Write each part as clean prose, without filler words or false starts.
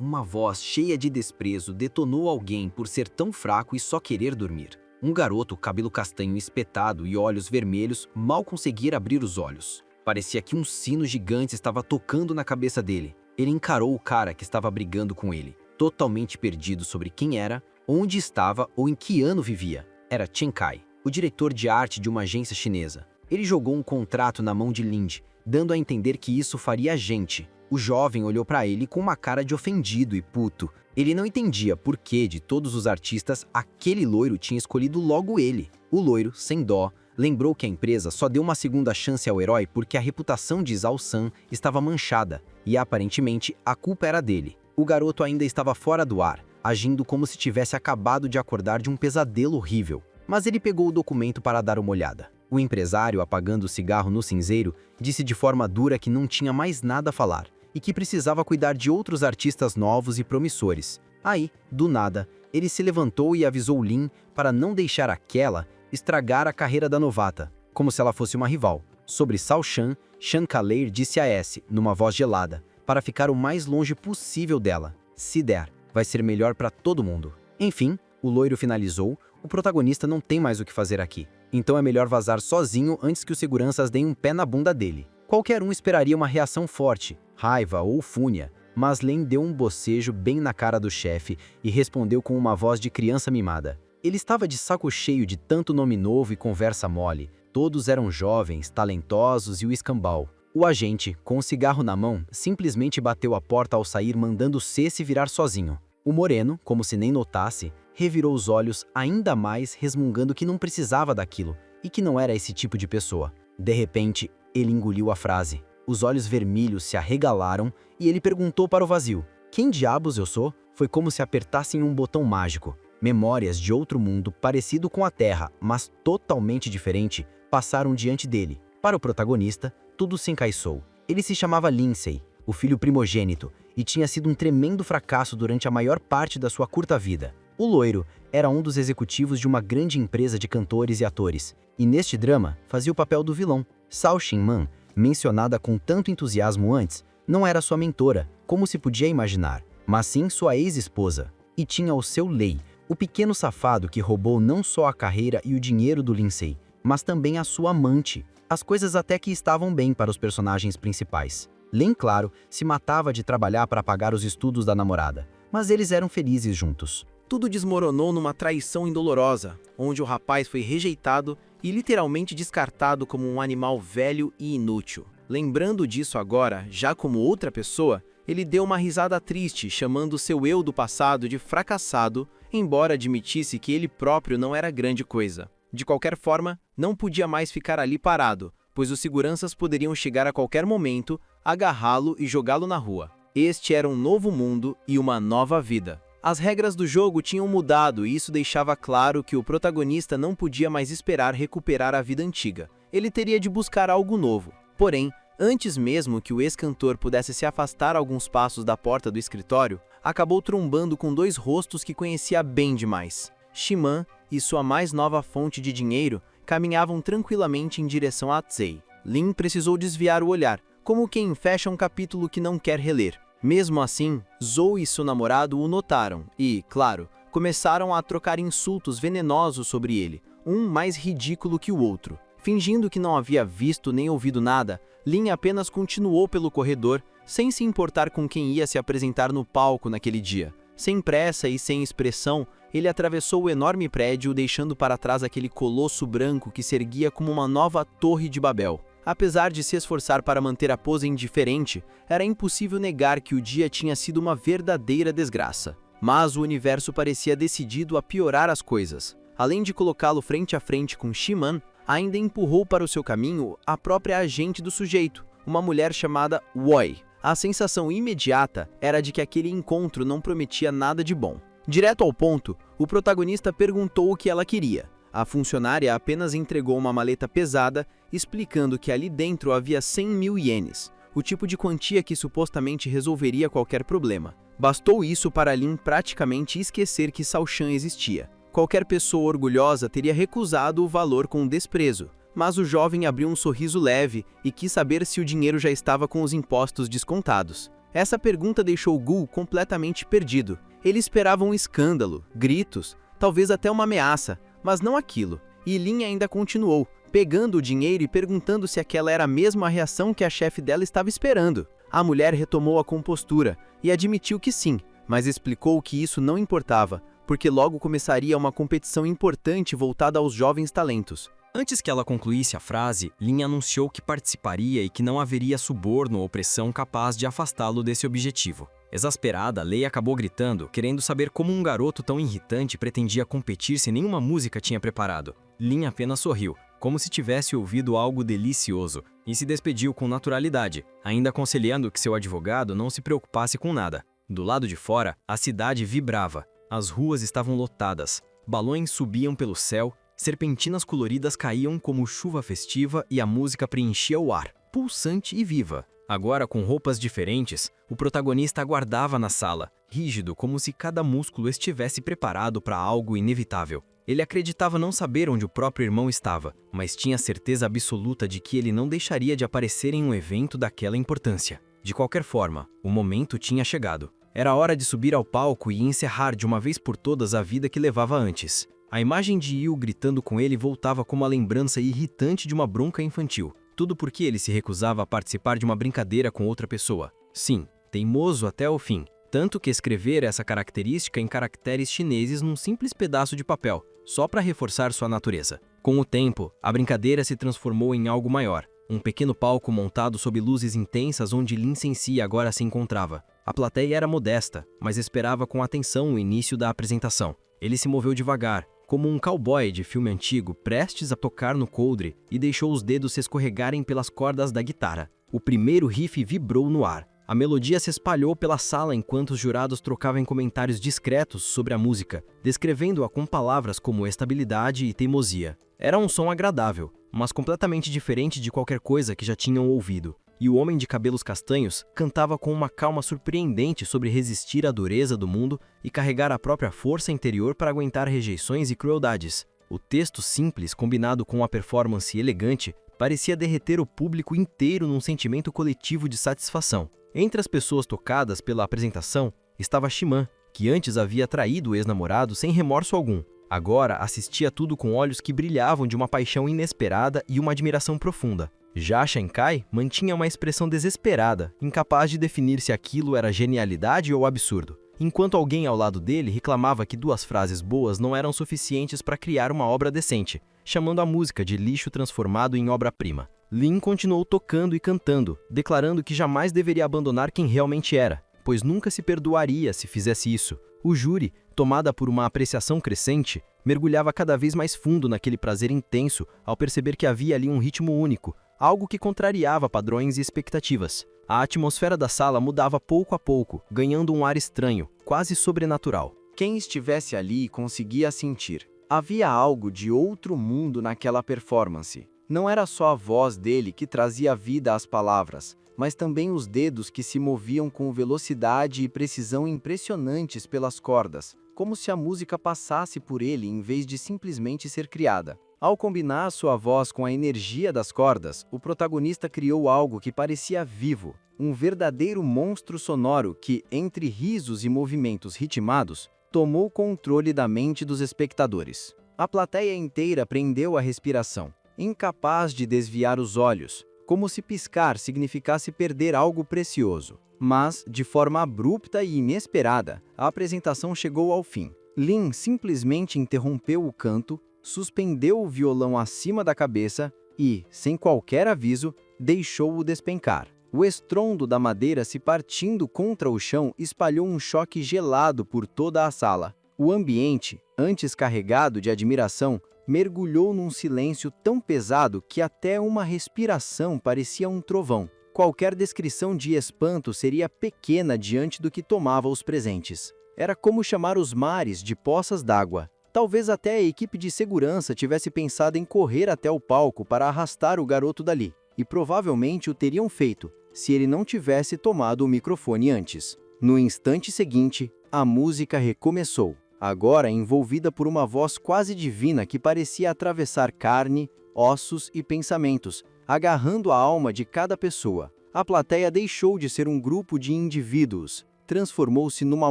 uma voz cheia de desprezo detonou alguém por ser tão fraco e só querer dormir. Um garoto, cabelo castanho espetado e olhos vermelhos, mal conseguia abrir os olhos. Parecia que um sino gigante estava tocando na cabeça dele. Ele encarou o cara que estava brigando com ele, totalmente perdido sobre quem era, onde estava ou em que ano vivia. Era Chen Kai, o diretor de arte de uma agência chinesa. Ele jogou um contrato na mão de Lind, dando a entender que isso faria a gente. O jovem olhou para ele com uma cara de ofendido e puto. Ele não entendia por que, de todos os artistas, aquele loiro tinha escolhido logo ele. O loiro, sem dó, lembrou que a empresa só deu uma segunda chance ao herói porque a reputação de Zhao San estava manchada, e aparentemente a culpa era dele. O garoto ainda estava fora do ar, agindo como se tivesse acabado de acordar de um pesadelo horrível. Mas ele pegou o documento para dar uma olhada. O empresário, apagando o cigarro no cinzeiro, disse de forma dura que não tinha mais nada a falar e que precisava cuidar de outros artistas novos e promissores. Aí, do nada, ele se levantou e avisou Lin para não deixar aquela estragar a carreira da novata, como se ela fosse uma rival. Sobre Shao Shan, Shan Kaleir disse a S, numa voz gelada, para ficar o mais longe possível dela. Se der, vai ser melhor para todo mundo. Enfim, o loiro finalizou, o protagonista não tem mais o que fazer aqui. Então é melhor vazar sozinho antes que os seguranças deem um pé na bunda dele. Qualquer um esperaria uma reação forte, raiva ou fúria, mas Len deu um bocejo bem na cara do chefe e respondeu com uma voz de criança mimada. Ele estava de saco cheio de tanto nome novo e conversa mole. Todos eram jovens, talentosos e o escambau. O agente, com o cigarro na mão, simplesmente bateu a porta ao sair mandando C se virar sozinho. O moreno, como se nem notasse, revirou os olhos ainda mais resmungando que não precisava daquilo e que não era esse tipo de pessoa. De repente, ele engoliu a frase. Os olhos vermelhos se arregalaram e ele perguntou para o vazio. Quem diabos eu sou? Foi como se apertassem um botão mágico. Memórias de outro mundo parecido com a Terra, mas totalmente diferente, passaram diante dele. Para o protagonista, tudo se encaixou. Ele se chamava Lindsay, o filho primogênito, e tinha sido um tremendo fracasso durante a maior parte da sua curta vida. O loiro era um dos executivos de uma grande empresa de cantores e atores, e neste drama fazia o papel do vilão. Shao Xinman, mencionada com tanto entusiasmo antes, não era sua mentora, como se podia imaginar, mas sim sua ex-esposa. E tinha o seu Lei, o pequeno safado que roubou não só a carreira e o dinheiro do Lindsay, mas também a sua amante. As coisas até que estavam bem para os personagens principais. Len, claro, se matava de trabalhar para pagar os estudos da namorada, mas eles eram felizes juntos. Tudo desmoronou numa traição indolorosa, onde o rapaz foi rejeitado e literalmente descartado como um animal velho e inútil. Lembrando disso agora, já como outra pessoa, ele deu uma risada triste, chamando seu eu do passado de fracassado, embora admitisse que ele próprio não era grande coisa. De qualquer forma, não podia mais ficar ali parado, pois os seguranças poderiam chegar a qualquer momento, agarrá-lo e jogá-lo na rua. Este era um novo mundo e uma nova vida. As regras do jogo tinham mudado e isso deixava claro que o protagonista não podia mais esperar recuperar a vida antiga. Ele teria de buscar algo novo. Porém, antes mesmo que o ex-cantor pudesse se afastar alguns passos da porta do escritório, acabou trombando com dois rostos que conhecia bem demais. Shiman e sua mais nova fonte de dinheiro caminhavam tranquilamente em direção a Tsei. Lin precisou desviar o olhar, como quem fecha um capítulo que não quer reler. Mesmo assim, Zhou e seu namorado o notaram e, claro, começaram a trocar insultos venenosos sobre ele, um mais ridículo que o outro. Fingindo que não havia visto nem ouvido nada, Lin apenas continuou pelo corredor, sem se importar com quem ia se apresentar no palco naquele dia. Sem pressa e sem expressão, ele atravessou o enorme prédio, deixando para trás aquele colosso branco que se erguia como uma nova Torre de Babel. Apesar de se esforçar para manter a pose indiferente, era impossível negar que o dia tinha sido uma verdadeira desgraça. Mas o universo parecia decidido a piorar as coisas. Além de colocá-lo frente a frente com Shiman, ainda empurrou para o seu caminho a própria agente do sujeito, uma mulher chamada Woi. A sensação imediata era de que aquele encontro não prometia nada de bom. Direto ao ponto, o protagonista perguntou o que ela queria. A funcionária apenas entregou uma maleta pesada, explicando que ali dentro havia 100.000 ienes, o tipo de quantia que supostamente resolveria qualquer problema. Bastou isso para Lin praticamente esquecer que Shao Shan existia. Qualquer pessoa orgulhosa teria recusado o valor com desprezo, mas o jovem abriu um sorriso leve e quis saber se o dinheiro já estava com os impostos descontados. Essa pergunta deixou Gu completamente perdido. Ele esperava um escândalo, gritos, talvez até uma ameaça, mas não aquilo. E Lin ainda continuou, pegando o dinheiro e perguntando se aquela era mesmo a reação que a chefe dela estava esperando. A mulher retomou a compostura e admitiu que sim, mas explicou que isso não importava, porque logo começaria uma competição importante voltada aos jovens talentos. Antes que ela concluísse a frase, Lin anunciou que participaria e que não haveria suborno ou pressão capaz de afastá-lo desse objetivo. Exasperada, Lei acabou gritando, querendo saber como um garoto tão irritante pretendia competir se nenhuma música tinha preparado. Lin apenas sorriu, como se tivesse ouvido algo delicioso, e se despediu com naturalidade, ainda aconselhando que seu advogado não se preocupasse com nada. Do lado de fora, a cidade vibrava. As ruas estavam lotadas, balões subiam pelo céu, serpentinas coloridas caíam como chuva festiva e a música preenchia o ar, pulsante e viva. Agora, com roupas diferentes, o protagonista aguardava na sala, rígido como se cada músculo estivesse preparado para algo inevitável. Ele acreditava não saber onde o próprio irmão estava, mas tinha certeza absoluta de que ele não deixaria de aparecer em um evento daquela importância. De qualquer forma, o momento tinha chegado. Era hora de subir ao palco e encerrar de uma vez por todas a vida que levava antes. A imagem de Yu gritando com ele voltava como a lembrança irritante de uma bronca infantil. Tudo porque ele se recusava a participar de uma brincadeira com outra pessoa. Sim, teimoso até o fim. Tanto que escrever essa característica em caracteres chineses num simples pedaço de papel, só para reforçar sua natureza. Com o tempo, a brincadeira se transformou em algo maior. Um pequeno palco montado sob luzes intensas onde Lin Sensei agora se encontrava. A plateia era modesta, mas esperava com atenção o início da apresentação. Ele se moveu devagar, como um cowboy de filme antigo prestes a tocar no coldre, e deixou os dedos se escorregarem pelas cordas da guitarra. O primeiro riff vibrou no ar. A melodia se espalhou pela sala enquanto os jurados trocavam comentários discretos sobre a música, descrevendo-a com palavras como estabilidade e teimosia. Era um som agradável, mas completamente diferente de qualquer coisa que já tinham ouvido. E o homem de cabelos castanhos cantava com uma calma surpreendente sobre resistir à dureza do mundo e carregar a própria força interior para aguentar rejeições e crueldades. O texto simples, combinado com uma performance elegante, parecia derreter o público inteiro num sentimento coletivo de satisfação. Entre as pessoas tocadas pela apresentação estava Shiman, que antes havia traído o ex-namorado sem remorso algum. Agora assistia tudo com olhos que brilhavam de uma paixão inesperada e uma admiração profunda. Já Shankai mantinha uma expressão desesperada, incapaz de definir se aquilo era genialidade ou absurdo, enquanto alguém ao lado dele reclamava que 2 frases boas não eram suficientes para criar uma obra decente, chamando a música de lixo transformado em obra-prima. Lin continuou tocando e cantando, declarando que jamais deveria abandonar quem realmente era, pois nunca se perdoaria se fizesse isso. O júri, tomada por uma apreciação crescente, mergulhava cada vez mais fundo naquele prazer intenso ao perceber que havia ali um ritmo único, algo que contrariava padrões e expectativas. A atmosfera da sala mudava pouco a pouco, ganhando um ar estranho, quase sobrenatural. Quem estivesse ali conseguia sentir. Havia algo de outro mundo naquela performance. Não era só a voz dele que trazia vida às palavras, mas também os dedos que se moviam com velocidade e precisão impressionantes pelas cordas, como se a música passasse por ele em vez de simplesmente ser criada. Ao combinar sua voz com a energia das cordas, o protagonista criou algo que parecia vivo, um verdadeiro monstro sonoro que, entre risos e movimentos ritmados, tomou controle da mente dos espectadores. A plateia inteira prendeu a respiração, incapaz de desviar os olhos, como se piscar significasse perder algo precioso. Mas, de forma abrupta e inesperada, a apresentação chegou ao fim. Lin simplesmente interrompeu o canto, suspendeu o violão acima da cabeça e, sem qualquer aviso, deixou-o despencar. O estrondo da madeira se partindo contra o chão espalhou um choque gelado por toda a sala. O ambiente, antes carregado de admiração, mergulhou num silêncio tão pesado que até uma respiração parecia um trovão. Qualquer descrição de espanto seria pequena diante do que tomava os presentes. Era como chamar os mares de poças d'água. Talvez até a equipe de segurança tivesse pensado em correr até o palco para arrastar o garoto dali, e provavelmente o teriam feito, se ele não tivesse tomado o microfone antes. No instante seguinte, a música recomeçou, agora envolvida por uma voz quase divina que parecia atravessar carne, ossos e pensamentos, agarrando a alma de cada pessoa. a plateia deixou de ser um grupo de indivíduos, transformou-se numa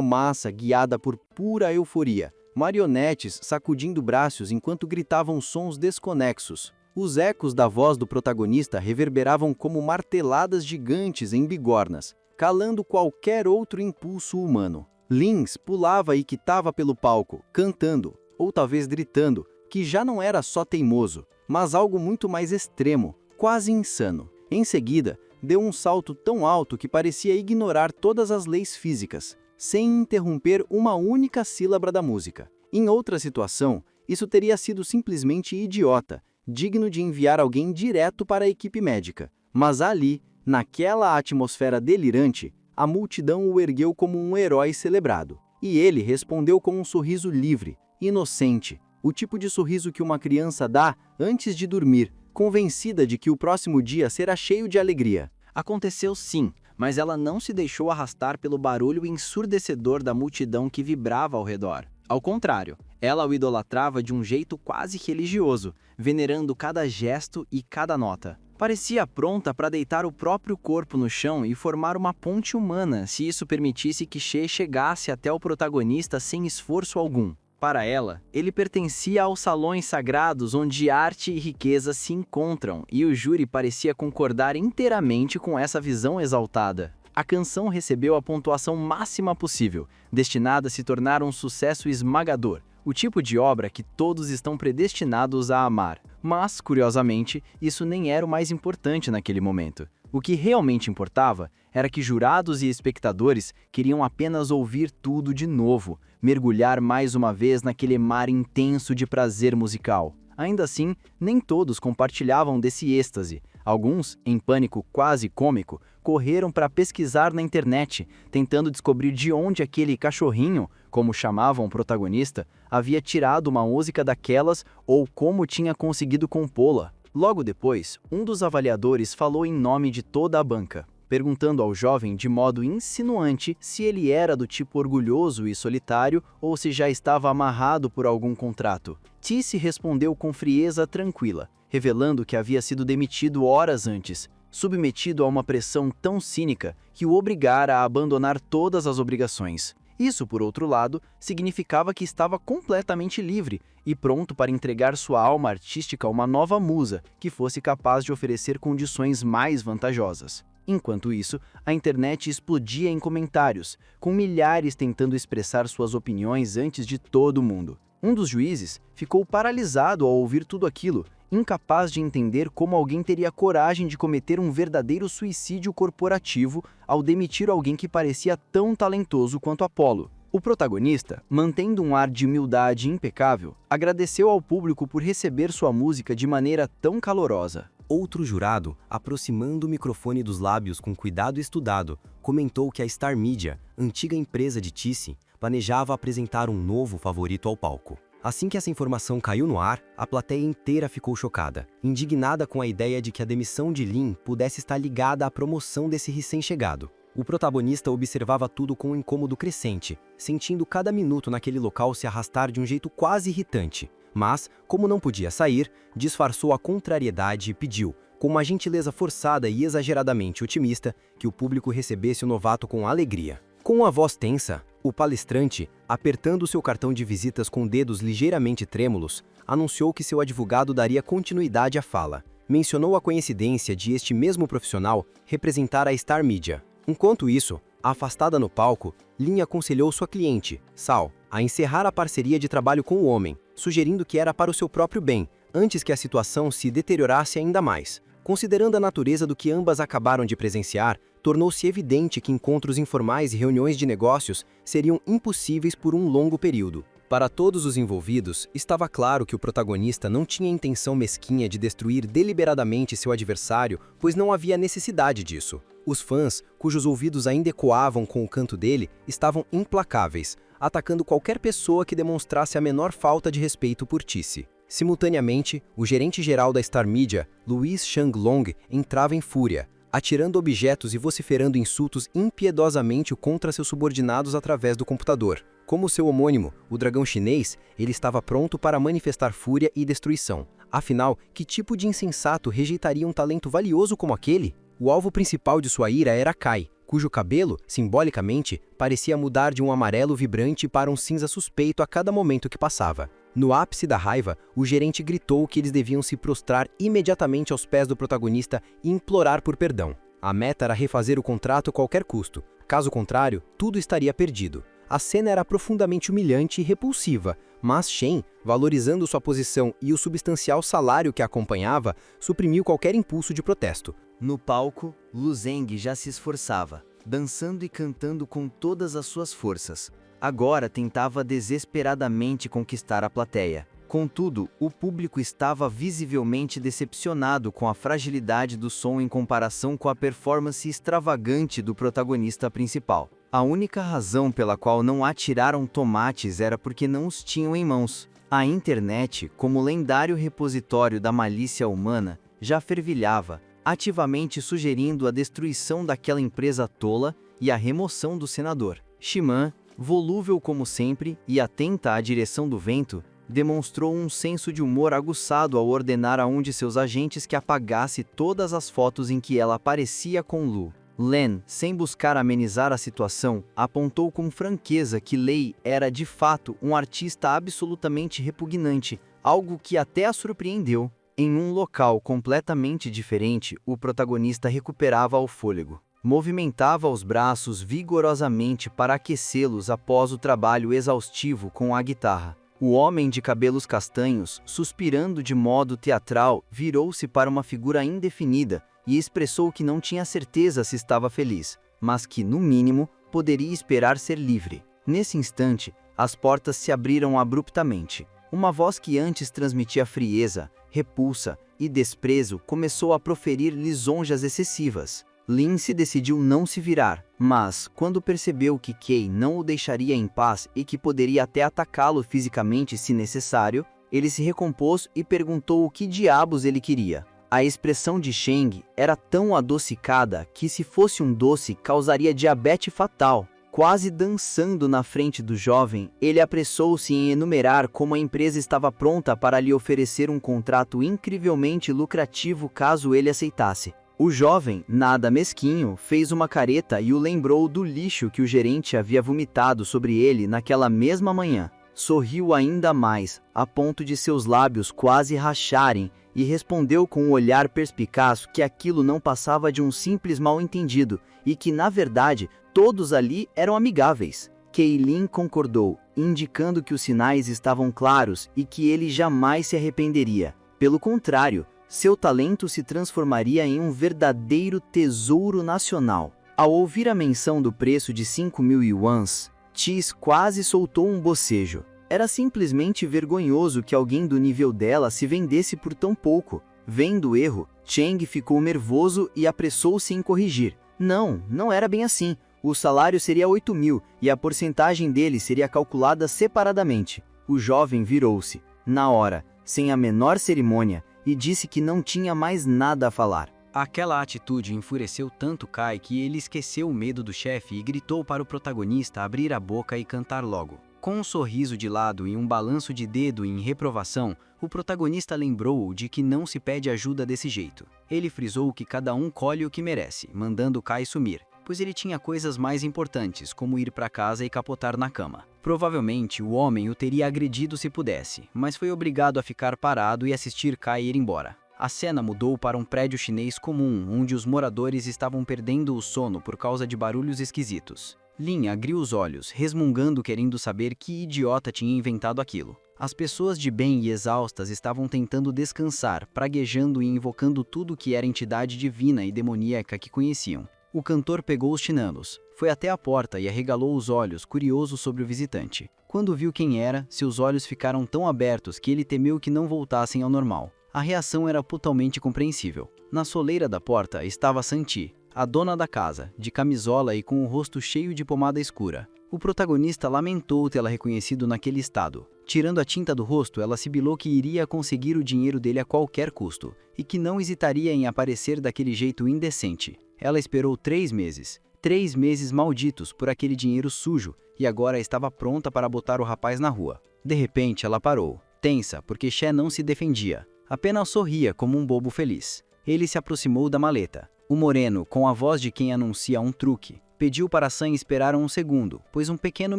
massa guiada por pura euforia. Marionetes sacudindo braços enquanto gritavam sons desconexos. Os ecos da voz do protagonista reverberavam como marteladas gigantes em bigornas, calando qualquer outro impulso humano. Lins pulava e quitava pelo palco, cantando, ou talvez gritando, que já não era só teimoso, mas algo muito mais extremo, quase insano. Em seguida, deu um salto tão alto que parecia ignorar todas as leis físicas, sem interromper uma única sílaba da música. Em outra situação, isso teria sido simplesmente idiota, digno de enviar alguém direto para a equipe médica. Mas ali, naquela atmosfera delirante, a multidão o ergueu como um herói celebrado. E ele respondeu com um sorriso livre, inocente, o tipo de sorriso que uma criança dá antes de dormir, convencida de que o próximo dia será cheio de alegria. Aconteceu sim, mas ela não se deixou arrastar pelo barulho ensurdecedor da multidão que vibrava ao redor. Ao contrário, ela o idolatrava de um jeito quase religioso, venerando cada gesto e cada nota. Parecia pronta para deitar o próprio corpo no chão e formar uma ponte humana se isso permitisse que She chegasse até o protagonista sem esforço algum. Para ela, ele pertencia aos salões sagrados onde arte e riqueza se encontram, e o júri parecia concordar inteiramente com essa visão exaltada. A canção recebeu a pontuação máxima possível, destinada a se tornar um sucesso esmagador, o tipo de obra que todos estão predestinados a amar. Mas, curiosamente, isso nem era o mais importante naquele momento. O que realmente importava era que jurados e espectadores queriam apenas ouvir tudo de novo, mergulhar mais uma vez naquele mar intenso de prazer musical. Ainda assim, nem todos compartilhavam desse êxtase. Alguns, em pânico quase cômico, correram para pesquisar na internet, tentando descobrir de onde aquele cachorrinho, como chamavam o protagonista, havia tirado uma música daquelas ou como tinha conseguido compô-la. Logo depois, um dos avaliadores falou em nome de toda a banca, perguntando ao jovem de modo insinuante se ele era do tipo orgulhoso e solitário ou se já estava amarrado por algum contrato. Tissy respondeu com frieza tranquila, revelando que havia sido demitido horas antes, submetido a uma pressão tão cínica que o obrigara a abandonar todas as obrigações. Isso, por outro lado, significava que estava completamente livre e pronto para entregar sua alma artística a uma nova musa que fosse capaz de oferecer condições mais vantajosas. Enquanto isso, a internet explodia em comentários, com milhares tentando expressar suas opiniões antes de todo mundo. Um dos juízes ficou paralisado ao ouvir tudo aquilo, incapaz de entender como alguém teria coragem de cometer um verdadeiro suicídio corporativo ao demitir alguém que parecia tão talentoso quanto Apollo. O protagonista, mantendo um ar de humildade impecável, agradeceu ao público por receber sua música de maneira tão calorosa. Outro jurado, aproximando o microfone dos lábios com cuidado estudado, comentou que a Star Media, antiga empresa de Tissy, planejava apresentar um novo favorito ao palco. Assim que essa informação caiu no ar, a plateia inteira ficou chocada, indignada com a ideia de que a demissão de Lin pudesse estar ligada à promoção desse recém-chegado. O protagonista observava tudo com um incômodo crescente, sentindo cada minuto naquele local se arrastar de um jeito quase irritante. Mas, como não podia sair, disfarçou a contrariedade e pediu, com uma gentileza forçada e exageradamente otimista, que o público recebesse o novato com alegria. Com a voz tensa, o palestrante, apertando seu cartão de visitas com dedos ligeiramente trêmulos, anunciou que seu advogado daria continuidade à fala. Mencionou a coincidência de este mesmo profissional representar a Star Media. Enquanto isso, afastada no palco, Lin aconselhou sua cliente, Sal, a encerrar a parceria de trabalho com o homem, sugerindo que era para o seu próprio bem, antes que a situação se deteriorasse ainda mais. Considerando a natureza do que ambas acabaram de presenciar, tornou-se evidente que encontros informais e reuniões de negócios seriam impossíveis por um longo período. Para todos os envolvidos, estava claro que o protagonista não tinha intenção mesquinha de destruir deliberadamente seu adversário, pois não havia necessidade disso. Os fãs, cujos ouvidos ainda ecoavam com o canto dele, estavam implacáveis, atacando qualquer pessoa que demonstrasse a menor falta de respeito por Tissy. Simultaneamente, o gerente-geral da Star Media, Louis Shanglong, entrava em fúria, atirando objetos e vociferando insultos impiedosamente contra seus subordinados através do computador. Como seu homônimo, o dragão chinês, ele estava pronto para manifestar fúria e destruição. Afinal, que tipo de insensato rejeitaria um talento valioso como aquele? O alvo principal de sua ira era Kai, cujo cabelo, simbolicamente, parecia mudar de um amarelo vibrante para um cinza suspeito a cada momento que passava. No ápice da raiva, o gerente gritou que eles deviam se prostrar imediatamente aos pés do protagonista e implorar por perdão. A meta era refazer o contrato a qualquer custo. Caso contrário, tudo estaria perdido. A cena era profundamente humilhante e repulsiva, mas Shen, valorizando sua posição e o substancial salário que a acompanhava, suprimiu qualquer impulso de protesto. No palco, Lu Zeng já se esforçava, dançando e cantando com todas as suas forças. Agora tentava desesperadamente conquistar a plateia. Contudo, o público estava visivelmente decepcionado com a fragilidade do som em comparação com a performance extravagante do protagonista principal. A única razão pela qual não atiraram tomates era porque não os tinham em mãos. A internet, como lendário repositório da malícia humana, já fervilhava, ativamente sugerindo a destruição daquela empresa tola e a remoção do senador. Shiman, volúvel como sempre e atenta à direção do vento, demonstrou um senso de humor aguçado ao ordenar a um de seus agentes que apagasse todas as fotos em que ela aparecia com Lu. Len, sem buscar amenizar a situação, apontou com franqueza que Lei era de fato um artista absolutamente repugnante, algo que até a surpreendeu. Em um local completamente diferente, o protagonista recuperava o fôlego. Movimentava os braços vigorosamente para aquecê-los após o trabalho exaustivo com a guitarra. O homem de cabelos castanhos, suspirando de modo teatral, virou-se para uma figura indefinida e expressou que não tinha certeza se estava feliz, mas que, no mínimo, poderia esperar ser livre. Nesse instante, as portas se abriram abruptamente. Uma voz que antes transmitia frieza, repulsa e desprezo começou a proferir lisonjas excessivas. Lin se decidiu não se virar, mas, quando percebeu que Kei não o deixaria em paz e que poderia até atacá-lo fisicamente se necessário, ele se recompôs e perguntou o que diabos ele queria. A expressão de Sheng era tão adocicada que, se fosse um doce, causaria diabetes fatal. Quase dançando na frente do jovem, ele apressou-se em enumerar como a empresa estava pronta para lhe oferecer um contrato incrivelmente lucrativo caso ele aceitasse. O jovem, nada mesquinho, fez uma careta e o lembrou do lixo que o gerente havia vomitado sobre ele naquela mesma manhã. Sorriu ainda mais, a ponto de seus lábios quase racharem, e respondeu com um olhar perspicaz que aquilo não passava de um simples mal-entendido e que, na verdade, todos ali eram amigáveis. Keilin concordou, indicando que os sinais estavam claros e que ele jamais se arrependeria. Pelo contrário, seu talento se transformaria em um verdadeiro tesouro nacional. Ao ouvir a menção do preço de 5.000 yuans, Tis quase soltou um bocejo. Era simplesmente vergonhoso que alguém do nível dela se vendesse por tão pouco. Vendo o erro, Cheng ficou nervoso e apressou-se em corrigir. Não era bem assim. O salário seria 8.000 e a porcentagem dele seria calculada separadamente. O jovem virou-se, na hora, sem a menor cerimônia, e disse que não tinha mais nada a falar. Aquela atitude enfureceu tanto Kai que ele esqueceu o medo do chefe e gritou para o protagonista abrir a boca e cantar logo. Com um sorriso de lado e um balanço de dedo em reprovação, o protagonista lembrou-o de que não se pede ajuda desse jeito. Ele frisou que cada um colhe o que merece, mandando Kai sumir, pois ele tinha coisas mais importantes, como ir para casa e capotar na cama. Provavelmente o homem o teria agredido se pudesse, mas foi obrigado a ficar parado e assistir Kai ir embora. A cena mudou para um prédio chinês comum, onde os moradores estavam perdendo o sono por causa de barulhos esquisitos. Lin abriu os olhos, resmungando querendo saber que idiota tinha inventado aquilo. As pessoas de bem e exaustas estavam tentando descansar, praguejando e invocando tudo que era entidade divina e demoníaca que conheciam. O cantor pegou os chinanos, foi até a porta e arregalou os olhos, curioso sobre o visitante. Quando viu quem era, seus olhos ficaram tão abertos que ele temeu que não voltassem ao normal. A reação era totalmente compreensível. Na soleira da porta estava Santi, a dona da casa, de camisola e com o rosto cheio de pomada escura. O protagonista lamentou tê-la reconhecido naquele estado. Tirando a tinta do rosto, ela sibilou que iria conseguir o dinheiro dele a qualquer custo, e que não hesitaria em aparecer daquele jeito indecente. Ela esperou 3 meses. 3 meses malditos por aquele dinheiro sujo, e agora estava pronta para botar o rapaz na rua. De repente, ela parou, tensa, porque She não se defendia. Apenas sorria como um bobo feliz. Ele se aproximou da maleta. O moreno, com a voz de quem anuncia um truque, pediu para Sam esperar um segundo, pois um pequeno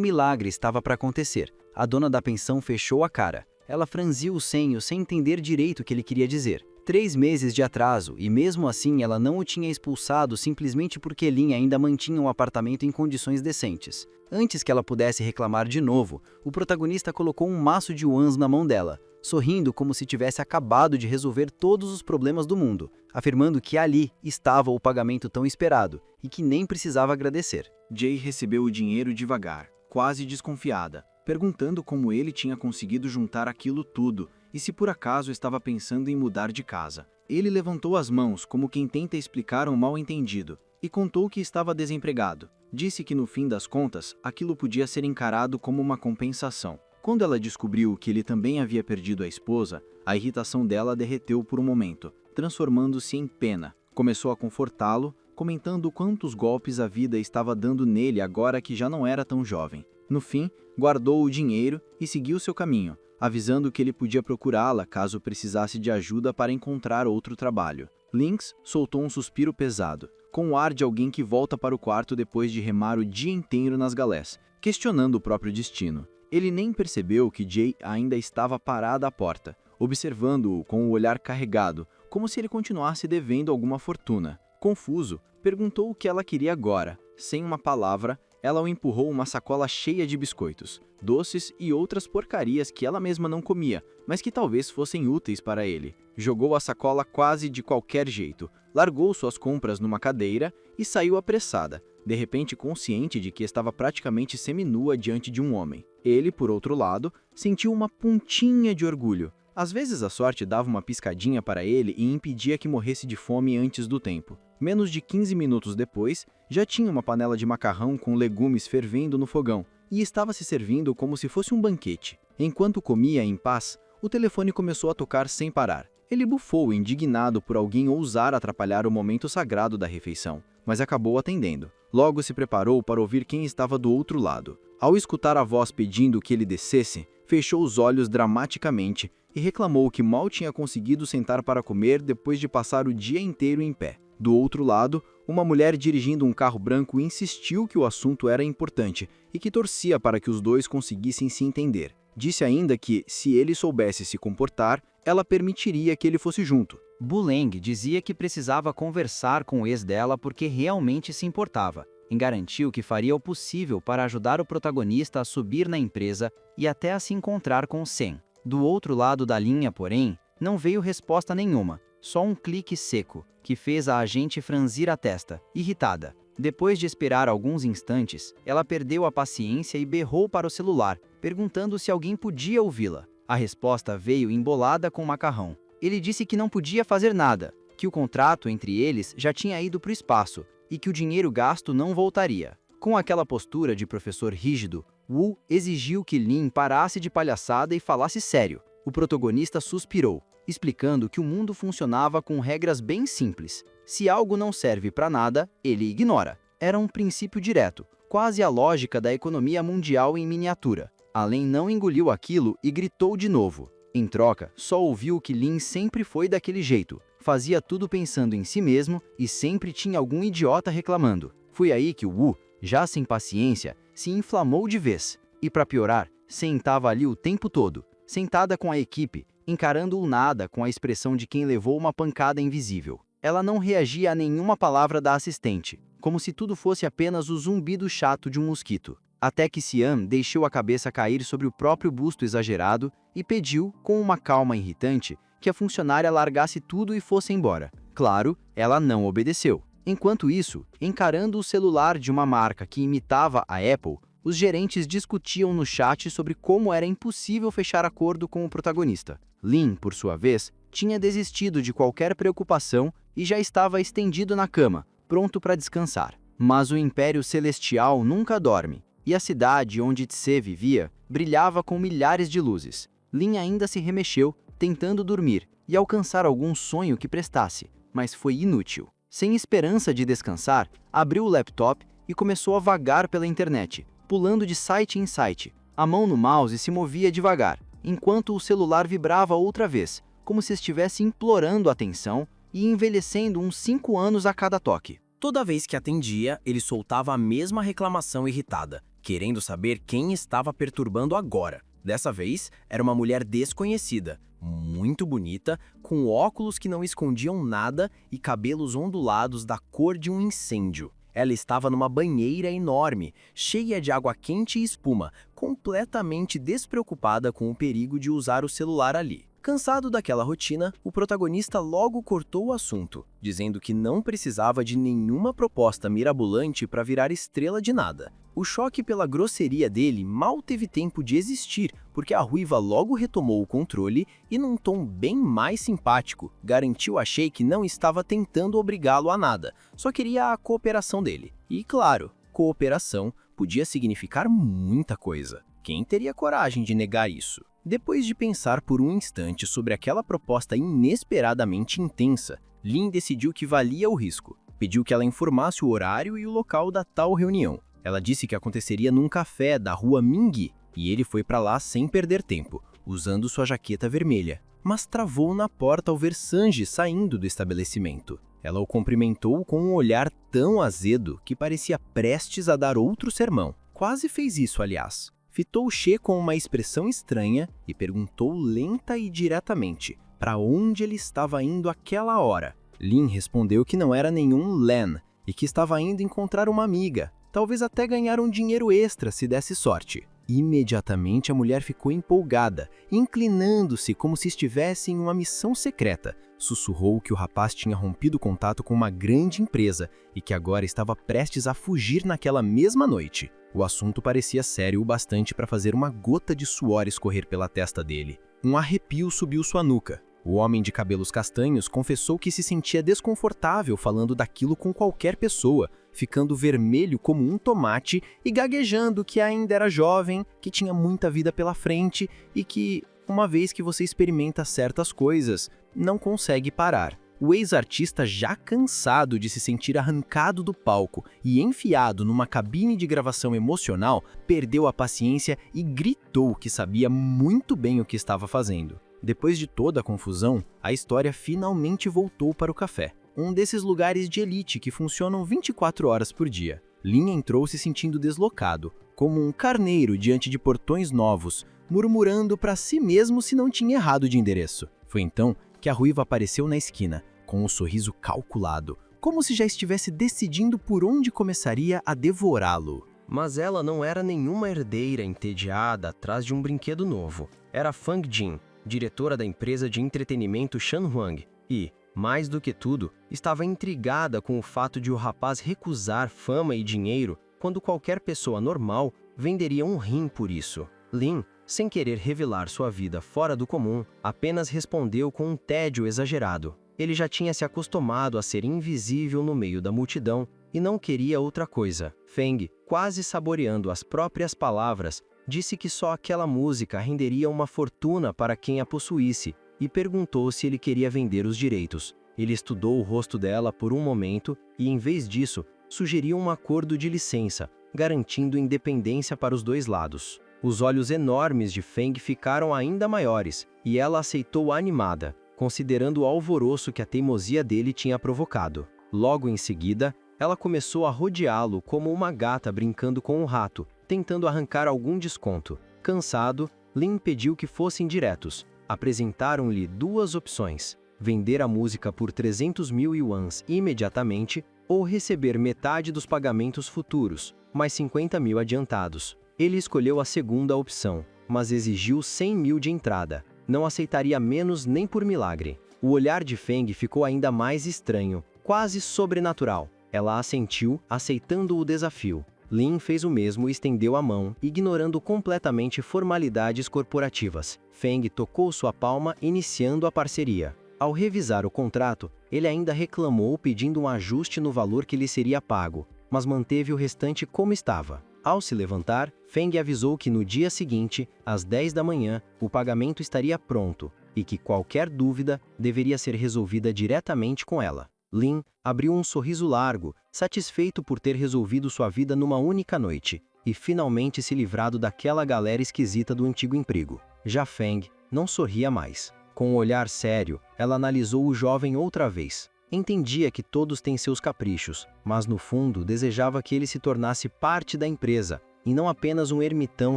milagre estava para acontecer. A dona da pensão fechou a cara. Ela franziu o senho sem entender direito o que ele queria dizer. 3 meses de atraso, e mesmo assim ela não o tinha expulsado simplesmente porque Lin ainda mantinha o apartamento em condições decentes. Antes que ela pudesse reclamar de novo, o protagonista colocou um maço de yuans na mão dela, sorrindo como se tivesse acabado de resolver todos os problemas do mundo, afirmando que ali estava o pagamento tão esperado e que nem precisava agradecer. Jay recebeu o dinheiro devagar, quase desconfiada, perguntando como ele tinha conseguido juntar aquilo tudo e se por acaso estava pensando em mudar de casa. Ele levantou as mãos como quem tenta explicar um mal-entendido e contou que estava desempregado. Disse que no fim das contas, aquilo podia ser encarado como uma compensação. Quando ela descobriu que ele também havia perdido a esposa, a irritação dela derreteu por um momento, transformando-se em pena. Começou a confortá-lo, comentando quantos golpes a vida estava dando nele agora que já não era tão jovem. No fim, guardou o dinheiro e seguiu seu caminho, avisando que ele podia procurá-la caso precisasse de ajuda para encontrar outro trabalho. Lynx soltou um suspiro pesado, com o ar de alguém que volta para o quarto depois de remar o dia inteiro nas galés, questionando o próprio destino. Ele nem percebeu que Jay ainda estava parada à porta, observando-o com o olhar carregado, como se ele continuasse devendo alguma fortuna. Confuso, perguntou o que ela queria agora. Sem uma palavra, ela o empurrou uma sacola cheia de biscoitos, doces e outras porcarias que ela mesma não comia, mas que talvez fossem úteis para ele. Jogou a sacola quase de qualquer jeito, largou suas compras numa cadeira e saiu apressada, de repente consciente de que estava praticamente seminua diante de um homem. Ele, por outro lado, sentiu uma pontinha de orgulho. Às vezes a sorte dava uma piscadinha para ele e impedia que morresse de fome antes do tempo. Menos de 15 minutos depois, já tinha uma panela de macarrão com legumes fervendo no fogão e estava se servindo como se fosse um banquete. Enquanto comia em paz, o telefone começou a tocar sem parar. Ele bufou, indignado por alguém ousar atrapalhar o momento sagrado da refeição, mas acabou atendendo. Logo se preparou para ouvir quem estava do outro lado. Ao escutar a voz pedindo que ele descesse, fechou os olhos dramaticamente e reclamou que mal tinha conseguido sentar para comer depois de passar o dia inteiro em pé. Do outro lado, uma mulher dirigindo um carro branco insistiu que o assunto era importante e que torcia para que os dois conseguissem se entender. Disse ainda que, se ele soubesse se comportar, ela permitiria que ele fosse junto. Buleng dizia que precisava conversar com o ex dela porque realmente se importava, e garantiu que faria o possível para ajudar o protagonista a subir na empresa e até a se encontrar com Sen. Do outro lado da linha, porém, não veio resposta nenhuma, só um clique seco, que fez a agente franzir a testa, irritada. Depois de esperar alguns instantes, ela perdeu a paciência e berrou para o celular, perguntando se alguém podia ouvi-la. A resposta veio embolada com macarrão. Ele disse que não podia fazer nada, que o contrato entre eles já tinha ido para o espaço e que o dinheiro gasto não voltaria. Com aquela postura de professor rígido, Wu exigiu que Lin parasse de palhaçada e falasse sério. O protagonista suspirou, explicando que o mundo funcionava com regras bem simples. Se algo não serve para nada, ele ignora. Era um princípio direto, quase a lógica da economia mundial em miniatura. Allen não engoliu aquilo e gritou de novo. Em troca, só ouviu que Lin sempre foi daquele jeito. Fazia tudo pensando em si mesmo e sempre tinha algum idiota reclamando. Foi aí que Wu, já sem paciência, se inflamou de vez. E para piorar, sentava ali o tempo todo, sentada com a equipe, encarando o nada com a expressão de quem levou uma pancada invisível. Ela não reagia a nenhuma palavra da assistente, como se tudo fosse apenas o zumbido chato de um mosquito. Até que Siam deixou a cabeça cair sobre o próprio busto exagerado e pediu, com uma calma irritante, que a funcionária largasse tudo e fosse embora. Claro, ela não obedeceu. Enquanto isso, encarando o celular de uma marca que imitava a Apple, os gerentes discutiam no chat sobre como era impossível fechar acordo com o protagonista. Lin, por sua vez, tinha desistido de qualquer preocupação e já estava estendido na cama, pronto para descansar. Mas o Império Celestial nunca dorme, e a cidade onde Tse vivia brilhava com milhares de luzes. Lin ainda se remexeu, tentando dormir e alcançar algum sonho que prestasse, mas foi inútil. Sem esperança de descansar, abriu o laptop e começou a vagar pela internet, pulando de site em site. A mão no mouse se movia devagar, enquanto o celular vibrava outra vez, como se estivesse implorando atenção, e envelhecendo uns 5 anos a cada toque. Toda vez que atendia, ele soltava a mesma reclamação irritada, querendo saber quem estava perturbando agora. Dessa vez, era uma mulher desconhecida, muito bonita, com óculos que não escondiam nada e cabelos ondulados da cor de um incêndio. Ela estava numa banheira enorme, cheia de água quente e espuma, completamente despreocupada com o perigo de usar o celular ali. Cansado daquela rotina, o protagonista logo cortou o assunto, dizendo que não precisava de nenhuma proposta mirabolante para virar estrela de nada. O choque pela grosseria dele mal teve tempo de existir, porque a ruiva logo retomou o controle e, num tom bem mais simpático, garantiu a Shay que não estava tentando obrigá-lo a nada, só queria a cooperação dele. E, claro, cooperação podia significar muita coisa. Quem teria coragem de negar isso? Depois de pensar por um instante sobre aquela proposta inesperadamente intensa, Lin decidiu que valia o risco. Pediu que ela informasse o horário e o local da tal reunião. Ela disse que aconteceria num café da rua Mingyi, e ele foi para lá sem perder tempo, usando sua jaqueta vermelha. Mas travou na porta ao ver Sanji saindo do estabelecimento. Ela o cumprimentou com um olhar tão azedo que parecia prestes a dar outro sermão. Quase fez isso, aliás. Fitou She com uma expressão estranha e perguntou lenta e diretamente para onde ele estava indo àquela hora. Lin respondeu que não era nenhum Len e que estava indo encontrar uma amiga, talvez até ganhar um dinheiro extra se desse sorte. Imediatamente a mulher ficou empolgada, inclinando-se como se estivesse em uma missão secreta. Sussurrou que o rapaz tinha rompido contato com uma grande empresa e que agora estava prestes a fugir naquela mesma noite. O assunto parecia sério o bastante para fazer uma gota de suor escorrer pela testa dele. Um arrepio subiu sua nuca. O homem de cabelos castanhos confessou que se sentia desconfortável falando daquilo com qualquer pessoa, ficando vermelho como um tomate e gaguejando que ainda era jovem, que tinha muita vida pela frente e que, uma vez que você experimenta certas coisas, não consegue parar. O ex-artista, já cansado de se sentir arrancado do palco e enfiado numa cabine de gravação emocional, perdeu a paciência e gritou que sabia muito bem o que estava fazendo. Depois de toda a confusão, a história finalmente voltou para o café, um desses lugares de elite que funcionam 24 horas por dia. Lin entrou se sentindo deslocado, como um carneiro diante de portões novos, murmurando para si mesmo se não tinha errado de endereço. Foi então que a ruiva apareceu na esquina, com um sorriso calculado, como se já estivesse decidindo por onde começaria a devorá-lo. Mas ela não era nenhuma herdeira entediada atrás de um brinquedo novo. Era Fang Jin, diretora da empresa de entretenimento Shanhuang, e, mais do que tudo, estava intrigada com o fato de o rapaz recusar fama e dinheiro quando qualquer pessoa normal venderia um rim por isso. Lin, sem querer revelar sua vida fora do comum, apenas respondeu com um tédio exagerado. Ele já tinha se acostumado a ser invisível no meio da multidão e não queria outra coisa. Feng, quase saboreando as próprias palavras, disse que só aquela música renderia uma fortuna para quem a possuísse e perguntou se ele queria vender os direitos. Ele estudou o rosto dela por um momento e, em vez disso, sugeriu um acordo de licença, garantindo independência para os dois lados. Os olhos enormes de Feng ficaram ainda maiores e ela aceitou animada, considerando o alvoroço que a teimosia dele tinha provocado. Logo em seguida, ela começou a rodeá-lo como uma gata brincando com um rato, tentando arrancar algum desconto. Cansado, Lin pediu que fossem diretos. Apresentaram-lhe duas opções: vender a música por 300 mil yuans imediatamente ou receber metade dos pagamentos futuros, mais 50 mil adiantados. Ele escolheu a segunda opção, mas exigiu 100 mil de entrada. Não aceitaria menos nem por milagre. O olhar de Feng ficou ainda mais estranho, quase sobrenatural. Ela assentiu, aceitando o desafio. Lin fez o mesmo e estendeu a mão, ignorando completamente formalidades corporativas. Feng tocou sua palma, iniciando a parceria. Ao revisar o contrato, ele ainda reclamou pedindo um ajuste no valor que lhe seria pago, mas manteve o restante como estava. Ao se levantar, Feng avisou que no dia seguinte, às 10 da manhã, o pagamento estaria pronto e que qualquer dúvida deveria ser resolvida diretamente com ela. Lin abriu um sorriso largo, satisfeito por ter resolvido sua vida numa única noite e finalmente se livrado daquela galera esquisita do antigo emprego. Já Feng não sorria mais. Com um olhar sério, ela analisou o jovem outra vez. Entendia que todos têm seus caprichos, mas no fundo desejava que ele se tornasse parte da empresa, e não apenas um ermitão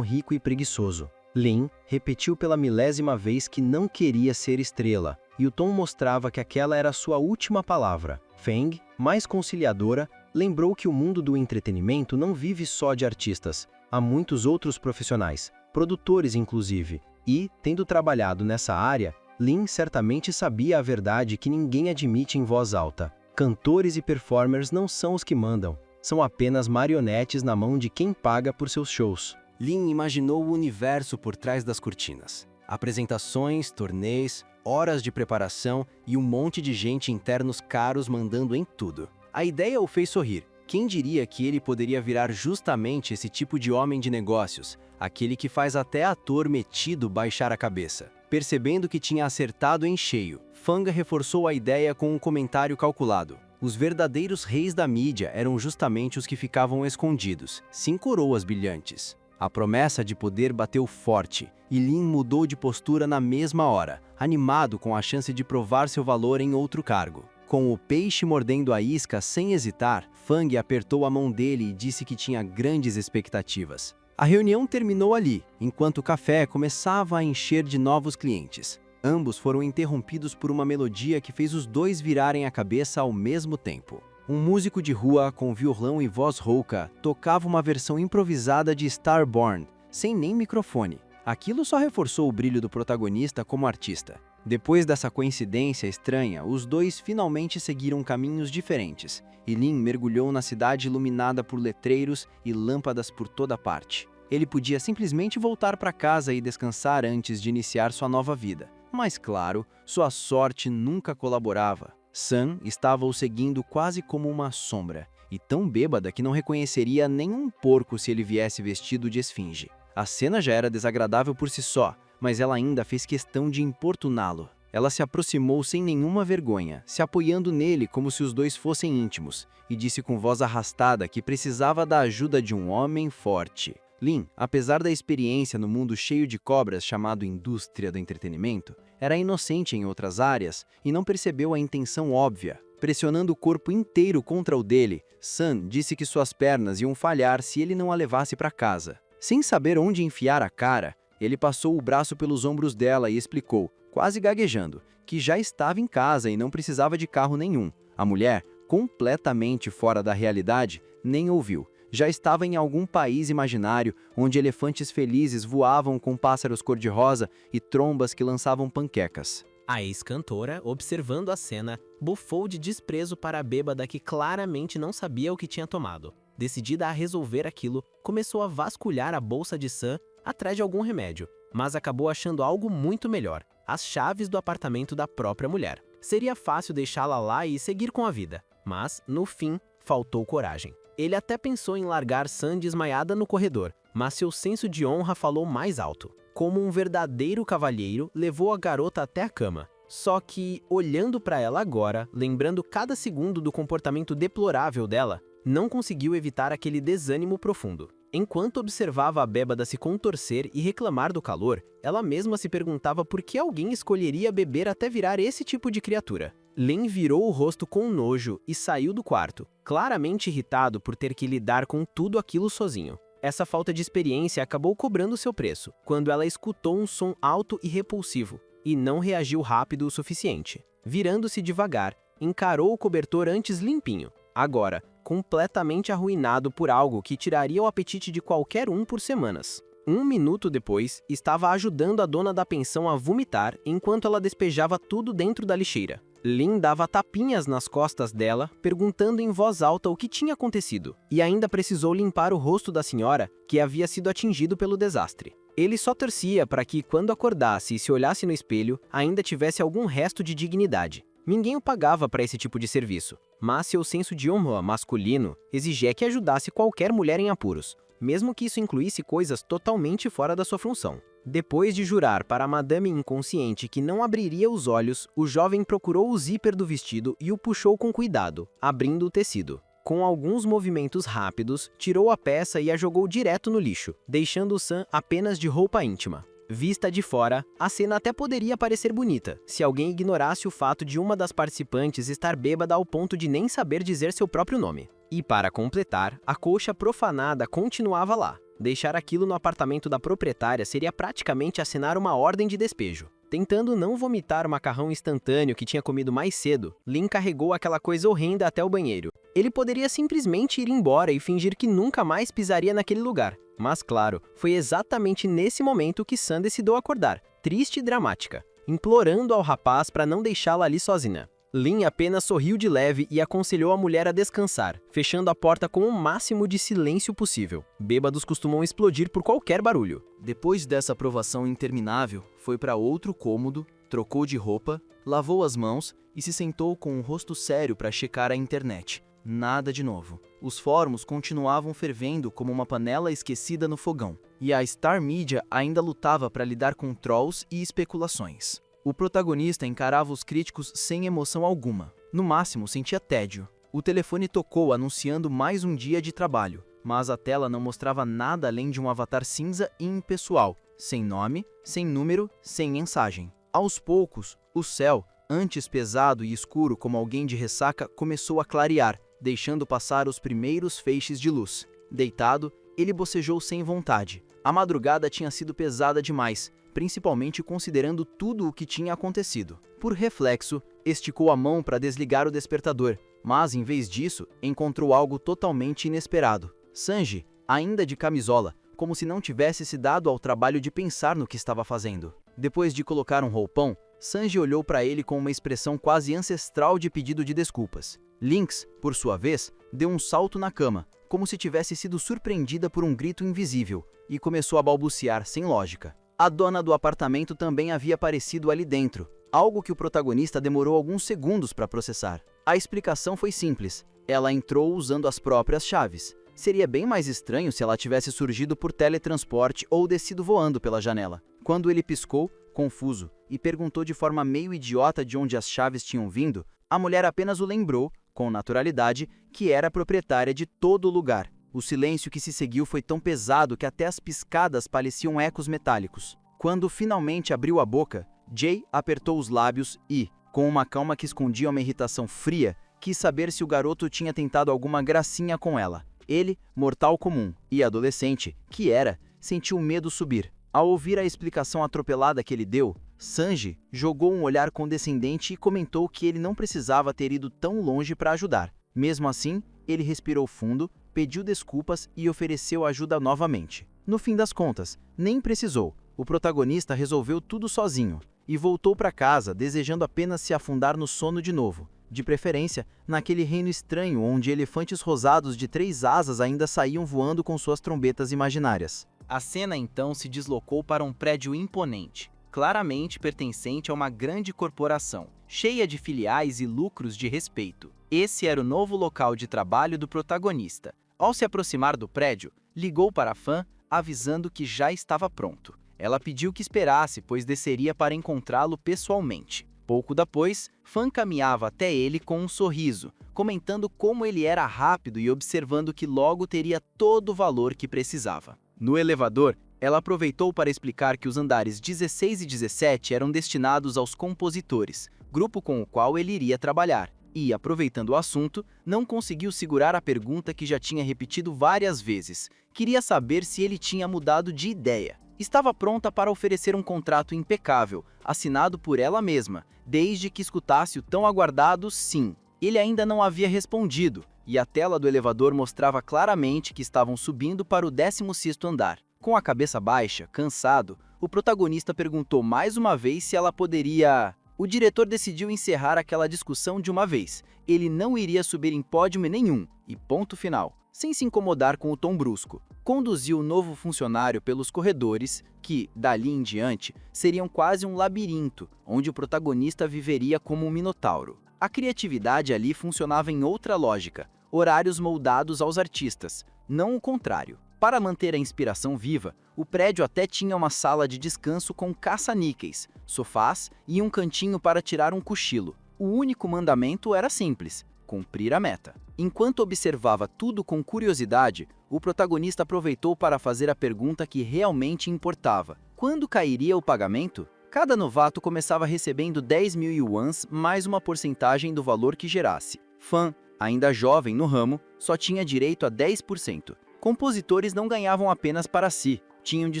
rico e preguiçoso. Lin repetiu pela milésima vez que não queria ser estrela, e o tom mostrava que aquela era sua última palavra. Feng, mais conciliadora, lembrou que o mundo do entretenimento não vive só de artistas. Há muitos outros profissionais, produtores inclusive, e, tendo trabalhado nessa área, Lin certamente sabia a verdade que ninguém admite em voz alta. Cantores e performers não são os que mandam, são apenas marionetes na mão de quem paga por seus shows. Lin imaginou o universo por trás das cortinas. Apresentações, torneios, horas de preparação e um monte de gente internos caros mandando em tudo. A ideia o fez sorrir. Quem diria que ele poderia virar justamente esse tipo de homem de negócios, aquele que faz até ator metido baixar a cabeça? Percebendo que tinha acertado em cheio, Fang reforçou a ideia com um comentário calculado. Os verdadeiros reis da mídia eram justamente os que ficavam escondidos, sem coroas brilhantes. A promessa de poder bateu forte, e Lin mudou de postura na mesma hora, animado com a chance de provar seu valor em outro cargo. Com o peixe mordendo a isca sem hesitar, Fang apertou a mão dele e disse que tinha grandes expectativas. A reunião terminou ali, enquanto o café começava a encher de novos clientes. Ambos foram interrompidos por uma melodia que fez os dois virarem a cabeça ao mesmo tempo. Um músico de rua, com violão e voz rouca, tocava uma versão improvisada de Starborn, sem nem microfone. Aquilo só reforçou o brilho do protagonista como artista. Depois dessa coincidência estranha, os dois finalmente seguiram caminhos diferentes, e Lin mergulhou na cidade iluminada por letreiros e lâmpadas por toda parte. Ele podia simplesmente voltar para casa e descansar antes de iniciar sua nova vida. Mas claro, sua sorte nunca colaborava. Sun estava o seguindo quase como uma sombra, e tão bêbada que não reconheceria nenhum porco se ele viesse vestido de esfinge. A cena já era desagradável por si só, mas ela ainda fez questão de importuná-lo. Ela se aproximou sem nenhuma vergonha, se apoiando nele como se os dois fossem íntimos, e disse com voz arrastada que precisava da ajuda de um homem forte. Lin, apesar da experiência no mundo cheio de cobras chamado indústria do entretenimento, era inocente em outras áreas e não percebeu a intenção óbvia. Pressionando o corpo inteiro contra o dele, Sun disse que suas pernas iam falhar se ele não a levasse para casa. Sem saber onde enfiar a cara, ele passou o braço pelos ombros dela e explicou, quase gaguejando, que já estava em casa e não precisava de carro nenhum. A mulher, completamente fora da realidade, nem ouviu. Já estava em algum país imaginário, onde elefantes felizes voavam com pássaros cor-de-rosa e trombas que lançavam panquecas. A ex-cantora, observando a cena, bufou de desprezo para a bêbada que claramente não sabia o que tinha tomado. Decidida a resolver aquilo, começou a vasculhar a bolsa de Sun atrás de algum remédio, mas acabou achando algo muito melhor, as chaves do apartamento da própria mulher. Seria fácil deixá-la lá e seguir com a vida, mas, no fim, faltou coragem. Ele até pensou em largar Sun desmaiada no corredor, mas seu senso de honra falou mais alto. Como um verdadeiro cavalheiro, levou a garota até a cama. Só que, olhando para ela agora, lembrando cada segundo do comportamento deplorável dela, não conseguiu evitar aquele desânimo profundo. Enquanto observava a bêbada se contorcer e reclamar do calor, ela mesma se perguntava por que alguém escolheria beber até virar esse tipo de criatura. Lin virou o rosto com nojo e saiu do quarto, claramente irritado por ter que lidar com tudo aquilo sozinho. Essa falta de experiência acabou cobrando seu preço, quando ela escutou um som alto e repulsivo, e não reagiu rápido o suficiente. Virando-se devagar, encarou o cobertor antes limpinho, agora completamente arruinado por algo que tiraria o apetite de qualquer um por semanas. 1 minuto depois, estava ajudando a dona da pensão a vomitar enquanto ela despejava tudo dentro da lixeira. Lin dava tapinhas nas costas dela, perguntando em voz alta o que tinha acontecido, e ainda precisou limpar o rosto da senhora, que havia sido atingido pelo desastre. Ele só torcia para que, quando acordasse e se olhasse no espelho, ainda tivesse algum resto de dignidade. Ninguém o pagava para esse tipo de serviço, mas seu senso de honra masculino exigia que ajudasse qualquer mulher em apuros, mesmo que isso incluísse coisas totalmente fora da sua função. Depois de jurar para a madame inconsciente que não abriria os olhos, o jovem procurou o zíper do vestido e o puxou com cuidado, abrindo o tecido. Com alguns movimentos rápidos, tirou a peça e a jogou direto no lixo, deixando Sun apenas de roupa íntima. Vista de fora, a cena até poderia parecer bonita, se alguém ignorasse o fato de uma das participantes estar bêbada ao ponto de nem saber dizer seu próprio nome. E para completar, a coxa profanada continuava lá. Deixar aquilo no apartamento da proprietária seria praticamente assinar uma ordem de despejo. Tentando não vomitar o macarrão instantâneo que tinha comido mais cedo, Lin carregou aquela coisa horrenda até o banheiro. Ele poderia simplesmente ir embora e fingir que nunca mais pisaria naquele lugar. Mas claro, foi exatamente nesse momento que Sam decidiu acordar, triste e dramática, implorando ao rapaz para não deixá-la ali sozinha. Lin apenas sorriu de leve e aconselhou a mulher a descansar, fechando a porta com o máximo de silêncio possível. Bêbados costumam explodir por qualquer barulho. Depois dessa provação interminável, foi para outro cômodo, trocou de roupa, lavou as mãos e se sentou com um rosto sério para checar a internet. Nada de novo. Os fóruns continuavam fervendo como uma panela esquecida no fogão, e a Star Media ainda lutava para lidar com trolls e especulações. O protagonista encarava os críticos sem emoção alguma. No máximo, sentia tédio. O telefone tocou anunciando mais um dia de trabalho, mas a tela não mostrava nada além de um avatar cinza e impessoal, sem nome, sem número, sem mensagem. Aos poucos, o céu, antes pesado e escuro como alguém de ressaca, começou a clarear, deixando passar os primeiros feixes de luz. Deitado, ele bocejou sem vontade. A madrugada tinha sido pesada demais, principalmente considerando tudo o que tinha acontecido. Por reflexo, esticou a mão para desligar o despertador, mas em vez disso, encontrou algo totalmente inesperado. Sanji, ainda de camisola, como se não tivesse se dado ao trabalho de pensar no que estava fazendo. Depois de colocar um roupão, Sanji olhou para ele com uma expressão quase ancestral de pedido de desculpas. Lynx, por sua vez, deu um salto na cama, como se tivesse sido surpreendida por um grito invisível, e começou a balbuciar sem lógica. A dona do apartamento também havia aparecido ali dentro, algo que o protagonista demorou alguns segundos para processar. A explicação foi simples. Ela entrou usando as próprias chaves. Seria bem mais estranho se ela tivesse surgido por teletransporte ou descido voando pela janela. Quando ele piscou, confuso, e perguntou de forma meio idiota de onde as chaves tinham vindo, a mulher apenas o lembrou, com naturalidade, que era a proprietária de todo o lugar. O silêncio que se seguiu foi tão pesado que até as piscadas pareciam ecos metálicos. Quando finalmente abriu a boca, Jay apertou os lábios e, com uma calma que escondia uma irritação fria, quis saber se o garoto tinha tentado alguma gracinha com ela. Ele, mortal comum e adolescente, que era, sentiu o medo subir. Ao ouvir a explicação atropelada que ele deu, Sanji jogou um olhar condescendente e comentou que ele não precisava ter ido tão longe para ajudar. Mesmo assim, ele respirou fundo, pediu desculpas e ofereceu ajuda novamente. No fim das contas, nem precisou. O protagonista resolveu tudo sozinho e voltou para casa desejando apenas se afundar no sono de novo. De preferência, naquele reino estranho onde elefantes rosados de 3 asas ainda saíam voando com suas trombetas imaginárias. A cena então se deslocou para um prédio imponente, claramente pertencente a uma grande corporação, cheia de filiais e lucros de respeito. Esse era o novo local de trabalho do protagonista. Ao se aproximar do prédio, ligou para a fã, avisando que já estava pronto. Ela pediu que esperasse, pois desceria para encontrá-lo pessoalmente. Pouco depois, Fan caminhava até ele com um sorriso, comentando como ele era rápido e observando que logo teria todo o valor que precisava. No elevador, ela aproveitou para explicar que os andares 16 e 17 eram destinados aos compositores, grupo com o qual ele iria trabalhar, e, aproveitando o assunto, não conseguiu segurar a pergunta que já tinha repetido várias vezes. Queria saber se ele tinha mudado de ideia. Estava pronta para oferecer um contrato impecável, assinado por ela mesma, desde que escutasse o tão aguardado sim. Ele ainda não havia respondido, e a tela do elevador mostrava claramente que estavam subindo para o 16º andar. Com a cabeça baixa, cansado, o protagonista perguntou mais uma vez se ela poderia... O diretor decidiu encerrar aquela discussão de uma vez. Ele não iria subir em pódio nenhum, e ponto final. Sem se incomodar com o tom brusco, conduziu o novo funcionário pelos corredores que, dali em diante, seriam quase um labirinto, onde o protagonista viveria como um minotauro. A criatividade ali funcionava em outra lógica, horários moldados aos artistas, não o contrário. Para manter a inspiração viva, o prédio até tinha uma sala de descanso com caça-níqueis, sofás e um cantinho para tirar um cochilo. O único mandamento era simples: cumprir a meta. Enquanto observava tudo com curiosidade, o protagonista aproveitou para fazer a pergunta que realmente importava. quando cairia o pagamento? Cada novato começava recebendo 10.000 yuans mais uma porcentagem do valor que gerasse. Fan, ainda jovem no ramo, só tinha direito a 10%. Compositores não ganhavam apenas para si, tinham de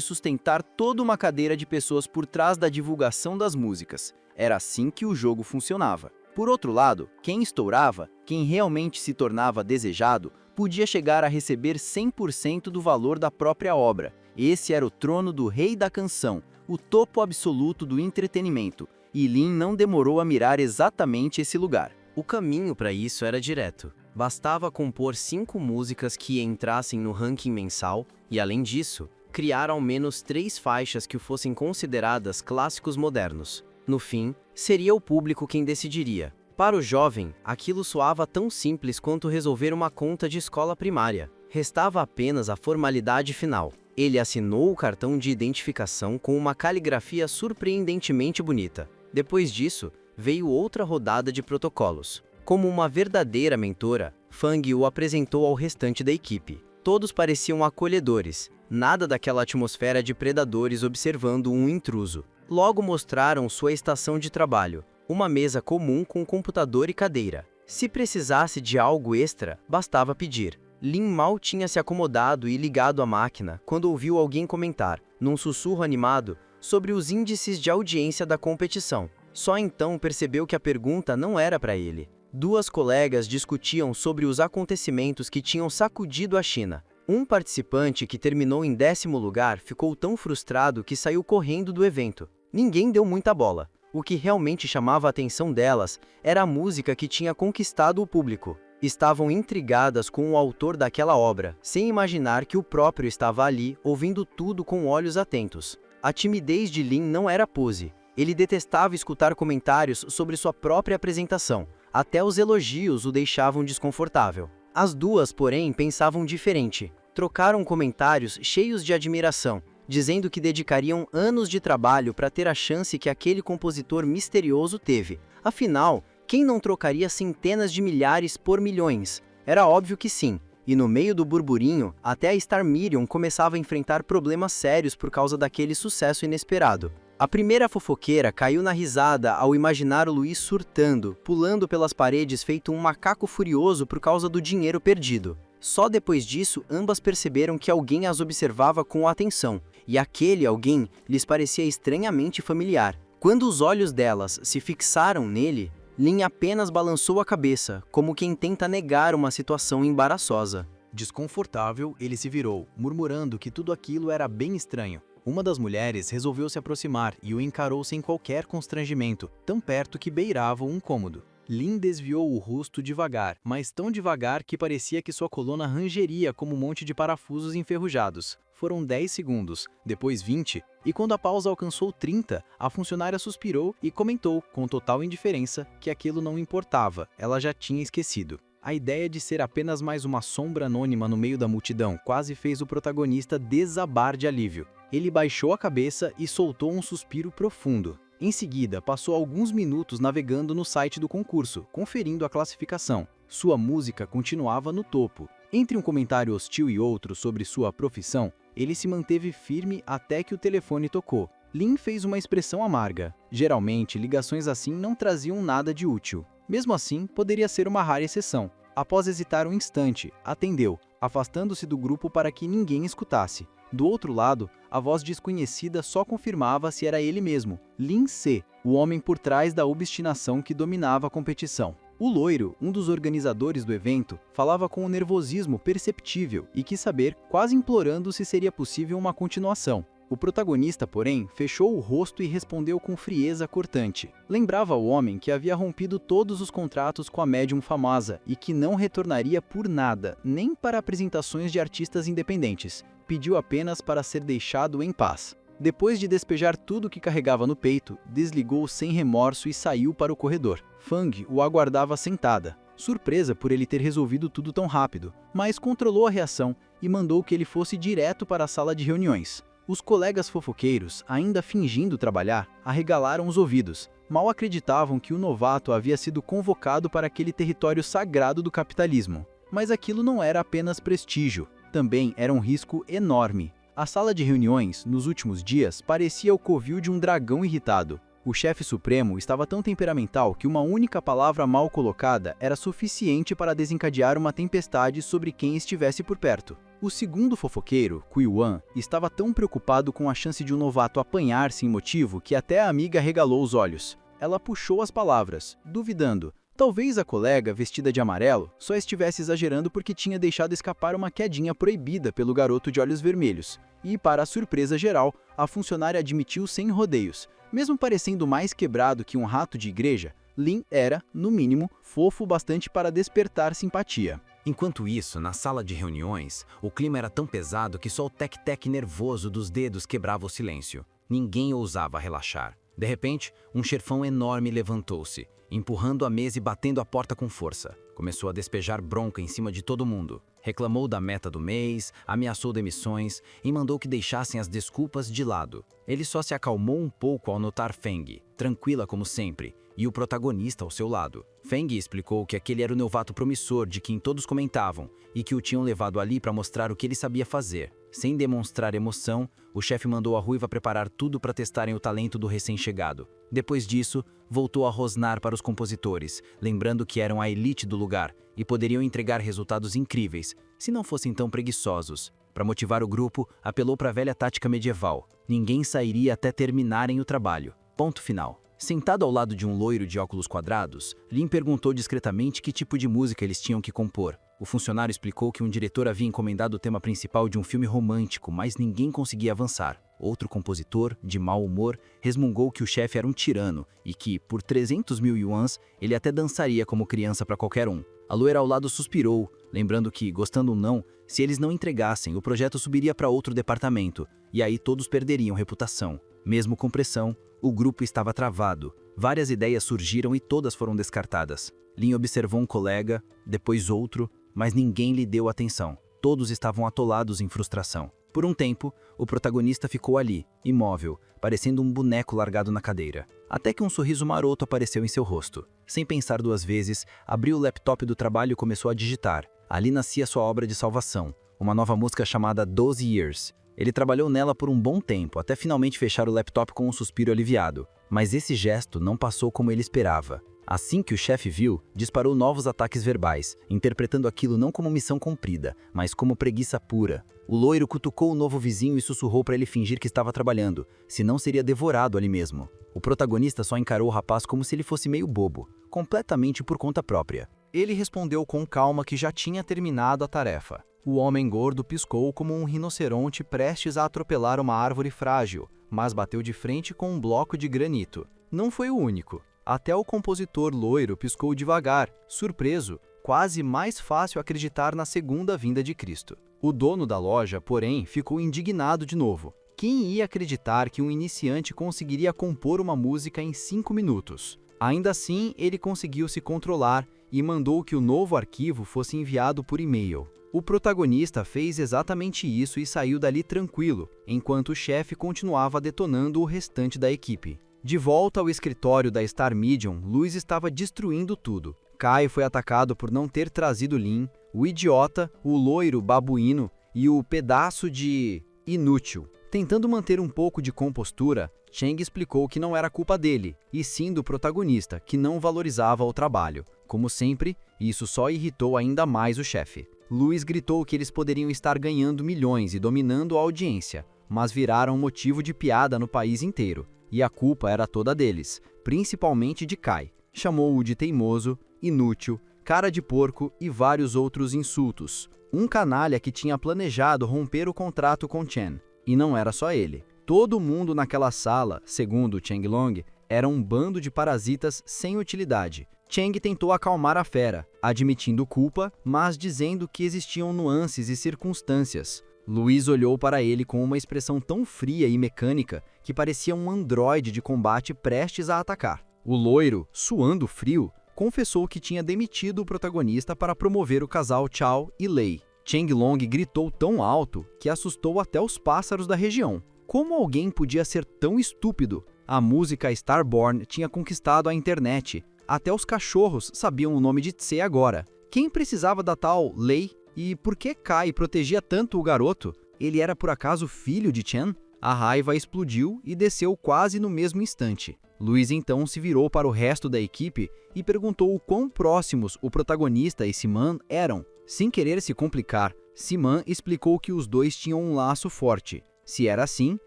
sustentar toda uma cadeira de pessoas por trás da divulgação das músicas. Era assim que o jogo funcionava. Por outro lado, quem estourava, quem realmente se tornava desejado, podia chegar a receber 100% do valor da própria obra. Esse era o trono do rei da canção, o topo absoluto do entretenimento, e Lin não demorou a mirar exatamente esse lugar. O caminho para isso era direto. Bastava compor 5 músicas que entrassem no ranking mensal e, além disso, criar ao menos 3 faixas que fossem consideradas clássicos modernos. No fim, seria o público quem decidiria. Para o jovem, aquilo soava tão simples quanto resolver uma conta de escola primária. Restava apenas a formalidade final. Ele assinou o cartão de identificação com uma caligrafia surpreendentemente bonita. Depois disso, veio outra rodada de protocolos. Como uma verdadeira mentora, Fang o apresentou ao restante da equipe. Todos pareciam acolhedores, nada daquela atmosfera de predadores observando um intruso. Logo mostraram sua estação de trabalho, uma mesa comum com computador e cadeira. Se precisasse de algo extra, bastava pedir. Lin mal tinha se acomodado e ligado à máquina quando ouviu alguém comentar, num sussurro animado, sobre os índices de audiência da competição. Só então percebeu que a pergunta não era para ele. 2 colegas discutiam sobre os acontecimentos que tinham sacudido a China. Um participante que terminou em 10º lugar ficou tão frustrado que saiu correndo do evento. Ninguém deu muita bola. O que realmente chamava a atenção delas era a música que tinha conquistado o público. Estavam intrigadas com o autor daquela obra, sem imaginar que o próprio estava ali, ouvindo tudo com olhos atentos. A timidez de Lin não era pose. Ele detestava escutar comentários sobre sua própria apresentação. Até os elogios o deixavam desconfortável. As duas, porém, pensavam diferente. Trocaram comentários cheios de admiração, dizendo que dedicariam anos de trabalho para ter a chance que aquele compositor misterioso teve. Afinal, quem não trocaria centenas de milhares por milhões? Era óbvio que sim. E no meio do burburinho, até a Star Miriam começava a enfrentar problemas sérios por causa daquele sucesso inesperado. A primeira fofoqueira caiu na risada ao imaginar o Luiz surtando, pulando pelas paredes feito um macaco furioso por causa do dinheiro perdido. Só depois disso, ambas perceberam que alguém as observava com atenção, e aquele alguém lhes parecia estranhamente familiar. Quando os olhos delas se fixaram nele, Lin apenas balançou a cabeça, como quem tenta negar uma situação embaraçosa. Desconfortável, ele se virou, murmurando que tudo aquilo era bem estranho. Uma das mulheres resolveu se aproximar e o encarou sem qualquer constrangimento, tão perto que beirava um cômodo. Lin desviou o rosto devagar, mas tão devagar que parecia que sua coluna rangeria como um monte de parafusos enferrujados. Foram 10 segundos, depois 20, e quando a pausa alcançou 30, a funcionária suspirou e comentou, com total indiferença, que aquilo não importava, ela já tinha esquecido. A ideia de ser apenas mais uma sombra anônima no meio da multidão quase fez o protagonista desabar de alívio. Ele baixou a cabeça e soltou um suspiro profundo. Em seguida, passou alguns minutos navegando no site do concurso, conferindo a classificação. Sua música continuava no topo. Entre um comentário hostil e outro sobre sua profissão, ele se manteve firme até que o telefone tocou. Lin fez uma expressão amarga. Geralmente, ligações assim não traziam nada de útil. Mesmo assim, poderia ser uma rara exceção. Após hesitar um instante, atendeu, afastando-se do grupo para que ninguém escutasse. Do outro lado, a voz desconhecida só confirmava se era ele mesmo, Lin Se, o homem por trás da obstinação que dominava a competição. O loiro, um dos organizadores do evento, falava com um nervosismo perceptível e quis saber, quase implorando se seria possível uma continuação. O protagonista, porém, fechou o rosto e respondeu com frieza cortante. Lembrava o homem que havia rompido todos os contratos com a médium famosa e que não retornaria por nada, nem para apresentações de artistas independentes. Pediu apenas para ser deixado em paz. Depois de despejar tudo que carregava no peito, desligou sem remorso e saiu para o corredor. Fang o aguardava sentada, surpresa por ele ter resolvido tudo tão rápido, mas controlou a reação e mandou que ele fosse direto para a sala de reuniões. Os colegas fofoqueiros, ainda fingindo trabalhar, arregalaram os ouvidos. Mal acreditavam que o novato havia sido convocado para aquele território sagrado do capitalismo. Mas aquilo não era apenas prestígio, também era um risco enorme. A sala de reuniões, nos últimos dias, parecia o covil de um dragão irritado. O chefe supremo estava tão temperamental que uma única palavra mal colocada era suficiente para desencadear uma tempestade sobre quem estivesse por perto. O segundo fofoqueiro, Kui Wan, estava tão preocupado com a chance de um novato apanhar sem motivo que até a amiga regalou os olhos. Ela puxou as palavras, duvidando. Talvez a colega, vestida de amarelo, só estivesse exagerando porque tinha deixado escapar uma quedinha proibida pelo garoto de olhos vermelhos. E, para a surpresa geral, a funcionária admitiu sem rodeios. Mesmo parecendo mais quebrado que um rato de igreja, Lin era, no mínimo, fofo bastante para despertar simpatia. Enquanto isso, na sala de reuniões, o clima era tão pesado que só o tec-tec nervoso dos dedos quebrava o silêncio. Ninguém ousava relaxar. De repente, um chefão enorme levantou-se, empurrando a mesa e batendo a porta com força. Começou a despejar bronca em cima de todo mundo. Reclamou da meta do mês, ameaçou demissões e mandou que deixassem as desculpas de lado. Ele só se acalmou um pouco ao notar Feng, tranquila como sempre, e o protagonista ao seu lado. Feng explicou que aquele era o novato promissor de quem todos comentavam e que o tinham levado ali para mostrar o que ele sabia fazer. Sem demonstrar emoção, o chefe mandou a ruiva preparar tudo para testarem o talento do recém-chegado. Depois disso, voltou a rosnar para os compositores, lembrando que eram a elite do lugar e poderiam entregar resultados incríveis, se não fossem tão preguiçosos. Para motivar o grupo, apelou para a velha tática medieval. Ninguém sairia até terminarem o trabalho. Ponto final. Sentado ao lado de um loiro de óculos quadrados, Lin perguntou discretamente que tipo de música eles tinham que compor. O funcionário explicou que um diretor havia encomendado o tema principal de um filme romântico, mas ninguém conseguia avançar. Outro compositor, de mau humor, resmungou que o chefe era um tirano e que, por 300 mil yuans, ele até dançaria como criança para qualquer um. A loira ao lado suspirou, lembrando que, gostando ou não, se eles não entregassem, o projeto subiria para outro departamento, e aí todos perderiam reputação. Mesmo com pressão, o grupo estava travado. Várias ideias surgiram e todas foram descartadas. Lin observou um colega, depois outro, mas ninguém lhe deu atenção. Todos estavam atolados em frustração. Por um tempo, o protagonista ficou ali, imóvel, parecendo um boneco largado na cadeira. Até que um sorriso maroto apareceu em seu rosto. Sem pensar duas vezes, abriu o laptop do trabalho e começou a digitar. Ali nascia sua obra de salvação, uma nova música chamada 12 Years. Ele trabalhou nela por um bom tempo, até finalmente fechar o laptop com um suspiro aliviado. Mas esse gesto não passou como ele esperava. Assim que o chefe viu, disparou novos ataques verbais, interpretando aquilo não como missão cumprida, mas como preguiça pura. O loiro cutucou o novo vizinho e sussurrou para ele fingir que estava trabalhando, senão seria devorado ali mesmo. O protagonista só encarou o rapaz como se ele fosse meio bobo, completamente por conta própria. Ele respondeu com calma que já tinha terminado a tarefa. O homem gordo piscou como um rinoceronte prestes a atropelar uma árvore frágil, mas bateu de frente com um bloco de granito. Não foi o único. Até o compositor loiro piscou devagar, surpreso, quase mais fácil acreditar na segunda vinda de Cristo. O dono da loja, porém, ficou indignado de novo. Quem ia acreditar que um iniciante conseguiria compor uma música em 5 minutos? Ainda assim, ele conseguiu se controlar e mandou que o novo arquivo fosse enviado por e-mail. O protagonista fez exatamente isso e saiu dali tranquilo, enquanto o chefe continuava detonando o restante da equipe. De volta ao escritório da Star Medium, Luz estava destruindo tudo. Kai foi atacado por não ter trazido Lin, o idiota, o loiro babuíno e o pedaço de inútil. Tentando manter um pouco de compostura, Cheng explicou que não era culpa dele, e sim do protagonista, que não valorizava o trabalho. Como sempre, isso só irritou ainda mais o chefe. Luz gritou que eles poderiam estar ganhando milhões e dominando a audiência, mas viraram motivo de piada no país inteiro, e a culpa era toda deles, principalmente de Kai. Chamou-o de teimoso, inútil, cara de porco e vários outros insultos. Um canalha que tinha planejado romper o contrato com Chen. E não era só ele. Todo mundo naquela sala, segundo Cheng Long, era um bando de parasitas sem utilidade. Cheng tentou acalmar a fera, admitindo culpa, mas dizendo que existiam nuances e circunstâncias. Luiz olhou para ele com uma expressão tão fria e mecânica que parecia um androide de combate prestes a atacar. O loiro, suando frio, confessou que tinha demitido o protagonista para promover o casal Chao e Lei. Cheng Long gritou tão alto que assustou até os pássaros da região. Como alguém podia ser tão estúpido? A música Starborn tinha conquistado a internet. Até os cachorros sabiam o nome de Tse agora. Quem precisava da tal Lei? E por que Kai protegia tanto o garoto? Ele era por acaso filho de Chen? A raiva explodiu e desceu quase no mesmo instante. Luiz então se virou para o resto da equipe e perguntou o quão próximos o protagonista e Simon eram. Sem querer se complicar, Simon explicou que os dois tinham um laço forte. Se era assim,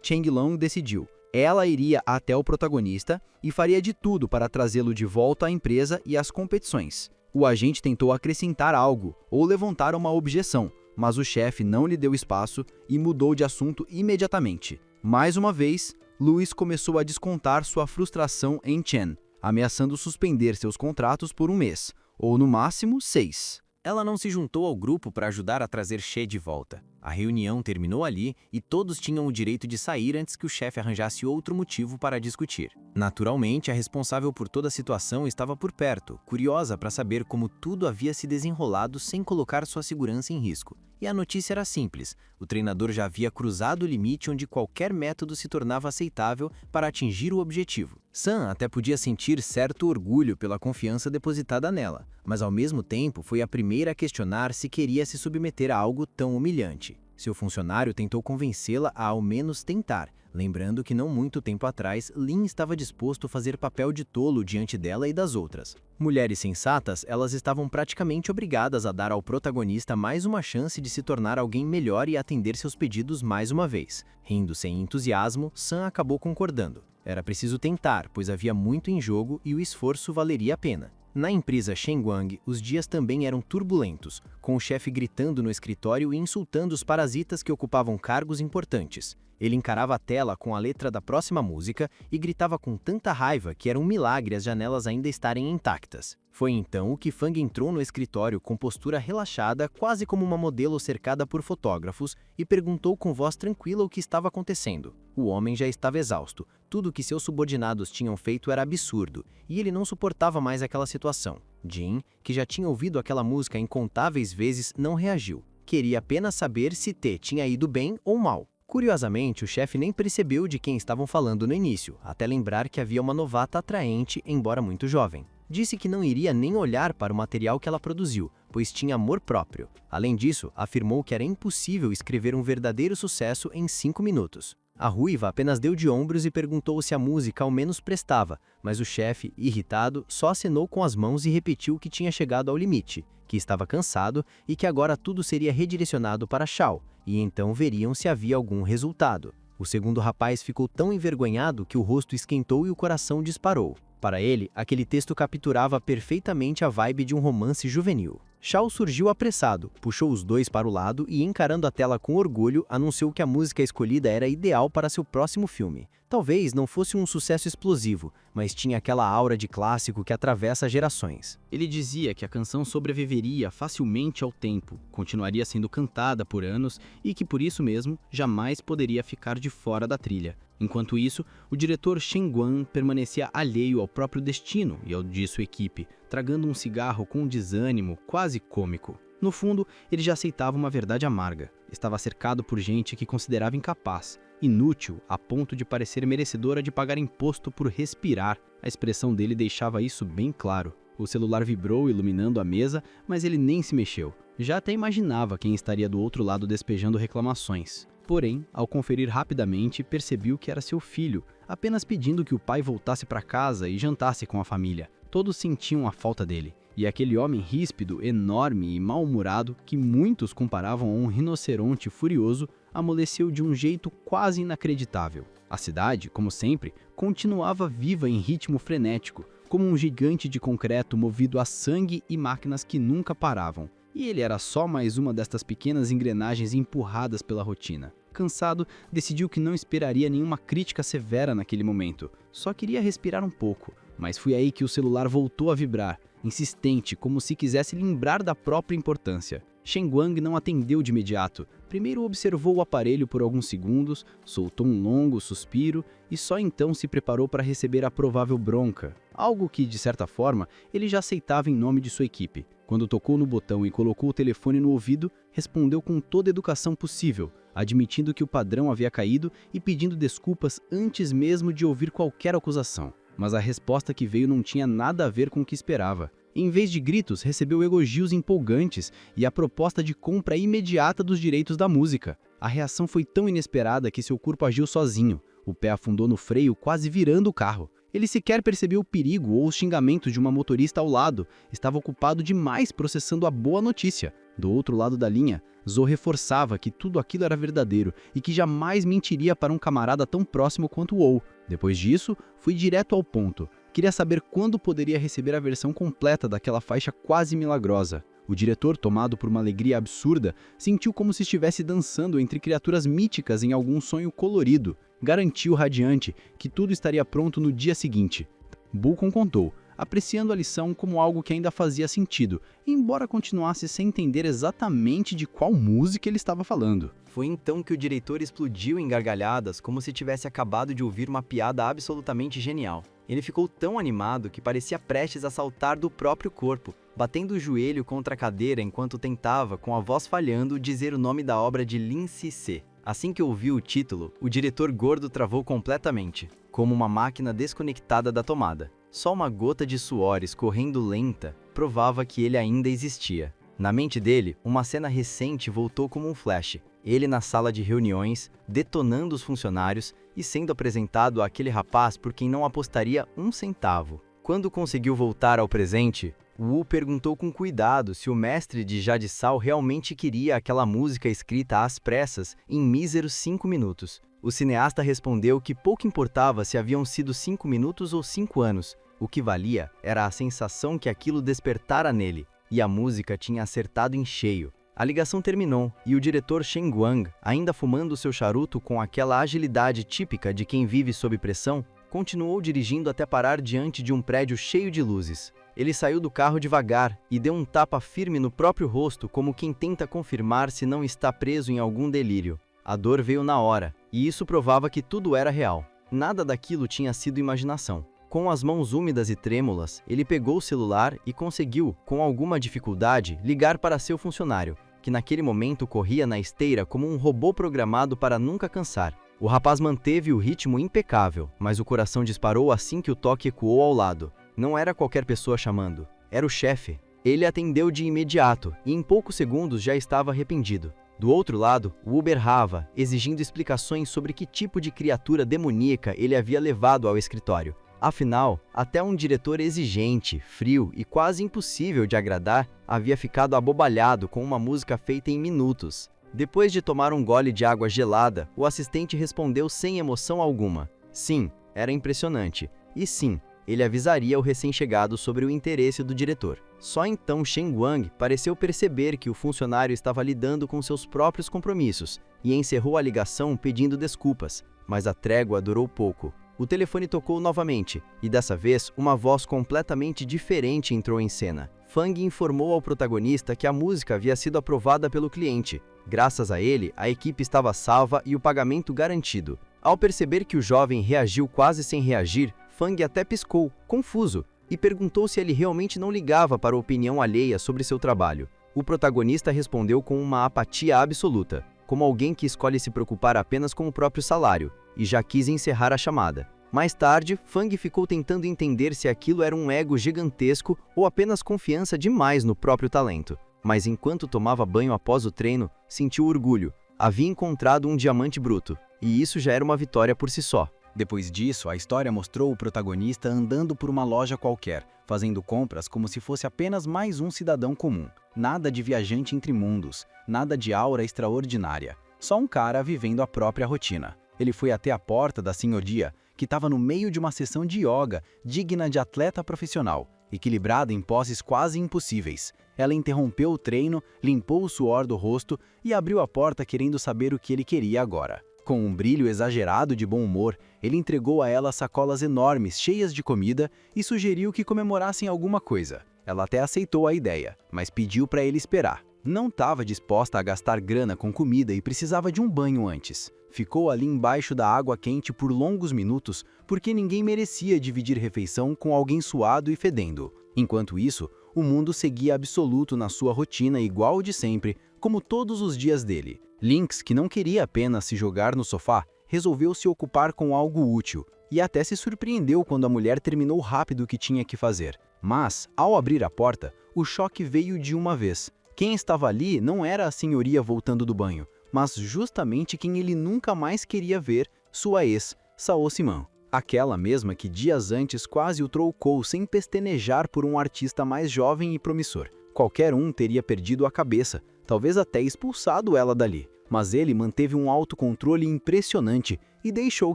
Chenglong decidiu. Ela iria até o protagonista e faria de tudo para trazê-lo de volta à empresa e às competições. O agente tentou acrescentar algo ou levantar uma objeção, mas o chefe não lhe deu espaço e mudou de assunto imediatamente. Mais uma vez, Luiz começou a descontar sua frustração em Chen, ameaçando suspender seus contratos por 1 mês, ou no máximo 6. Ela não se juntou ao grupo para ajudar a trazer She de volta. A reunião terminou ali e todos tinham o direito de sair antes que o chefe arranjasse outro motivo para discutir. Naturalmente, a responsável por toda a situação estava por perto, curiosa para saber como tudo havia se desenrolado sem colocar sua segurança em risco. E a notícia era simples: o treinador já havia cruzado o limite onde qualquer método se tornava aceitável para atingir o objetivo. Sam até podia sentir certo orgulho pela confiança depositada nela, mas ao mesmo tempo foi a primeira a questionar se queria se submeter a algo tão humilhante. Seu funcionário tentou convencê-la a ao menos tentar, lembrando que não muito tempo atrás, Lin estava disposto a fazer papel de tolo diante dela e das outras. Mulheres sensatas, elas estavam praticamente obrigadas a dar ao protagonista mais uma chance de se tornar alguém melhor e atender seus pedidos mais uma vez. Rindo sem entusiasmo, Sam acabou concordando. Era preciso tentar, pois havia muito em jogo e o esforço valeria a pena. Na empresa Shengwang, os dias também eram turbulentos, com o chefe gritando no escritório e insultando os parasitas que ocupavam cargos importantes. Ele encarava a tela com a letra da próxima música e gritava com tanta raiva que era um milagre as janelas ainda estarem intactas. Foi então que Fang entrou no escritório com postura relaxada, quase como uma modelo cercada por fotógrafos, e perguntou com voz tranquila o que estava acontecendo. O homem já estava exausto. Tudo o que seus subordinados tinham feito era absurdo, e ele não suportava mais aquela situação. Jin, que já tinha ouvido aquela música incontáveis vezes, não reagiu. Queria apenas saber se T tinha ido bem ou mal. Curiosamente, o chefe nem percebeu de quem estavam falando no início, até lembrar que havia uma novata atraente, embora muito jovem. Disse que não iria nem olhar para o material que ela produziu, pois tinha amor próprio. Além disso, afirmou que era impossível escrever um verdadeiro sucesso em 5 minutos. A ruiva apenas deu de ombros e perguntou se a música ao menos prestava, mas o chefe, irritado, só acenou com as mãos e repetiu que tinha chegado ao limite, que estava cansado e que agora tudo seria redirecionado para Shao, e então veriam se havia algum resultado. O segundo rapaz ficou tão envergonhado que o rosto esquentou e o coração disparou. Para ele, aquele texto capturava perfeitamente a vibe de um romance juvenil. Shao surgiu apressado, puxou os dois para o lado e, encarando a tela com orgulho, anunciou que a música escolhida era ideal para seu próximo filme. Talvez não fosse um sucesso explosivo, mas tinha aquela aura de clássico que atravessa gerações. Ele dizia que a canção sobreviveria facilmente ao tempo, continuaria sendo cantada por anos e que por isso mesmo jamais poderia ficar de fora da trilha. Enquanto isso, o diretor Shen Guan permanecia alheio ao próprio destino e ao de sua equipe, tragando um cigarro com um desânimo quase cômico. No fundo, ele já aceitava uma verdade amarga. Estava cercado por gente que considerava incapaz, inútil a ponto de parecer merecedora de pagar imposto por respirar. A expressão dele deixava isso bem claro. O celular vibrou iluminando a mesa, mas ele nem se mexeu. Já até imaginava quem estaria do outro lado despejando reclamações. Porém, ao conferir rapidamente, percebeu que era seu filho, apenas pedindo que o pai voltasse para casa e jantasse com a família. Todos sentiam a falta dele. E aquele homem ríspido, enorme e mal-humorado, que muitos comparavam a um rinoceronte furioso, amoleceu de um jeito quase inacreditável. A cidade, como sempre, continuava viva em ritmo frenético, como um gigante de concreto movido a sangue e máquinas que nunca paravam. E ele era só mais uma destas pequenas engrenagens empurradas pela rotina. Cansado, decidiu que não esperaria nenhuma crítica severa naquele momento. Só queria respirar um pouco. Mas foi aí que o celular voltou a vibrar, insistente, como se quisesse lembrar da própria importância. Shen Guang não atendeu de imediato. Primeiro observou o aparelho por alguns segundos, soltou um longo suspiro e só então se preparou para receber a provável bronca. Algo que, de certa forma, ele já aceitava em nome de sua equipe. Quando tocou no botão e colocou o telefone no ouvido, respondeu com toda a educação possível, admitindo que o padrão havia caído e pedindo desculpas antes mesmo de ouvir qualquer acusação. Mas a resposta que veio não tinha nada a ver com o que esperava. Em vez de gritos, recebeu elogios empolgantes e a proposta de compra imediata dos direitos da música. A reação foi tão inesperada que seu corpo agiu sozinho. O pé afundou no freio, quase virando o carro. Ele sequer percebeu o perigo ou os xingamentos de uma motorista ao lado. Estava ocupado demais processando a boa notícia. Do outro lado da linha, Zoe reforçava que tudo aquilo era verdadeiro e que jamais mentiria para um camarada tão próximo quanto Ou. Depois disso, fui direto ao ponto. Queria saber quando poderia receber a versão completa daquela faixa quase milagrosa. O diretor, tomado por uma alegria absurda, sentiu como se estivesse dançando entre criaturas míticas em algum sonho colorido. Garantiu radiante que tudo estaria pronto no dia seguinte. Buchan contou, apreciando a lição como algo que ainda fazia sentido, embora continuasse sem entender exatamente de qual música ele estava falando. Foi então que o diretor explodiu em gargalhadas, como se tivesse acabado de ouvir uma piada absolutamente genial. Ele ficou tão animado que parecia prestes a saltar do próprio corpo, batendo o joelho contra a cadeira enquanto tentava, com a voz falhando, dizer o nome da obra de Lin Cixé. Assim que ouviu o título, o diretor gordo travou completamente, como uma máquina desconectada da tomada. Só uma gota de suor escorrendo lenta provava que ele ainda existia. Na mente dele, uma cena recente voltou como um flash. Ele na sala de reuniões, detonando os funcionários e sendo apresentado àquele rapaz por quem não apostaria um centavo. Quando conseguiu voltar ao presente, Wu perguntou com cuidado se o mestre de Jadissal realmente queria aquela música escrita às pressas em míseros 5 minutos. O cineasta respondeu que pouco importava se haviam sido 5 minutos ou 5 anos. O que valia era a sensação que aquilo despertara nele, e a música tinha acertado em cheio. A ligação terminou, e o diretor Shen Guang, ainda fumando seu charuto com aquela agilidade típica de quem vive sob pressão, continuou dirigindo até parar diante de um prédio cheio de luzes. Ele saiu do carro devagar e deu um tapa firme no próprio rosto, como quem tenta confirmar se não está preso em algum delírio. A dor veio na hora, e isso provava que tudo era real. Nada daquilo tinha sido imaginação. Com as mãos úmidas e trêmulas, ele pegou o celular e conseguiu, com alguma dificuldade, ligar para seu funcionário, que naquele momento corria na esteira como um robô programado para nunca cansar. O rapaz manteve o ritmo impecável, mas o coração disparou assim que o toque ecoou ao lado. Não era qualquer pessoa chamando, era o chefe. Ele atendeu de imediato e em poucos segundos já estava arrependido. Do outro lado, Wu berrava, exigindo explicações sobre que tipo de criatura demoníaca ele havia levado ao escritório. Afinal, até um diretor exigente, frio e quase impossível de agradar havia ficado abobalhado com uma música feita em minutos. Depois de tomar um gole de água gelada, o assistente respondeu sem emoção alguma. Sim, era impressionante. E sim, ele avisaria o recém-chegado sobre o interesse do diretor. Só então Shen Guang pareceu perceber que o funcionário estava lidando com seus próprios compromissos e encerrou a ligação pedindo desculpas, mas a trégua durou pouco. O telefone tocou novamente, e dessa vez uma voz completamente diferente entrou em cena. Fang informou ao protagonista que a música havia sido aprovada pelo cliente. Graças a ele, a equipe estava salva e o pagamento garantido. Ao perceber que o jovem reagiu quase sem reagir, Fang até piscou, confuso, e perguntou se ele realmente não ligava para a opinião alheia sobre seu trabalho. O protagonista respondeu com uma apatia absoluta, como alguém que escolhe se preocupar apenas com o próprio salário, e já quis encerrar a chamada. Mais tarde, Fang ficou tentando entender se aquilo era um ego gigantesco ou apenas confiança demais no próprio talento. Mas enquanto tomava banho após o treino, sentiu orgulho. Havia encontrado um diamante bruto, e isso já era uma vitória por si só. Depois disso, a história mostrou o protagonista andando por uma loja qualquer, fazendo compras como se fosse apenas mais um cidadão comum. Nada de viajante entre mundos, nada de aura extraordinária. Só um cara vivendo a própria rotina. Ele foi até a porta da senhoria, que estava no meio de uma sessão de yoga digna de atleta profissional, equilibrada em poses quase impossíveis. Ela interrompeu o treino, limpou o suor do rosto e abriu a porta querendo saber o que ele queria agora. Com um brilho exagerado de bom humor, ele entregou a ela sacolas enormes cheias de comida e sugeriu que comemorassem alguma coisa. Ela até aceitou a ideia, mas pediu para ele esperar. Não estava disposta a gastar grana com comida e precisava de um banho antes. Ficou ali embaixo da água quente por longos minutos porque ninguém merecia dividir refeição com alguém suado e fedendo. Enquanto isso, o mundo seguia absoluto na sua rotina igual de sempre, como todos os dias dele. Lynx, que não queria apenas se jogar no sofá, resolveu se ocupar com algo útil e até se surpreendeu quando a mulher terminou rápido o que tinha que fazer. Mas, ao abrir a porta, o choque veio de uma vez. Quem estava ali não era a senhoria voltando do banho, mas justamente quem ele nunca mais queria ver, sua ex, Sao Simão. Aquela mesma que dias antes quase o trocou sem pestanejar por um artista mais jovem e promissor. Qualquer um teria perdido a cabeça, talvez até expulsado ela dali. Mas ele manteve um autocontrole impressionante e deixou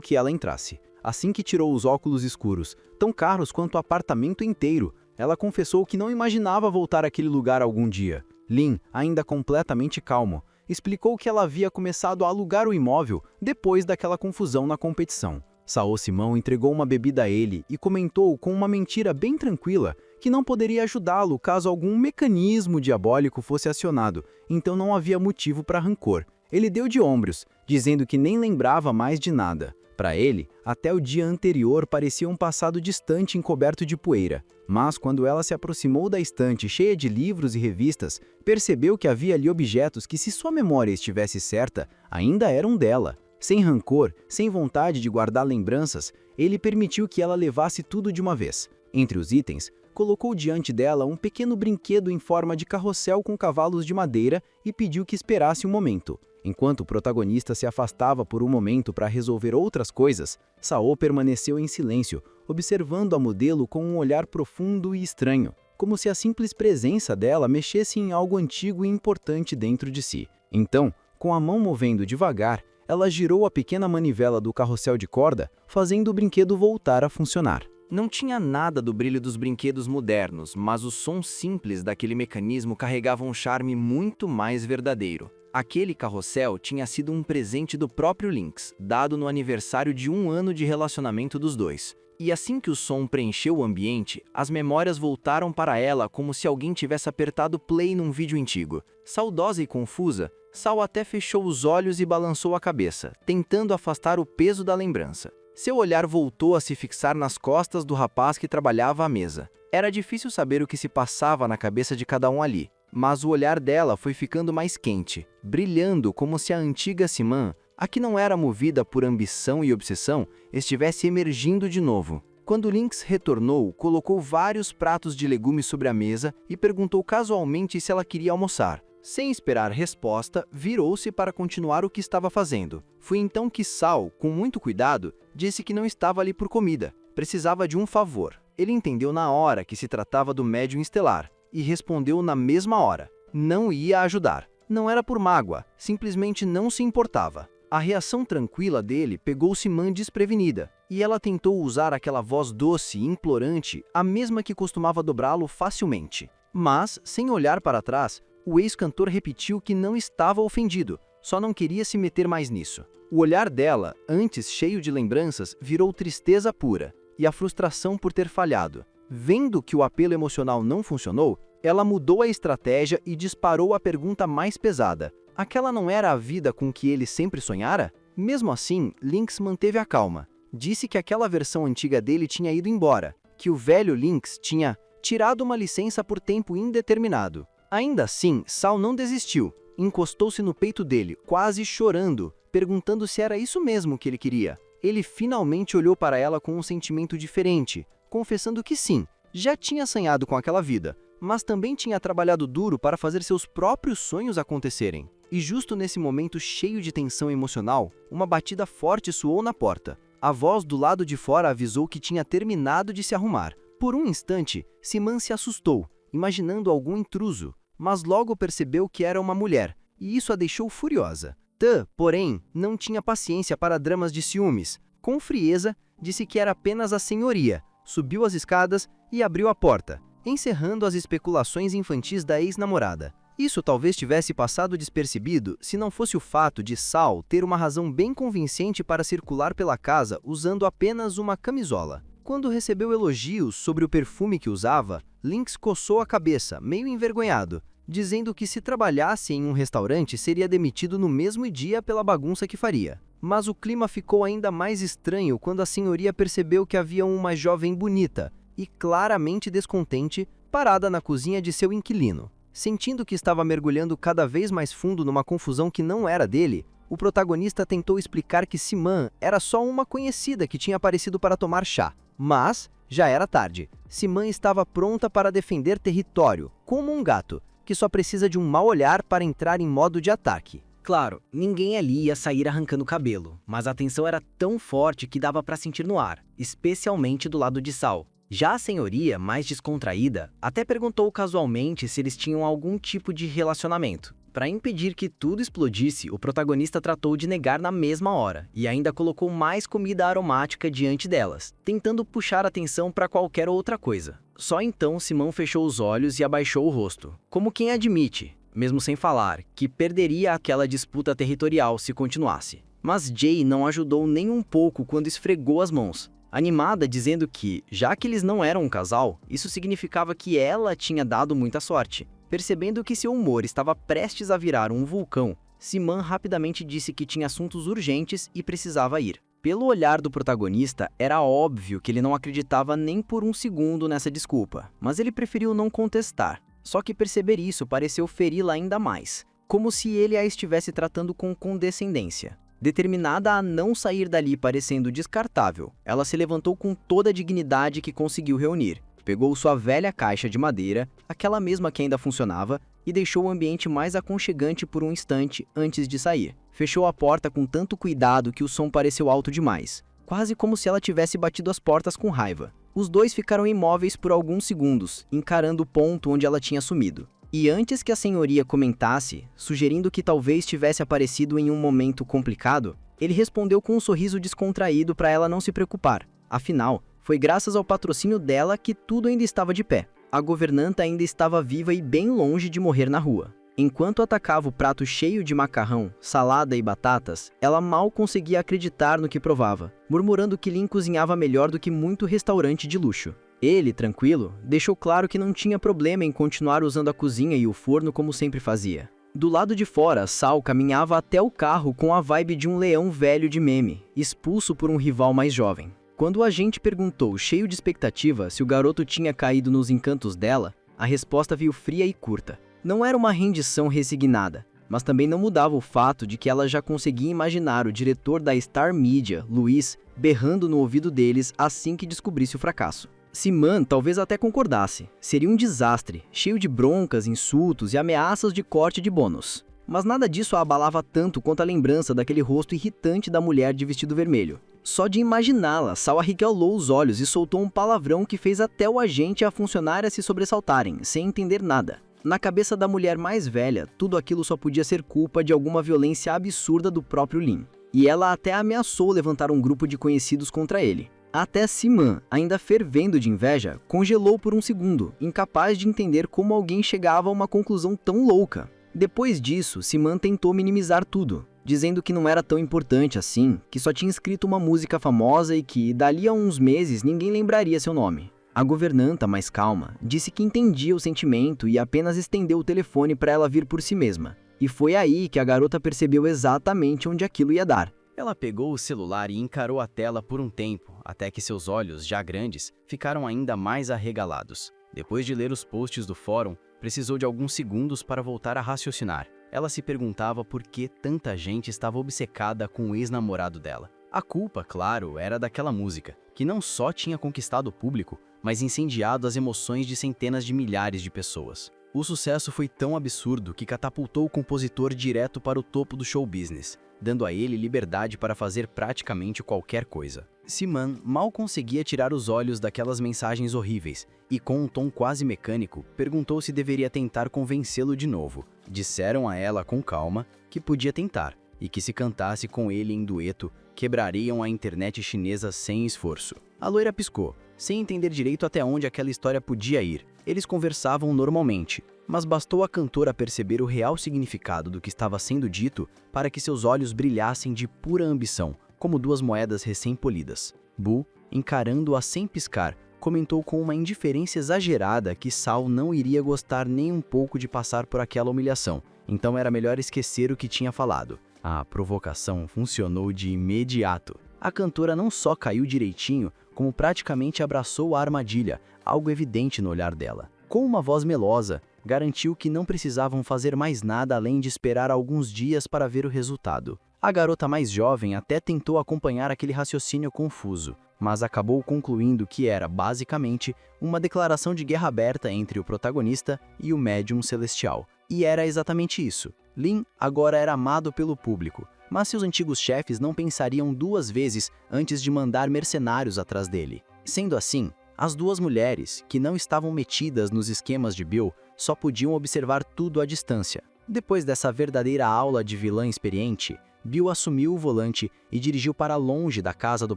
que ela entrasse. Assim que tirou os óculos escuros, tão caros quanto o apartamento inteiro, ela confessou que não imaginava voltar àquele lugar algum dia. Lin, ainda completamente calmo, explicou que ela havia começado a alugar o imóvel depois daquela confusão na competição. Sao Simão entregou uma bebida a ele e comentou com uma mentira bem tranquila que não poderia ajudá-lo caso algum mecanismo diabólico fosse acionado, então não havia motivo para rancor. Ele deu de ombros, dizendo que nem lembrava mais de nada. Para ele, até o dia anterior parecia um passado distante encoberto de poeira. Mas quando ela se aproximou da estante cheia de livros e revistas, percebeu que havia ali objetos que, se sua memória estivesse certa, ainda eram dela. Sem rancor, sem vontade de guardar lembranças, ele permitiu que ela levasse tudo de uma vez. Entre os itens, colocou diante dela um pequeno brinquedo em forma de carrossel com cavalos de madeira e pediu que esperasse um momento. Enquanto o protagonista se afastava por um momento para resolver outras coisas, Sao permaneceu em silêncio, observando a modelo com um olhar profundo e estranho, como se a simples presença dela mexesse em algo antigo e importante dentro de si. Então, com a mão movendo devagar, ela girou a pequena manivela do carrossel de corda, fazendo o brinquedo voltar a funcionar. Não tinha nada do brilho dos brinquedos modernos, mas o som simples daquele mecanismo carregava um charme muito mais verdadeiro. Aquele carrossel tinha sido um presente do próprio Lynx, dado no aniversário de 1 ano de relacionamento dos dois. E assim que o som preencheu o ambiente, as memórias voltaram para ela como se alguém tivesse apertado play num vídeo antigo. Saudosa e confusa, Sao até fechou os olhos e balançou a cabeça, tentando afastar o peso da lembrança. Seu olhar voltou a se fixar nas costas do rapaz que trabalhava à mesa. Era difícil saber o que se passava na cabeça de cada um ali, mas o olhar dela foi ficando mais quente, brilhando como se a antiga Simã, a que não era movida por ambição e obsessão, estivesse emergindo de novo. Quando Lynx retornou, colocou vários pratos de legumes sobre a mesa e perguntou casualmente se ela queria almoçar. Sem esperar resposta, virou-se para continuar o que estava fazendo. Foi então que Sao, com muito cuidado, disse que não estava ali por comida. Precisava de um favor. Ele entendeu na hora que se tratava do médium estelar e respondeu na mesma hora. Não ia ajudar. Não era por mágoa, simplesmente não se importava. A reação tranquila dele pegou Simã desprevenida, e ela tentou usar aquela voz doce e implorante, a mesma que costumava dobrá-lo facilmente. Mas, sem olhar para trás, o ex-cantor repetiu que não estava ofendido, só não queria se meter mais nisso. O olhar dela, antes cheio de lembranças, virou tristeza pura, e a frustração por ter falhado. Vendo que o apelo emocional não funcionou, ela mudou a estratégia e disparou a pergunta mais pesada. Aquela não era a vida com que ele sempre sonhara? Mesmo assim, Lynx manteve a calma. Disse que aquela versão antiga dele tinha ido embora, que o velho Lynx tinha tirado uma licença por tempo indeterminado. Ainda assim, Sao não desistiu. Encostou-se no peito dele, quase chorando, perguntando se era isso mesmo que ele queria. Ele finalmente olhou para ela com um sentimento diferente, confessando que sim, já tinha sonhado com aquela vida, mas também tinha trabalhado duro para fazer seus próprios sonhos acontecerem. E justo nesse momento cheio de tensão emocional, uma batida forte soou na porta. A voz do lado de fora avisou que tinha terminado de se arrumar. Por um instante, Simã se assustou, imaginando algum intruso, mas logo percebeu que era uma mulher, e isso a deixou furiosa. Tan, porém, não tinha paciência para dramas de ciúmes. Com frieza, disse que era apenas a senhoria, subiu as escadas e abriu a porta, encerrando as especulações infantis da ex-namorada. Isso talvez tivesse passado despercebido se não fosse o fato de Sao ter uma razão bem convincente para circular pela casa usando apenas uma camisola. Quando recebeu elogios sobre o perfume que usava, Lynx coçou a cabeça, meio envergonhado, dizendo que se trabalhasse em um restaurante seria demitido no mesmo dia pela bagunça que faria. Mas o clima ficou ainda mais estranho quando a senhoria percebeu que havia uma jovem bonita e claramente descontente parada na cozinha de seu inquilino. Sentindo que estava mergulhando cada vez mais fundo numa confusão que não era dele, o protagonista tentou explicar que Simã era só uma conhecida que tinha aparecido para tomar chá. Mas já era tarde. Simã estava pronta para defender território, como um gato, que só precisa de um mau olhar para entrar em modo de ataque. Claro, ninguém ali ia sair arrancando o cabelo, mas a tensão era tão forte que dava para sentir no ar, especialmente do lado de Sal. Já a senhoria, mais descontraída, até perguntou casualmente se eles tinham algum tipo de relacionamento. Para impedir que tudo explodisse, o protagonista tratou de negar na mesma hora e ainda colocou mais comida aromática diante delas, tentando puxar a atenção para qualquer outra coisa. Só então Simão fechou os olhos e abaixou o rosto, como quem admite, mesmo sem falar, que perderia aquela disputa territorial se continuasse. Mas Jay não ajudou nem um pouco quando esfregou as mãos, animada dizendo que, já que eles não eram um casal, isso significava que ela tinha dado muita sorte. Percebendo que seu humor estava prestes a virar um vulcão, Simão rapidamente disse que tinha assuntos urgentes e precisava ir. Pelo olhar do protagonista, era óbvio que ele não acreditava nem por um segundo nessa desculpa, mas ele preferiu não contestar. Só que perceber isso pareceu feri-la ainda mais, como se ele a estivesse tratando com condescendência. Determinada a não sair dali parecendo descartável, ela se levantou com toda a dignidade que conseguiu reunir. Pegou sua velha caixa de madeira, aquela mesma que ainda funcionava, e deixou o ambiente mais aconchegante por um instante antes de sair. Fechou a porta com tanto cuidado que o som pareceu alto demais, quase como se ela tivesse batido as portas com raiva. Os dois ficaram imóveis por alguns segundos, encarando o ponto onde ela tinha sumido. E antes que a senhoria comentasse, sugerindo que talvez tivesse aparecido em um momento complicado, ele respondeu com um sorriso descontraído para ela não se preocupar. Afinal, foi graças ao patrocínio dela que tudo ainda estava de pé. A governanta ainda estava viva e bem longe de morrer na rua. Enquanto atacava o prato cheio de macarrão, salada e batatas, ela mal conseguia acreditar no que provava, murmurando que Lin cozinhava melhor do que muito restaurante de luxo. Ele, tranquilo, deixou claro que não tinha problema em continuar usando a cozinha e o forno como sempre fazia. Do lado de fora, Sal caminhava até o carro com a vibe de um leão velho de meme, expulso por um rival mais jovem. Quando o agente perguntou, cheio de expectativa, se o garoto tinha caído nos encantos dela, a resposta veio fria e curta. Não era uma rendição resignada, mas também não mudava o fato de que ela já conseguia imaginar o diretor da Star Media, Luiz, berrando no ouvido deles assim que descobrisse o fracasso. Simão talvez até concordasse. Seria um desastre, cheio de broncas, insultos e ameaças de corte de bônus. Mas nada disso a abalava tanto quanto a lembrança daquele rosto irritante da mulher de vestido vermelho. Só de imaginá-la, Sal arregalou os olhos e soltou um palavrão que fez até o agente e a funcionária se sobressaltarem, sem entender nada. Na cabeça da mulher mais velha, tudo aquilo só podia ser culpa de alguma violência absurda do próprio Lin. E ela até ameaçou levantar um grupo de conhecidos contra ele. Até Simão, ainda fervendo de inveja, congelou por um segundo, incapaz de entender como alguém chegava a uma conclusão tão louca. Depois disso, Simão tentou minimizar tudo, dizendo que não era tão importante assim, que só tinha escrito uma música famosa e que, dali a uns meses, ninguém lembraria seu nome. A governanta, mais calma, disse que entendia o sentimento e apenas estendeu o telefone para ela vir por si mesma. E foi aí que a garota percebeu exatamente onde aquilo ia dar. Ela pegou o celular e encarou a tela por um tempo, até que seus olhos, já grandes, ficaram ainda mais arregalados. Depois de ler os posts do fórum, precisou de alguns segundos para voltar a raciocinar. Ela se perguntava por que tanta gente estava obcecada com o ex-namorado dela. A culpa, claro, era daquela música, que não só tinha conquistado o público, mas incendiado as emoções de centenas de milhares de pessoas. O sucesso foi tão absurdo que catapultou o compositor direto para o topo do show business, dando a ele liberdade para fazer praticamente qualquer coisa. Simão mal conseguia tirar os olhos daquelas mensagens horríveis e, com um tom quase mecânico, perguntou se deveria tentar convencê-lo de novo. Disseram a ela com calma que podia tentar e que se cantasse com ele em dueto, quebrariam a internet chinesa sem esforço. A loira piscou, sem entender direito até onde aquela história podia ir. Eles conversavam normalmente, mas bastou a cantora perceber o real significado do que estava sendo dito para que seus olhos brilhassem de pura ambição, como duas moedas recém-polidas. Bu, encarando-a sem piscar, comentou com uma indiferença exagerada que Sal não iria gostar nem um pouco de passar por aquela humilhação, então era melhor esquecer o que tinha falado. A provocação funcionou de imediato. A cantora não só caiu direitinho, como praticamente abraçou a armadilha, algo evidente no olhar dela. Com uma voz melosa, garantiu que não precisavam fazer mais nada além de esperar alguns dias para ver o resultado. A garota mais jovem até tentou acompanhar aquele raciocínio confuso, mas acabou concluindo que era, basicamente, uma declaração de guerra aberta entre o protagonista e o médium celestial. E era exatamente isso. Lin agora era amado pelo público, mas seus antigos chefes não pensariam 2 vezes antes de mandar mercenários atrás dele. Sendo assim, as 2 mulheres, que não estavam metidas nos esquemas de Bill, só podiam observar tudo à distância. Depois dessa verdadeira aula de vilã experiente, Bill assumiu o volante e dirigiu para longe da casa do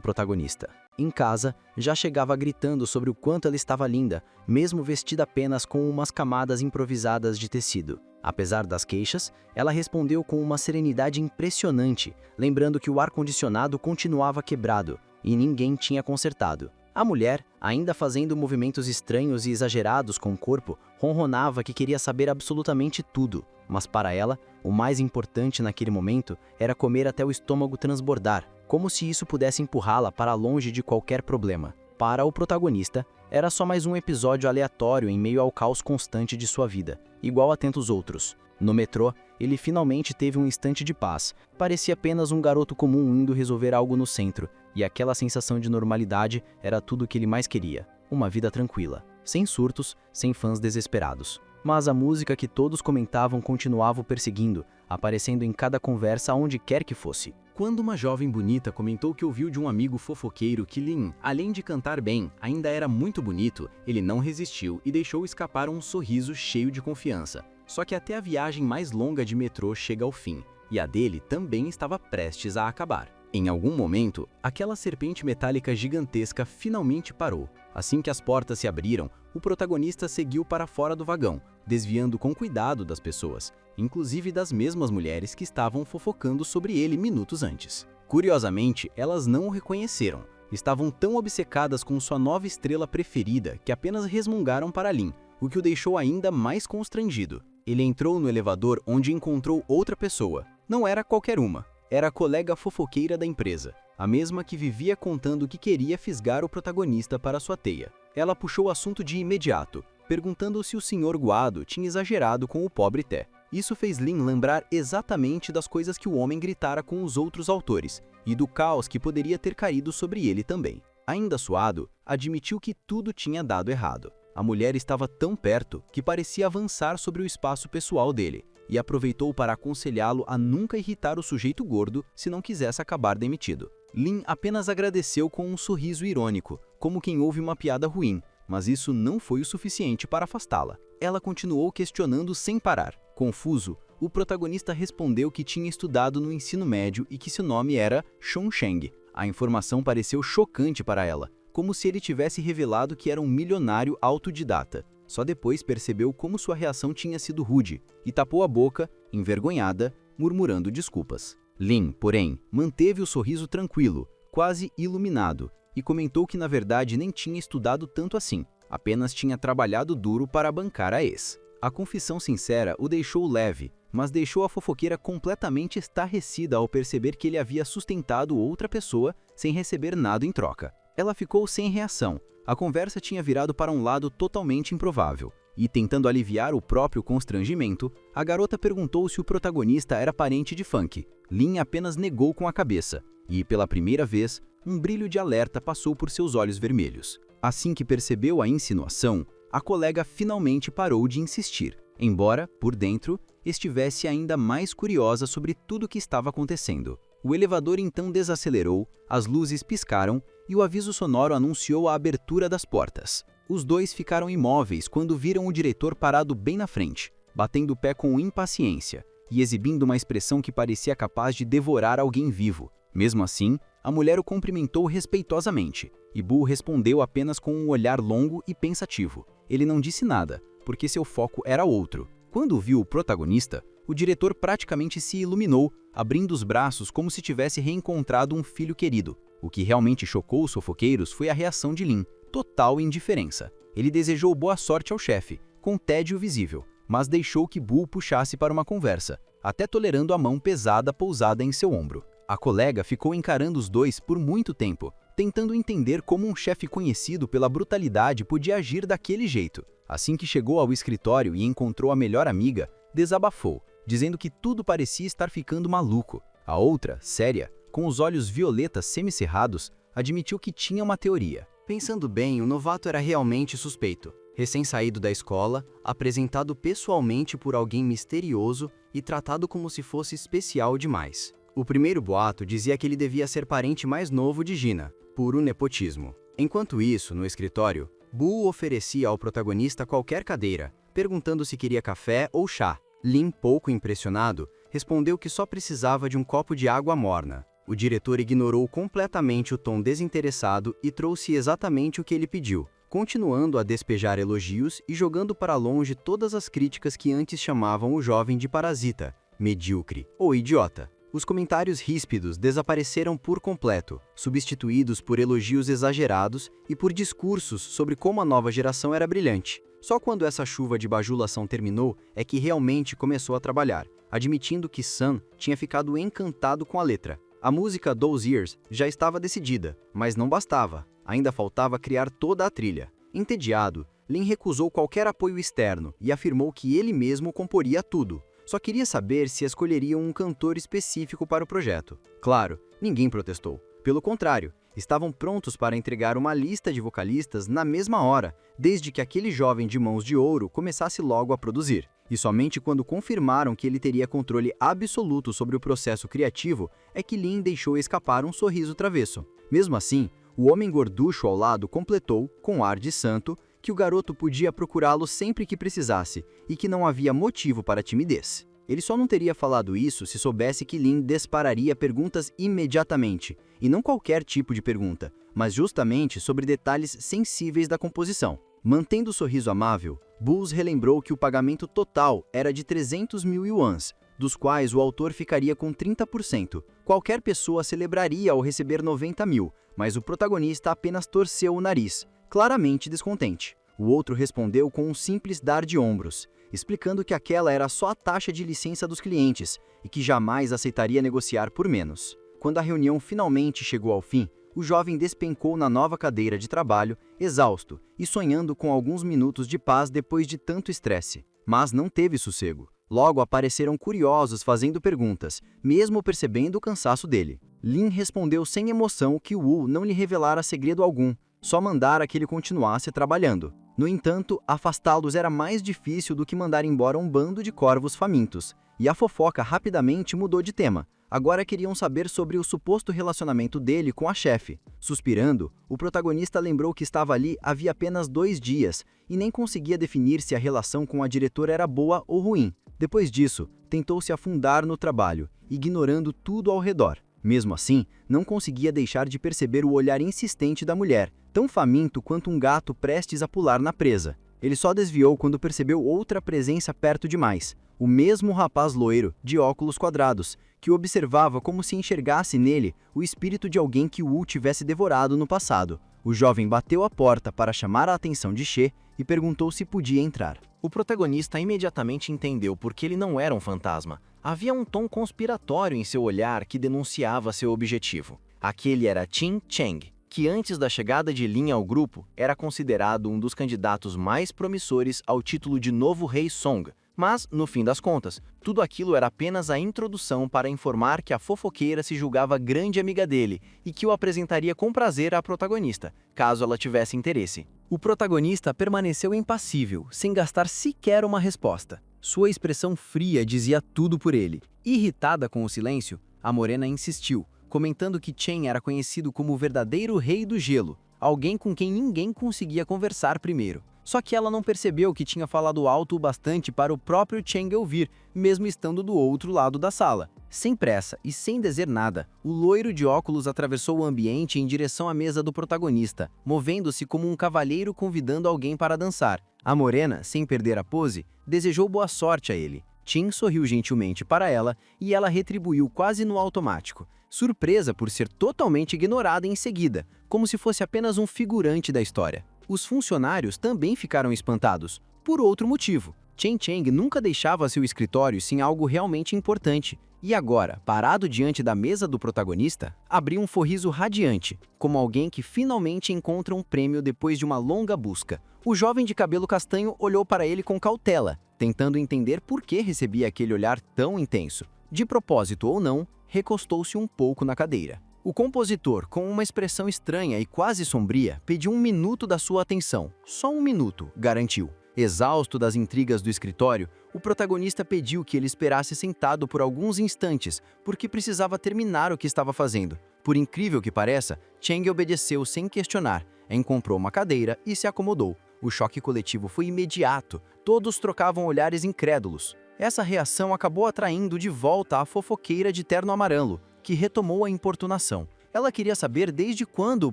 protagonista. Em casa, já chegava gritando sobre o quanto ela estava linda, mesmo vestida apenas com umas camadas improvisadas de tecido. Apesar das queixas, ela respondeu com uma serenidade impressionante, lembrando que o ar-condicionado continuava quebrado e ninguém tinha consertado. A mulher, ainda fazendo movimentos estranhos e exagerados com o corpo, ronronava que queria saber absolutamente tudo, mas para ela, o mais importante naquele momento era comer até o estômago transbordar, como se isso pudesse empurrá-la para longe de qualquer problema. Para o protagonista, era só mais um episódio aleatório em meio ao caos constante de sua vida, igual a tantos outros. No metrô, ele finalmente teve um instante de paz. Parecia apenas um garoto comum indo resolver algo no centro, e aquela sensação de normalidade era tudo o que ele mais queria. Uma vida tranquila, sem surtos, sem fãs desesperados. Mas a música que todos comentavam continuava o perseguindo, aparecendo em cada conversa onde quer que fosse. Quando uma jovem bonita comentou que ouviu de um amigo fofoqueiro que Lin, além de cantar bem, ainda era muito bonito, ele não resistiu e deixou escapar um sorriso cheio de confiança. Só que até a viagem mais longa de metrô chega ao fim, e a dele também estava prestes a acabar. Em algum momento, aquela serpente metálica gigantesca finalmente parou. Assim que as portas se abriram, o protagonista seguiu para fora do vagão, desviando com cuidado das pessoas, inclusive das mesmas mulheres que estavam fofocando sobre ele minutos antes. Curiosamente, elas não o reconheceram. Estavam tão obcecadas com sua nova estrela preferida que apenas resmungaram para Lin, o que o deixou ainda mais constrangido. Ele entrou no elevador onde encontrou outra pessoa. Não era qualquer uma. Era a colega fofoqueira da empresa, a mesma que vivia contando que queria fisgar o protagonista para sua teia. Ela puxou o assunto de imediato, perguntando se o Sr. Guado tinha exagerado com o pobre Té. Isso fez Lin lembrar exatamente das coisas que o homem gritara com os outros autores, e do caos que poderia ter caído sobre ele também. Ainda suado, admitiu que tudo tinha dado errado. A mulher estava tão perto que parecia avançar sobre o espaço pessoal dele, e aproveitou para aconselhá-lo a nunca irritar o sujeito gordo se não quisesse acabar demitido. Lin apenas agradeceu com um sorriso irônico, como quem ouve uma piada ruim, mas isso não foi o suficiente para afastá-la. Ela continuou questionando sem parar. Confuso, o protagonista respondeu que tinha estudado no ensino médio e que seu nome era Shon Sheng. A informação pareceu chocante para ela, como se ele tivesse revelado que era um milionário autodidata. Só depois percebeu como sua reação tinha sido rude e tapou a boca, envergonhada, murmurando desculpas. Lin, porém, manteve o sorriso tranquilo, quase iluminado, e comentou que na verdade nem tinha estudado tanto assim, apenas tinha trabalhado duro para bancar a ex. A confissão sincera o deixou leve, mas deixou a fofoqueira completamente estarrecida ao perceber que ele havia sustentado outra pessoa sem receber nada em troca. Ela ficou sem reação. A conversa tinha virado para um lado totalmente improvável. E, tentando aliviar o próprio constrangimento, a garota perguntou se o protagonista era parente de Funk. Lin apenas negou com a cabeça. E, pela primeira vez, um brilho de alerta passou por seus olhos vermelhos. Assim que percebeu a insinuação, a colega finalmente parou de insistir, embora, por dentro, estivesse ainda mais curiosa sobre tudo o que estava acontecendo. O elevador então desacelerou, as luzes piscaram e o aviso sonoro anunciou a abertura das portas. Os dois ficaram imóveis quando viram o diretor parado bem na frente, batendo o pé com impaciência e exibindo uma expressão que parecia capaz de devorar alguém vivo. Mesmo assim, a mulher o cumprimentou respeitosamente, e Bull respondeu apenas com um olhar longo e pensativo. Ele não disse nada, porque seu foco era outro. Quando viu o protagonista, o diretor praticamente se iluminou, abrindo os braços como se tivesse reencontrado um filho querido. O que realmente chocou os fofoqueiros foi a reação de Lin, total indiferença. Ele desejou boa sorte ao chefe, com tédio visível, mas deixou que Bull puxasse para uma conversa, até tolerando a mão pesada pousada em seu ombro. A colega ficou encarando os dois por muito tempo, tentando entender como um chefe conhecido pela brutalidade podia agir daquele jeito. Assim que chegou ao escritório e encontrou a melhor amiga, desabafou, dizendo que tudo parecia estar ficando maluco. A outra, séria, com os olhos violetas semicerrados, admitiu que tinha uma teoria. Pensando bem, o novato era realmente suspeito. Recém-saído da escola, apresentado pessoalmente por alguém misterioso e tratado como se fosse especial demais. O primeiro boato dizia que ele devia ser parente mais novo de Gina, puro nepotismo. Enquanto isso, no escritório, Boo oferecia ao protagonista qualquer cadeira, perguntando se queria café ou chá. Lin, pouco impressionado, respondeu que só precisava de um copo de água morna. O diretor ignorou completamente o tom desinteressado e trouxe exatamente o que ele pediu, continuando a despejar elogios e jogando para longe todas as críticas que antes chamavam o jovem de parasita, medíocre ou idiota. Os comentários ríspidos desapareceram por completo, substituídos por elogios exagerados e por discursos sobre como a nova geração era brilhante. Só quando essa chuva de bajulação terminou é que realmente começou a trabalhar, admitindo que Sun tinha ficado encantado com a letra. A música Those Years já estava decidida, mas não bastava. Ainda faltava criar toda a trilha. Entediado, Lin recusou qualquer apoio externo e afirmou que ele mesmo comporia tudo. Só queria saber se escolheriam um cantor específico para o projeto. Claro, ninguém protestou. Pelo contrário, estavam prontos para entregar uma lista de vocalistas na mesma hora, desde que aquele jovem de mãos de ouro começasse logo a produzir. E somente quando confirmaram que ele teria controle absoluto sobre o processo criativo é que Lin deixou escapar um sorriso travesso. Mesmo assim, o homem gorducho ao lado completou, com ar de santo, que o garoto podia procurá-lo sempre que precisasse e que não havia motivo para timidez. Ele só não teria falado isso se soubesse que Lin dispararia perguntas imediatamente, e não qualquer tipo de pergunta, mas justamente sobre detalhes sensíveis da composição. Mantendo o sorriso amável, Bulls relembrou que o pagamento total era de 300 mil yuans, dos quais o autor ficaria com 30%. Qualquer pessoa celebraria ao receber 90 mil, mas o protagonista apenas torceu o nariz, claramente descontente. O outro respondeu com um simples dar de ombros, explicando que aquela era só a taxa de licença dos clientes e que jamais aceitaria negociar por menos. Quando a reunião finalmente chegou ao fim, o jovem despencou na nova cadeira de trabalho, exausto e sonhando com alguns minutos de paz depois de tanto estresse. Mas não teve sossego. Logo apareceram curiosos fazendo perguntas, mesmo percebendo o cansaço dele. Lin respondeu sem emoção que Wu não lhe revelara segredo algum, só mandara que ele continuasse trabalhando. No entanto, afastá-los era mais difícil do que mandar embora um bando de corvos famintos, e a fofoca rapidamente mudou de tema. Agora queriam saber sobre o suposto relacionamento dele com a chefe. Suspirando, o protagonista lembrou que estava ali havia apenas 2 dias e nem conseguia definir se a relação com a diretora era boa ou ruim. Depois disso, tentou se afundar no trabalho, ignorando tudo ao redor. Mesmo assim, não conseguia deixar de perceber o olhar insistente da mulher, tão faminto quanto um gato prestes a pular na presa. Ele só desviou quando percebeu outra presença perto demais. O mesmo rapaz loiro, de óculos quadrados, que o observava como se enxergasse nele o espírito de alguém que Wu tivesse devorado no passado. O jovem bateu a porta para chamar a atenção de She e perguntou se podia entrar. O protagonista imediatamente entendeu por que ele não era um fantasma. Havia um tom conspiratório em seu olhar que denunciava seu objetivo. Aquele era Qin Cheng, que antes da chegada de Lin ao grupo, era considerado um dos candidatos mais promissores ao título de novo rei Song. Mas, no fim das contas, tudo aquilo era apenas a introdução para informar que a fofoqueira se julgava grande amiga dele e que o apresentaria com prazer à protagonista, caso ela tivesse interesse. O protagonista permaneceu impassível, sem gastar sequer uma resposta. Sua expressão fria dizia tudo por ele. Irritada com o silêncio, a morena insistiu, comentando que Chen era conhecido como o verdadeiro rei do gelo, alguém com quem ninguém conseguia conversar primeiro. Só que ela não percebeu que tinha falado alto o bastante para o próprio Cheng ouvir, mesmo estando do outro lado da sala. Sem pressa e sem dizer nada, o loiro de óculos atravessou o ambiente em direção à mesa do protagonista, movendo-se como um cavalheiro convidando alguém para dançar. A morena, sem perder a pose, desejou boa sorte a ele. Qin sorriu gentilmente para ela e ela retribuiu quase no automático, surpresa por ser totalmente ignorada em seguida, como se fosse apenas um figurante da história. Os funcionários também ficaram espantados, por outro motivo. Chen Cheng nunca deixava seu escritório sem algo realmente importante, e agora, parado diante da mesa do protagonista, abriu um sorriso radiante, como alguém que finalmente encontra um prêmio depois de uma longa busca. O jovem de cabelo castanho olhou para ele com cautela, tentando entender por que recebia aquele olhar tão intenso. De propósito ou não, recostou-se um pouco na cadeira. O compositor, com uma expressão estranha e quase sombria, pediu 1 minuto da sua atenção. Só 1 minuto, garantiu. Exausto das intrigas do escritório, o protagonista pediu que ele esperasse sentado por alguns instantes, porque precisava terminar o que estava fazendo. Por incrível que pareça, Chang obedeceu sem questionar, encontrou uma cadeira e se acomodou. O choque coletivo foi imediato, todos trocavam olhares incrédulos. Essa reação acabou atraindo de volta a fofoqueira de terno amarelo, que retomou a importunação. Ela queria saber desde quando o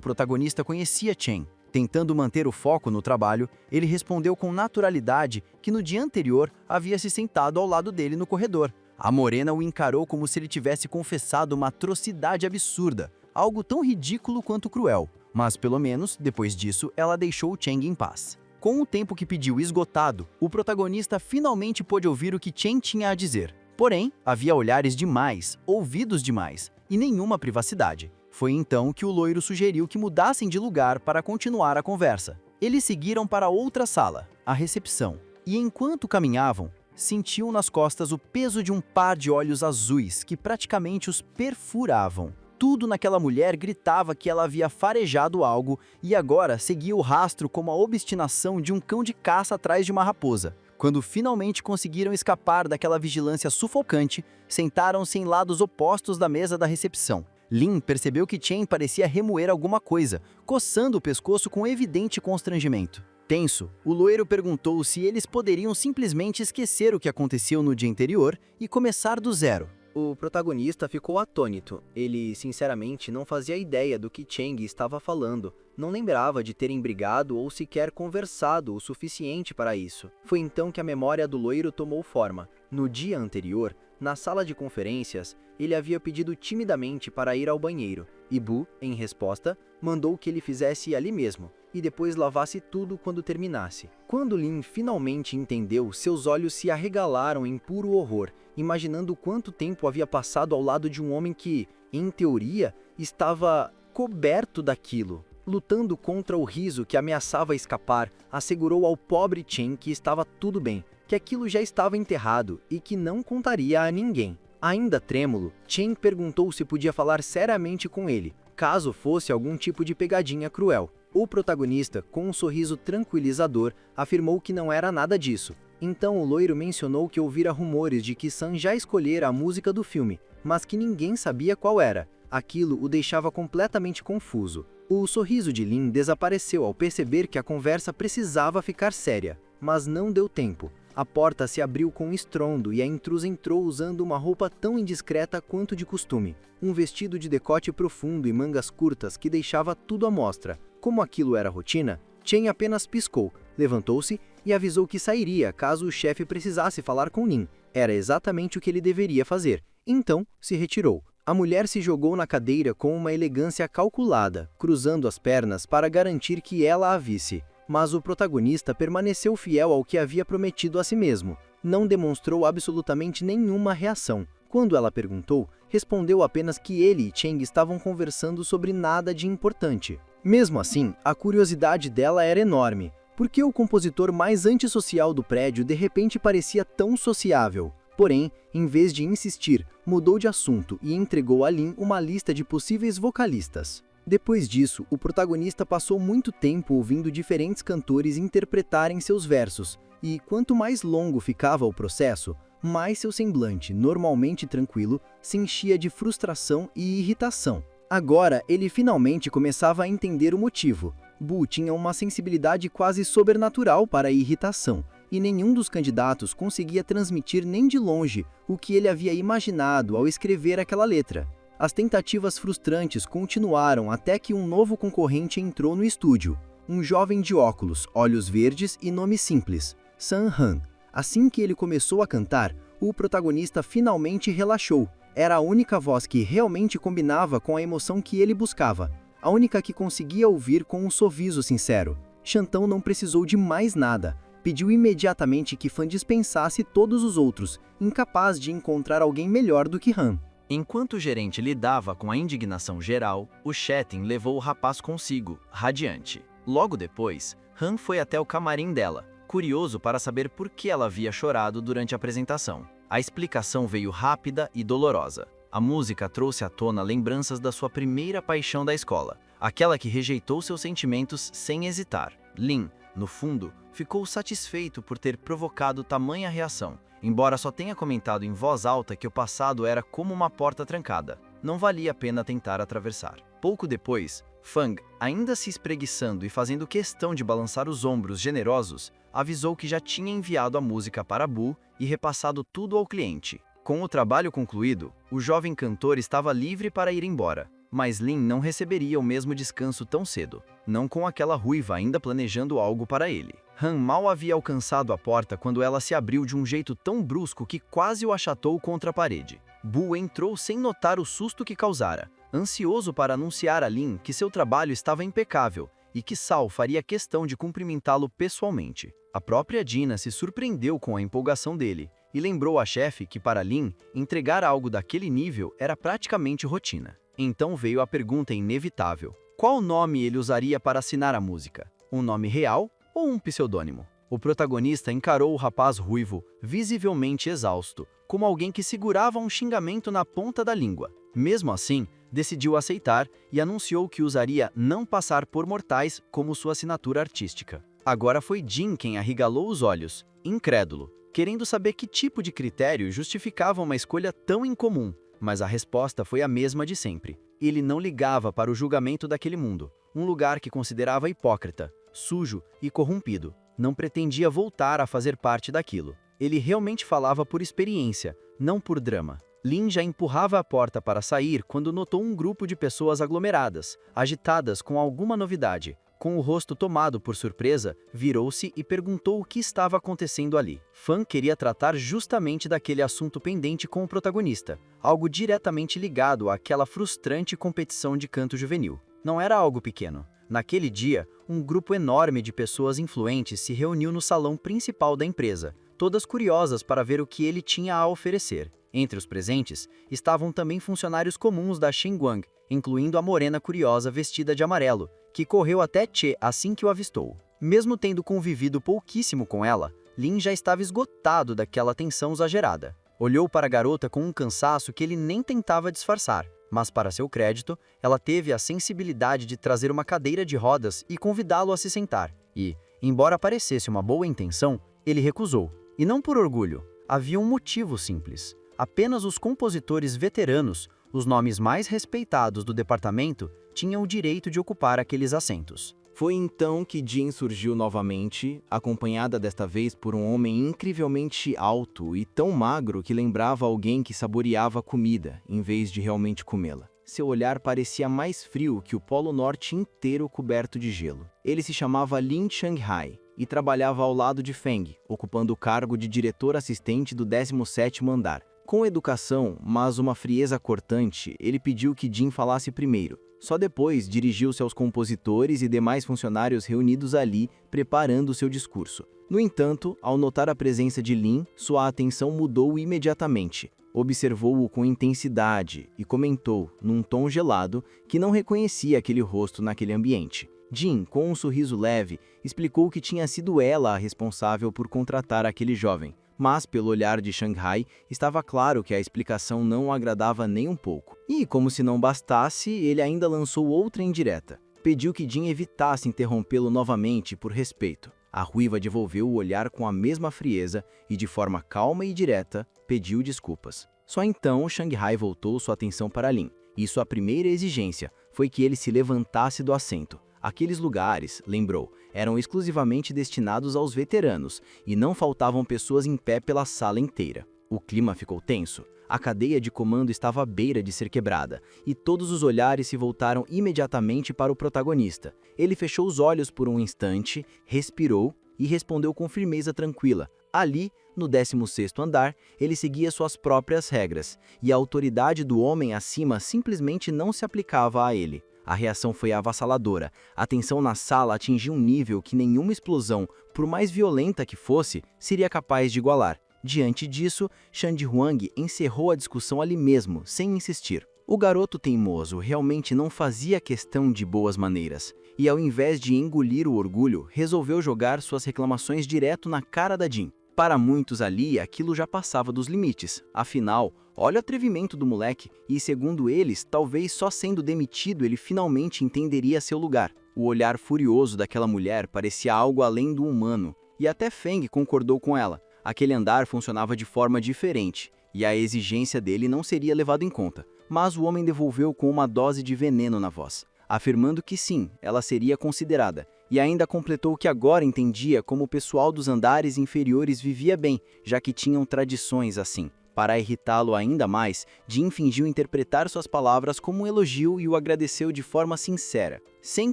protagonista conhecia Chang. Tentando manter o foco no trabalho, ele respondeu com naturalidade que no dia anterior havia se sentado ao lado dele no corredor. A morena o encarou como se ele tivesse confessado uma atrocidade absurda, algo tão ridículo quanto cruel. Mas pelo menos, depois disso, ela deixou Chang em paz. Com o tempo que pediu esgotado, o protagonista finalmente pôde ouvir o que Chang tinha a dizer. Porém, havia olhares demais, ouvidos demais, e nenhuma privacidade. Foi então que o loiro sugeriu que mudassem de lugar para continuar a conversa. Eles seguiram para outra sala, a recepção, e enquanto caminhavam, sentiam nas costas o peso de um par de olhos azuis que praticamente os perfuravam. Tudo naquela mulher gritava que ela havia farejado algo e agora seguia o rastro como a obstinação de um cão de caça atrás de uma raposa. Quando finalmente conseguiram escapar daquela vigilância sufocante, sentaram-se em lados opostos da mesa da recepção. Lin percebeu que Chang parecia remoer alguma coisa, coçando o pescoço com evidente constrangimento. Tenso, o loiro perguntou se eles poderiam simplesmente esquecer o que aconteceu no dia anterior e começar do zero. O protagonista ficou atônito. Ele, sinceramente, não fazia ideia do que Chang estava falando. Não lembrava de terem brigado ou sequer conversado o suficiente para isso. Foi então que a memória do loiro tomou forma. No dia anterior, na sala de conferências, ele havia pedido timidamente para ir ao banheiro, e Bu, em resposta, mandou que ele fizesse ali mesmo, e depois lavasse tudo quando terminasse. Quando Lin finalmente entendeu, seus olhos se arregalaram em puro horror, imaginando quanto tempo havia passado ao lado de um homem que, em teoria, estava coberto daquilo. Lutando contra o riso que ameaçava escapar, assegurou ao pobre Chang que estava tudo bem, que aquilo já estava enterrado e que não contaria a ninguém. Ainda trêmulo, Chang perguntou se podia falar seriamente com ele, caso fosse algum tipo de pegadinha cruel. O protagonista, com um sorriso tranquilizador, afirmou que não era nada disso. Então o loiro mencionou que ouvira rumores de que Sun já escolhera a música do filme, mas que ninguém sabia qual era. Aquilo o deixava completamente confuso. O sorriso de Lin desapareceu ao perceber que a conversa precisava ficar séria, mas não deu tempo. A porta se abriu com um estrondo e a intrusa entrou usando uma roupa tão indiscreta quanto de costume. Um vestido de decote profundo e mangas curtas que deixava tudo à mostra. Como aquilo era rotina, Chen apenas piscou, levantou-se e avisou que sairia caso o chefe precisasse falar com Lin. Era exatamente o que ele deveria fazer. Então, se retirou. A mulher se jogou na cadeira com uma elegância calculada, cruzando as pernas para garantir que ela a visse. Mas o protagonista permaneceu fiel ao que havia prometido a si mesmo. Não demonstrou absolutamente nenhuma reação. Quando ela perguntou, respondeu apenas que ele e Cheng estavam conversando sobre nada de importante. Mesmo assim, a curiosidade dela era enorme. Por que o compositor mais antissocial do prédio de repente parecia tão sociável? Porém, em vez de insistir, mudou de assunto e entregou a Lin uma lista de possíveis vocalistas. Depois disso, o protagonista passou muito tempo ouvindo diferentes cantores interpretarem seus versos, e quanto mais longo ficava o processo, mais seu semblante, normalmente tranquilo, se enchia de frustração e irritação. Agora, ele finalmente começava a entender o motivo. Bu tinha uma sensibilidade quase sobrenatural para a irritação, e nenhum dos candidatos conseguia transmitir nem de longe o que ele havia imaginado ao escrever aquela letra. As tentativas frustrantes continuaram até que um novo concorrente entrou no estúdio. Um jovem de óculos, olhos verdes e nome simples, Sun Han. Assim que ele começou a cantar, o protagonista finalmente relaxou. Era a única voz que realmente combinava com a emoção que ele buscava. A única que conseguia ouvir com um sorriso sincero. Chantão não precisou de mais nada. Pediu imediatamente que Fan dispensasse todos os outros, incapaz de encontrar alguém melhor do que Han. Enquanto o gerente lidava com a indignação geral, o Chetin levou o rapaz consigo, radiante. Logo depois, Han foi até o camarim dela, curioso para saber por que ela havia chorado durante a apresentação. A explicação veio rápida e dolorosa. A música trouxe à tona lembranças da sua primeira paixão da escola, aquela que rejeitou seus sentimentos sem hesitar. Lin, no fundo, ficou satisfeito por ter provocado tamanha reação, embora só tenha comentado em voz alta que o passado era como uma porta trancada. Não valia a pena tentar atravessar. Pouco depois, Fang, ainda se espreguiçando e fazendo questão de balançar os ombros generosos, avisou que já tinha enviado a música para Bu e repassado tudo ao cliente. Com o trabalho concluído, o jovem cantor estava livre para ir embora, mas Lin não receberia o mesmo descanso tão cedo, não com aquela ruiva ainda planejando algo para ele. Han mal havia alcançado a porta quando ela se abriu de um jeito tão brusco que quase o achatou contra a parede. Bu entrou sem notar o susto que causara, ansioso para anunciar a Lin que seu trabalho estava impecável e que Sal faria questão de cumprimentá-lo pessoalmente. A própria Dina se surpreendeu com a empolgação dele e lembrou à chefe que para Lin, entregar algo daquele nível era praticamente rotina. Então veio a pergunta inevitável: qual nome ele usaria para assinar a música? Um nome real ou um pseudônimo? O protagonista encarou o rapaz ruivo, visivelmente exausto, como alguém que segurava um xingamento na ponta da língua. Mesmo assim, decidiu aceitar e anunciou que usaria Não Passar por Mortais como sua assinatura artística. Agora foi Jin quem arregalou os olhos, incrédulo, querendo saber que tipo de critério justificava uma escolha tão incomum, mas a resposta foi a mesma de sempre. Ele não ligava para o julgamento daquele mundo, um lugar que considerava hipócrita, sujo e corrompido. Não pretendia voltar a fazer parte daquilo. Ele realmente falava por experiência, não por drama. Lin já empurrava a porta para sair quando notou um grupo de pessoas aglomeradas, agitadas com alguma novidade. Com o rosto tomado por surpresa, virou-se e perguntou o que estava acontecendo ali. Fan queria tratar justamente daquele assunto pendente com o protagonista, algo diretamente ligado àquela frustrante competição de canto juvenil. Não era algo pequeno. Naquele dia, um grupo enorme de pessoas influentes se reuniu no salão principal da empresa, todas curiosas para ver o que ele tinha a oferecer. Entre os presentes, estavam também funcionários comuns da Xinguang, incluindo a morena curiosa vestida de amarelo, que correu até Che assim que o avistou. Mesmo tendo convivido pouquíssimo com ela, Lin já estava esgotado daquela atenção exagerada. Olhou para a garota com um cansaço que ele nem tentava disfarçar, mas para seu crédito, ela teve a sensibilidade de trazer uma cadeira de rodas e convidá-lo a se sentar. E, embora parecesse uma boa intenção, ele recusou. E não por orgulho, havia um motivo simples. Apenas os compositores veteranos, os nomes mais respeitados do departamento, tinham o direito de ocupar aqueles assentos. Foi então que Jin surgiu novamente, acompanhada desta vez por um homem incrivelmente alto e tão magro que lembrava alguém que saboreava comida, em vez de realmente comê-la. Seu olhar parecia mais frio que o Polo Norte inteiro coberto de gelo. Ele se chamava Lin Shanghai e trabalhava ao lado de Feng, ocupando o cargo de diretor assistente do 17º andar. Com educação, mas uma frieza cortante, ele pediu que Jin falasse primeiro. Só depois dirigiu-se aos compositores e demais funcionários reunidos ali, preparando seu discurso. No entanto, ao notar a presença de Lin, sua atenção mudou imediatamente. Observou-o com intensidade e comentou, num tom gelado, que não reconhecia aquele rosto naquele ambiente. Jin, com um sorriso leve, explicou que tinha sido ela a responsável por contratar aquele jovem. Mas, pelo olhar de Shanghai, estava claro que a explicação não o agradava nem um pouco. E, como se não bastasse, ele ainda lançou outra indireta. Pediu que Jin evitasse interrompê-lo novamente por respeito. A ruiva devolveu o olhar com a mesma frieza e, de forma calma e direta, pediu desculpas. Só então Shanghai voltou sua atenção para Lin, e sua primeira exigência foi que ele se levantasse do assento. Aqueles lugares, lembrou, eram exclusivamente destinados aos veteranos e não faltavam pessoas em pé pela sala inteira. O clima ficou tenso. A cadeia de comando estava à beira de ser quebrada e todos os olhares se voltaram imediatamente para o protagonista. Ele fechou os olhos por um instante, respirou e respondeu com firmeza tranquila. Ali, no 16º andar, ele seguia suas próprias regras e a autoridade do homem acima simplesmente não se aplicava a ele. A reação foi avassaladora. A tensão na sala atingiu um nível que nenhuma explosão, por mais violenta que fosse, seria capaz de igualar. Diante disso, Shandi Huang encerrou a discussão ali mesmo, sem insistir. O garoto teimoso realmente não fazia questão de boas maneiras, e ao invés de engolir o orgulho, resolveu jogar suas reclamações direto na cara da Jin. Para muitos ali, aquilo já passava dos limites. Afinal, olha o atrevimento do moleque, e segundo eles, talvez só sendo demitido ele finalmente entenderia seu lugar. O olhar furioso daquela mulher parecia algo além do humano, e até Feng concordou com ela. Aquele andar funcionava de forma diferente, e a exigência dele não seria levada em conta. Mas o homem devolveu com uma dose de veneno na voz, afirmando que sim, ela seria considerada, e ainda completou que agora entendia como o pessoal dos andares inferiores vivia bem, já que tinham tradições assim. Para irritá-lo ainda mais, Jin fingiu interpretar suas palavras como um elogio e o agradeceu de forma sincera. Sem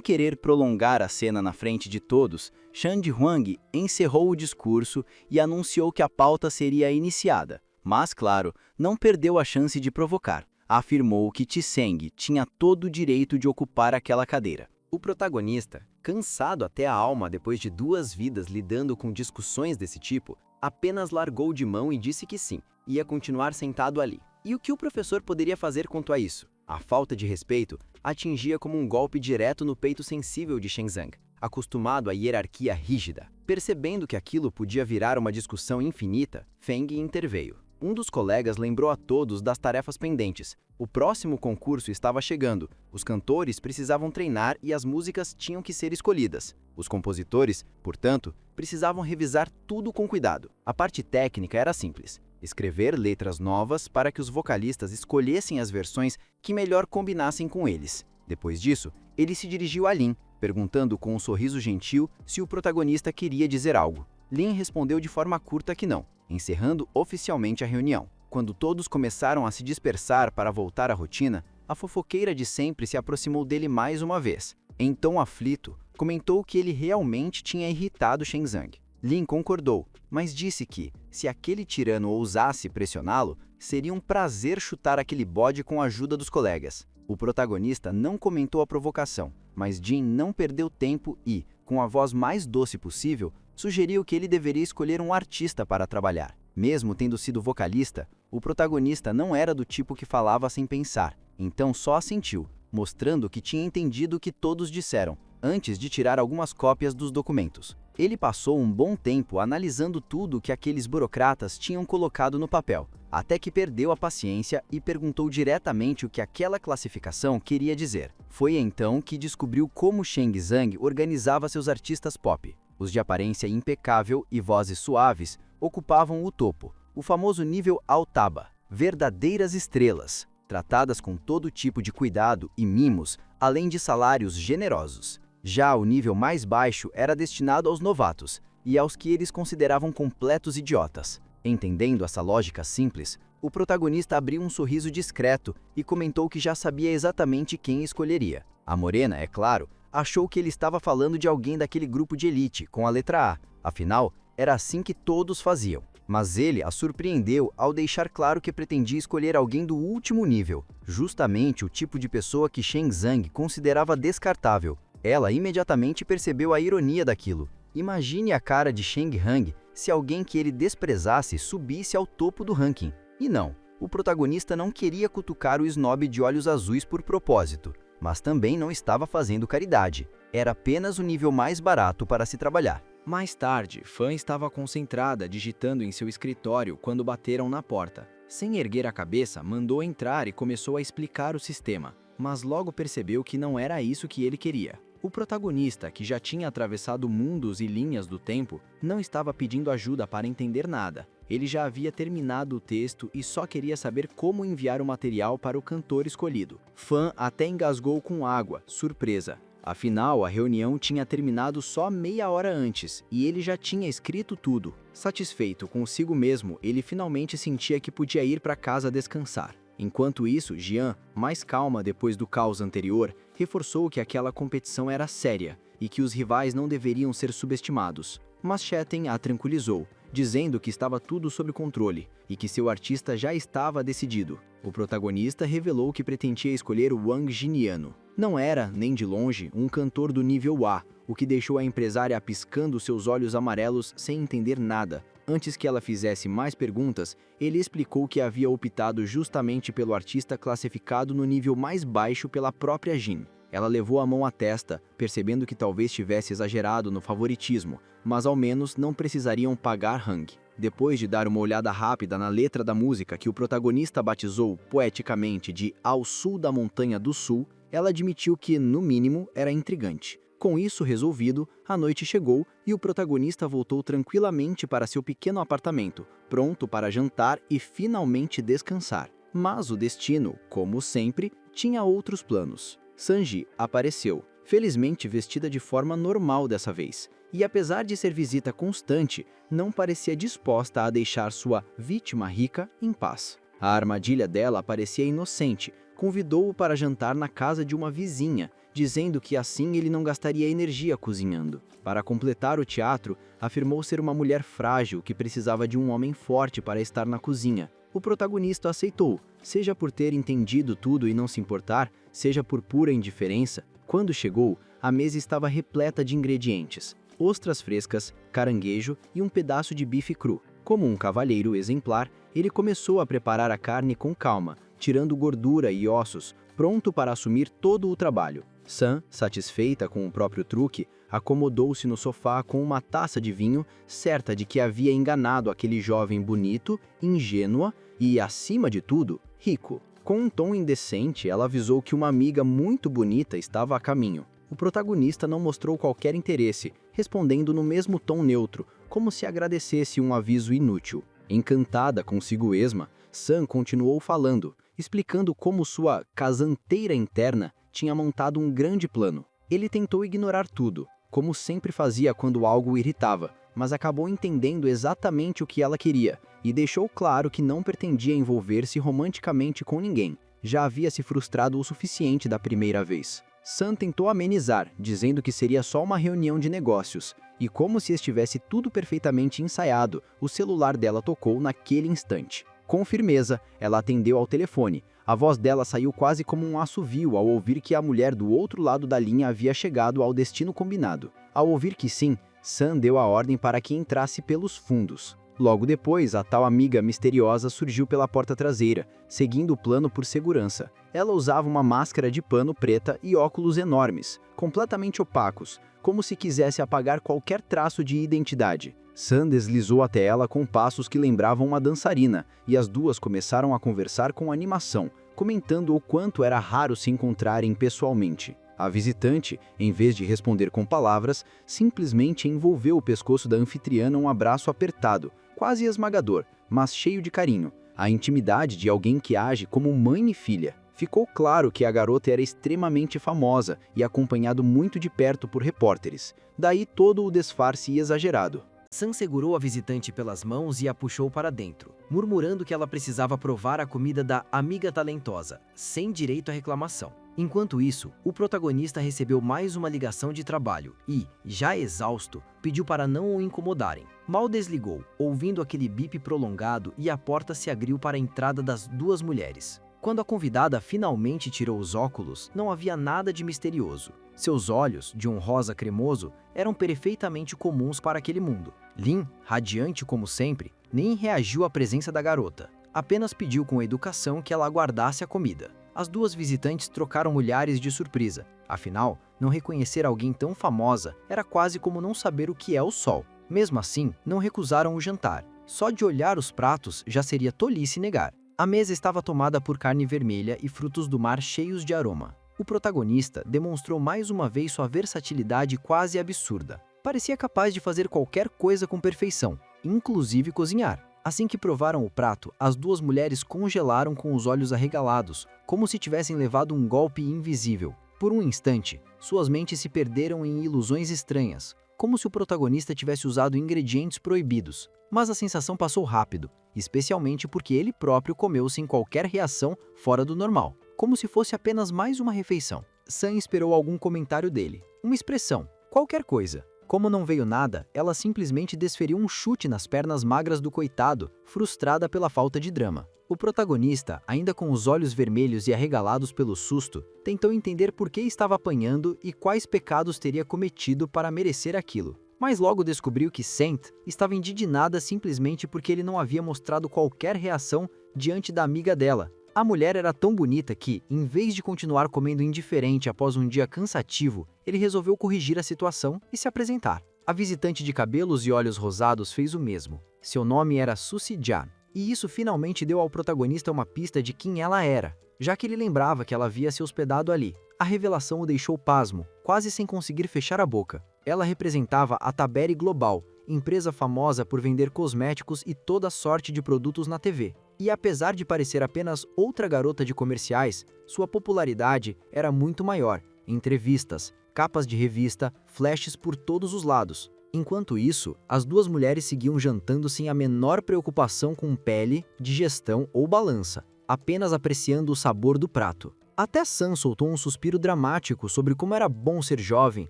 querer prolongar a cena na frente de todos, Shan Huang encerrou o discurso e anunciou que a pauta seria iniciada. Mas, claro, não perdeu a chance de provocar. Afirmou que Tiseng tinha todo o direito de ocupar aquela cadeira. O protagonista, cansado até a alma depois de 2 vidas lidando com discussões desse tipo, apenas largou de mão e disse que sim, ia continuar sentado ali. E o que o professor poderia fazer quanto a isso? A falta de respeito atingia como um golpe direto no peito sensível de Shenzang, acostumado à hierarquia rígida. Percebendo que aquilo podia virar uma discussão infinita, Feng interveio. Um dos colegas lembrou a todos das tarefas pendentes. O próximo concurso estava chegando, os cantores precisavam treinar e as músicas tinham que ser escolhidas. Os compositores, portanto, precisavam revisar tudo com cuidado. A parte técnica era simples: escrever letras novas para que os vocalistas escolhessem as versões que melhor combinassem com eles. Depois disso, ele se dirigiu a Lin, perguntando com um sorriso gentil se o protagonista queria dizer algo. Lin respondeu de forma curta que não, encerrando oficialmente a reunião. Quando todos começaram a se dispersar para voltar à rotina, a fofoqueira de sempre se aproximou dele mais uma vez. Em tom aflito, comentou que ele realmente tinha irritado Shenzang. Lin concordou, mas disse que, se aquele tirano ousasse pressioná-lo, seria um prazer chutar aquele bode com a ajuda dos colegas. O protagonista não comentou a provocação, mas Jin não perdeu tempo e, com a voz mais doce possível, sugeriu que ele deveria escolher um artista para trabalhar. Mesmo tendo sido vocalista, o protagonista não era do tipo que falava sem pensar, então só assentiu, mostrando que tinha entendido o que todos disseram, antes de tirar algumas cópias dos documentos. Ele passou um bom tempo analisando tudo que aqueles burocratas tinham colocado no papel, até que perdeu a paciência e perguntou diretamente o que aquela classificação queria dizer. Foi então que descobriu como Sheng Zhang organizava seus artistas pop. Os de aparência impecável e vozes suaves ocupavam o topo, o famoso nível Altaba, verdadeiras estrelas, tratadas com todo tipo de cuidado e mimos, além de salários generosos. Já o nível mais baixo era destinado aos novatos e aos que eles consideravam completos idiotas. Entendendo essa lógica simples, o protagonista abriu um sorriso discreto e comentou que já sabia exatamente quem escolheria. A morena, é claro, achou que ele estava falando de alguém daquele grupo de elite, com a letra A. Afinal, era assim que todos faziam. Mas ele a surpreendeu ao deixar claro que pretendia escolher alguém do último nível, justamente o tipo de pessoa que Sheng Zhang considerava descartável. Ela imediatamente percebeu a ironia daquilo. Imagine a cara de Sheng Hang se alguém que ele desprezasse subisse ao topo do ranking. E não, o protagonista não queria cutucar o snob de olhos azuis por propósito, mas também não estava fazendo caridade. Era apenas o nível mais barato para se trabalhar. Mais tarde, Fan estava concentrada digitando em seu escritório quando bateram na porta. Sem erguer a cabeça, mandou entrar e começou a explicar o sistema, mas logo percebeu que não era isso que ele queria. O protagonista, que já tinha atravessado mundos e linhas do tempo, não estava pedindo ajuda para entender nada. Ele já havia terminado o texto e só queria saber como enviar o material para o cantor escolhido. Fan até engasgou com água, surpresa. Afinal, a reunião tinha terminado só meia hora antes, e ele já tinha escrito tudo. Satisfeito consigo mesmo, ele finalmente sentia que podia ir para casa descansar. Enquanto isso, Jian, mais calma depois do caos anterior, reforçou que aquela competição era séria e que os rivais não deveriam ser subestimados. Mas Sheten a tranquilizou, dizendo que estava tudo sob controle e que seu artista já estava decidido. O protagonista revelou que pretendia escolher Wang Jiniano. Não era, nem de longe, um cantor do nível A, o que deixou a empresária piscando seus olhos amarelos sem entender nada. Antes que ela fizesse mais perguntas, ele explicou que havia optado justamente pelo artista classificado no nível mais baixo pela própria Jin. Ela levou a mão à testa, percebendo que talvez tivesse exagerado no favoritismo, mas ao menos não precisariam pagar Hang. Depois de dar uma olhada rápida na letra da música que o protagonista batizou poeticamente de Ao Sul da Montanha do Sul, ela admitiu que, no mínimo, era intrigante. Com isso resolvido, a noite chegou e o protagonista voltou tranquilamente para seu pequeno apartamento, pronto para jantar e finalmente descansar. Mas o destino, como sempre, tinha outros planos. Sanji apareceu, felizmente vestida de forma normal dessa vez, e apesar de ser visita constante, não parecia disposta a deixar sua vítima rica em paz. A armadilha dela parecia inocente, convidou-o para jantar na casa de uma vizinha, dizendo que assim ele não gastaria energia cozinhando. Para completar o teatro, afirmou ser uma mulher frágil que precisava de um homem forte para estar na cozinha. O protagonista aceitou, seja por ter entendido tudo e não se importar, seja por pura indiferença. Quando chegou, a mesa estava repleta de ingredientes: ostras frescas, caranguejo e um pedaço de bife cru. Como um cavalheiro exemplar, ele começou a preparar a carne com calma, tirando gordura e ossos, pronto para assumir todo o trabalho. Sam, satisfeita com o próprio truque, acomodou-se no sofá com uma taça de vinho, certa de que havia enganado aquele jovem bonito, ingênua e, acima de tudo, rico. Com um tom indecente, ela avisou que uma amiga muito bonita estava a caminho. O protagonista não mostrou qualquer interesse, respondendo no mesmo tom neutro, como se agradecesse um aviso inútil. Encantada consigo mesma, Sam continuou falando, explicando como sua casanteira interna tinha montado um grande plano. Ele tentou ignorar tudo, como sempre fazia quando algo o irritava, mas acabou entendendo exatamente o que ela queria, e deixou claro que não pretendia envolver-se romanticamente com ninguém. Já havia se frustrado o suficiente da primeira vez. Sam tentou amenizar, dizendo que seria só uma reunião de negócios, e como se estivesse tudo perfeitamente ensaiado, o celular dela tocou naquele instante. Com firmeza, ela atendeu ao telefone. A voz dela saiu quase como um assovio ao ouvir que a mulher do outro lado da linha havia chegado ao destino combinado. Ao ouvir que sim, Sam deu a ordem para que entrasse pelos fundos. Logo depois, a tal amiga misteriosa surgiu pela porta traseira, seguindo o plano por segurança. Ela usava uma máscara de pano preta e óculos enormes, completamente opacos, como se quisesse apagar qualquer traço de identidade. Sam deslizou até ela com passos que lembravam uma dançarina, e as duas começaram a conversar com animação, comentando o quanto era raro se encontrarem pessoalmente. A visitante, em vez de responder com palavras, simplesmente envolveu o pescoço da anfitriã num abraço apertado, quase esmagador, mas cheio de carinho. A intimidade de alguém que age como mãe e filha. Ficou claro que a garota era extremamente famosa e acompanhado muito de perto por repórteres. Daí todo o disfarce exagerado. Sam segurou a visitante pelas mãos e a puxou para dentro, murmurando que ela precisava provar a comida da amiga talentosa, sem direito à reclamação. Enquanto isso, o protagonista recebeu mais uma ligação de trabalho e, já exausto, pediu para não o incomodarem. Mal desligou, ouvindo aquele bip prolongado, e a porta se abriu para a entrada das duas mulheres. Quando a convidada finalmente tirou os óculos, não havia nada de misterioso. Seus olhos, de um rosa cremoso, eram perfeitamente comuns para aquele mundo. Lin, radiante como sempre, nem reagiu à presença da garota. Apenas pediu com educação que ela aguardasse a comida. As duas visitantes trocaram olhares de surpresa. Afinal, não reconhecer alguém tão famosa era quase como não saber o que é o sol. Mesmo assim, não recusaram o jantar. Só de olhar os pratos já seria tolice negar. A mesa estava tomada por carne vermelha e frutos do mar cheios de aroma. O protagonista demonstrou mais uma vez sua versatilidade quase absurda. Parecia capaz de fazer qualquer coisa com perfeição, inclusive cozinhar. Assim que provaram o prato, as duas mulheres congelaram com os olhos arregalados, como se tivessem levado um golpe invisível. Por um instante, suas mentes se perderam em ilusões estranhas, como se o protagonista tivesse usado ingredientes proibidos. Mas a sensação passou rápido, especialmente porque ele próprio comeu sem qualquer reação fora do normal, como se fosse apenas mais uma refeição. Sam esperou algum comentário dele, uma expressão, qualquer coisa. Como não veio nada, ela simplesmente desferiu um chute nas pernas magras do coitado, frustrada pela falta de drama. O protagonista, ainda com os olhos vermelhos e arregalados pelo susto, tentou entender por que estava apanhando e quais pecados teria cometido para merecer aquilo. Mas logo descobriu que Saint estava indignada simplesmente porque ele não havia mostrado qualquer reação diante da amiga dela. A mulher era tão bonita que, em vez de continuar comendo indiferente após um dia cansativo, ele resolveu corrigir a situação e se apresentar. A visitante de cabelos e olhos rosados fez o mesmo. Seu nome era Susie Jan, e isso finalmente deu ao protagonista uma pista de quem ela era, já que ele lembrava que ela havia se hospedado ali. A revelação o deixou pasmo, quase sem conseguir fechar a boca. Ela representava a Taberi Global, empresa famosa por vender cosméticos e toda sorte de produtos na TV. E apesar de parecer apenas outra garota de comerciais, sua popularidade era muito maior. Entrevistas, capas de revista, flashes por todos os lados. Enquanto isso, as duas mulheres seguiam jantando sem a menor preocupação com pele, digestão ou balança, apenas apreciando o sabor do prato. Até Sam soltou um suspiro dramático sobre como era bom ser jovem,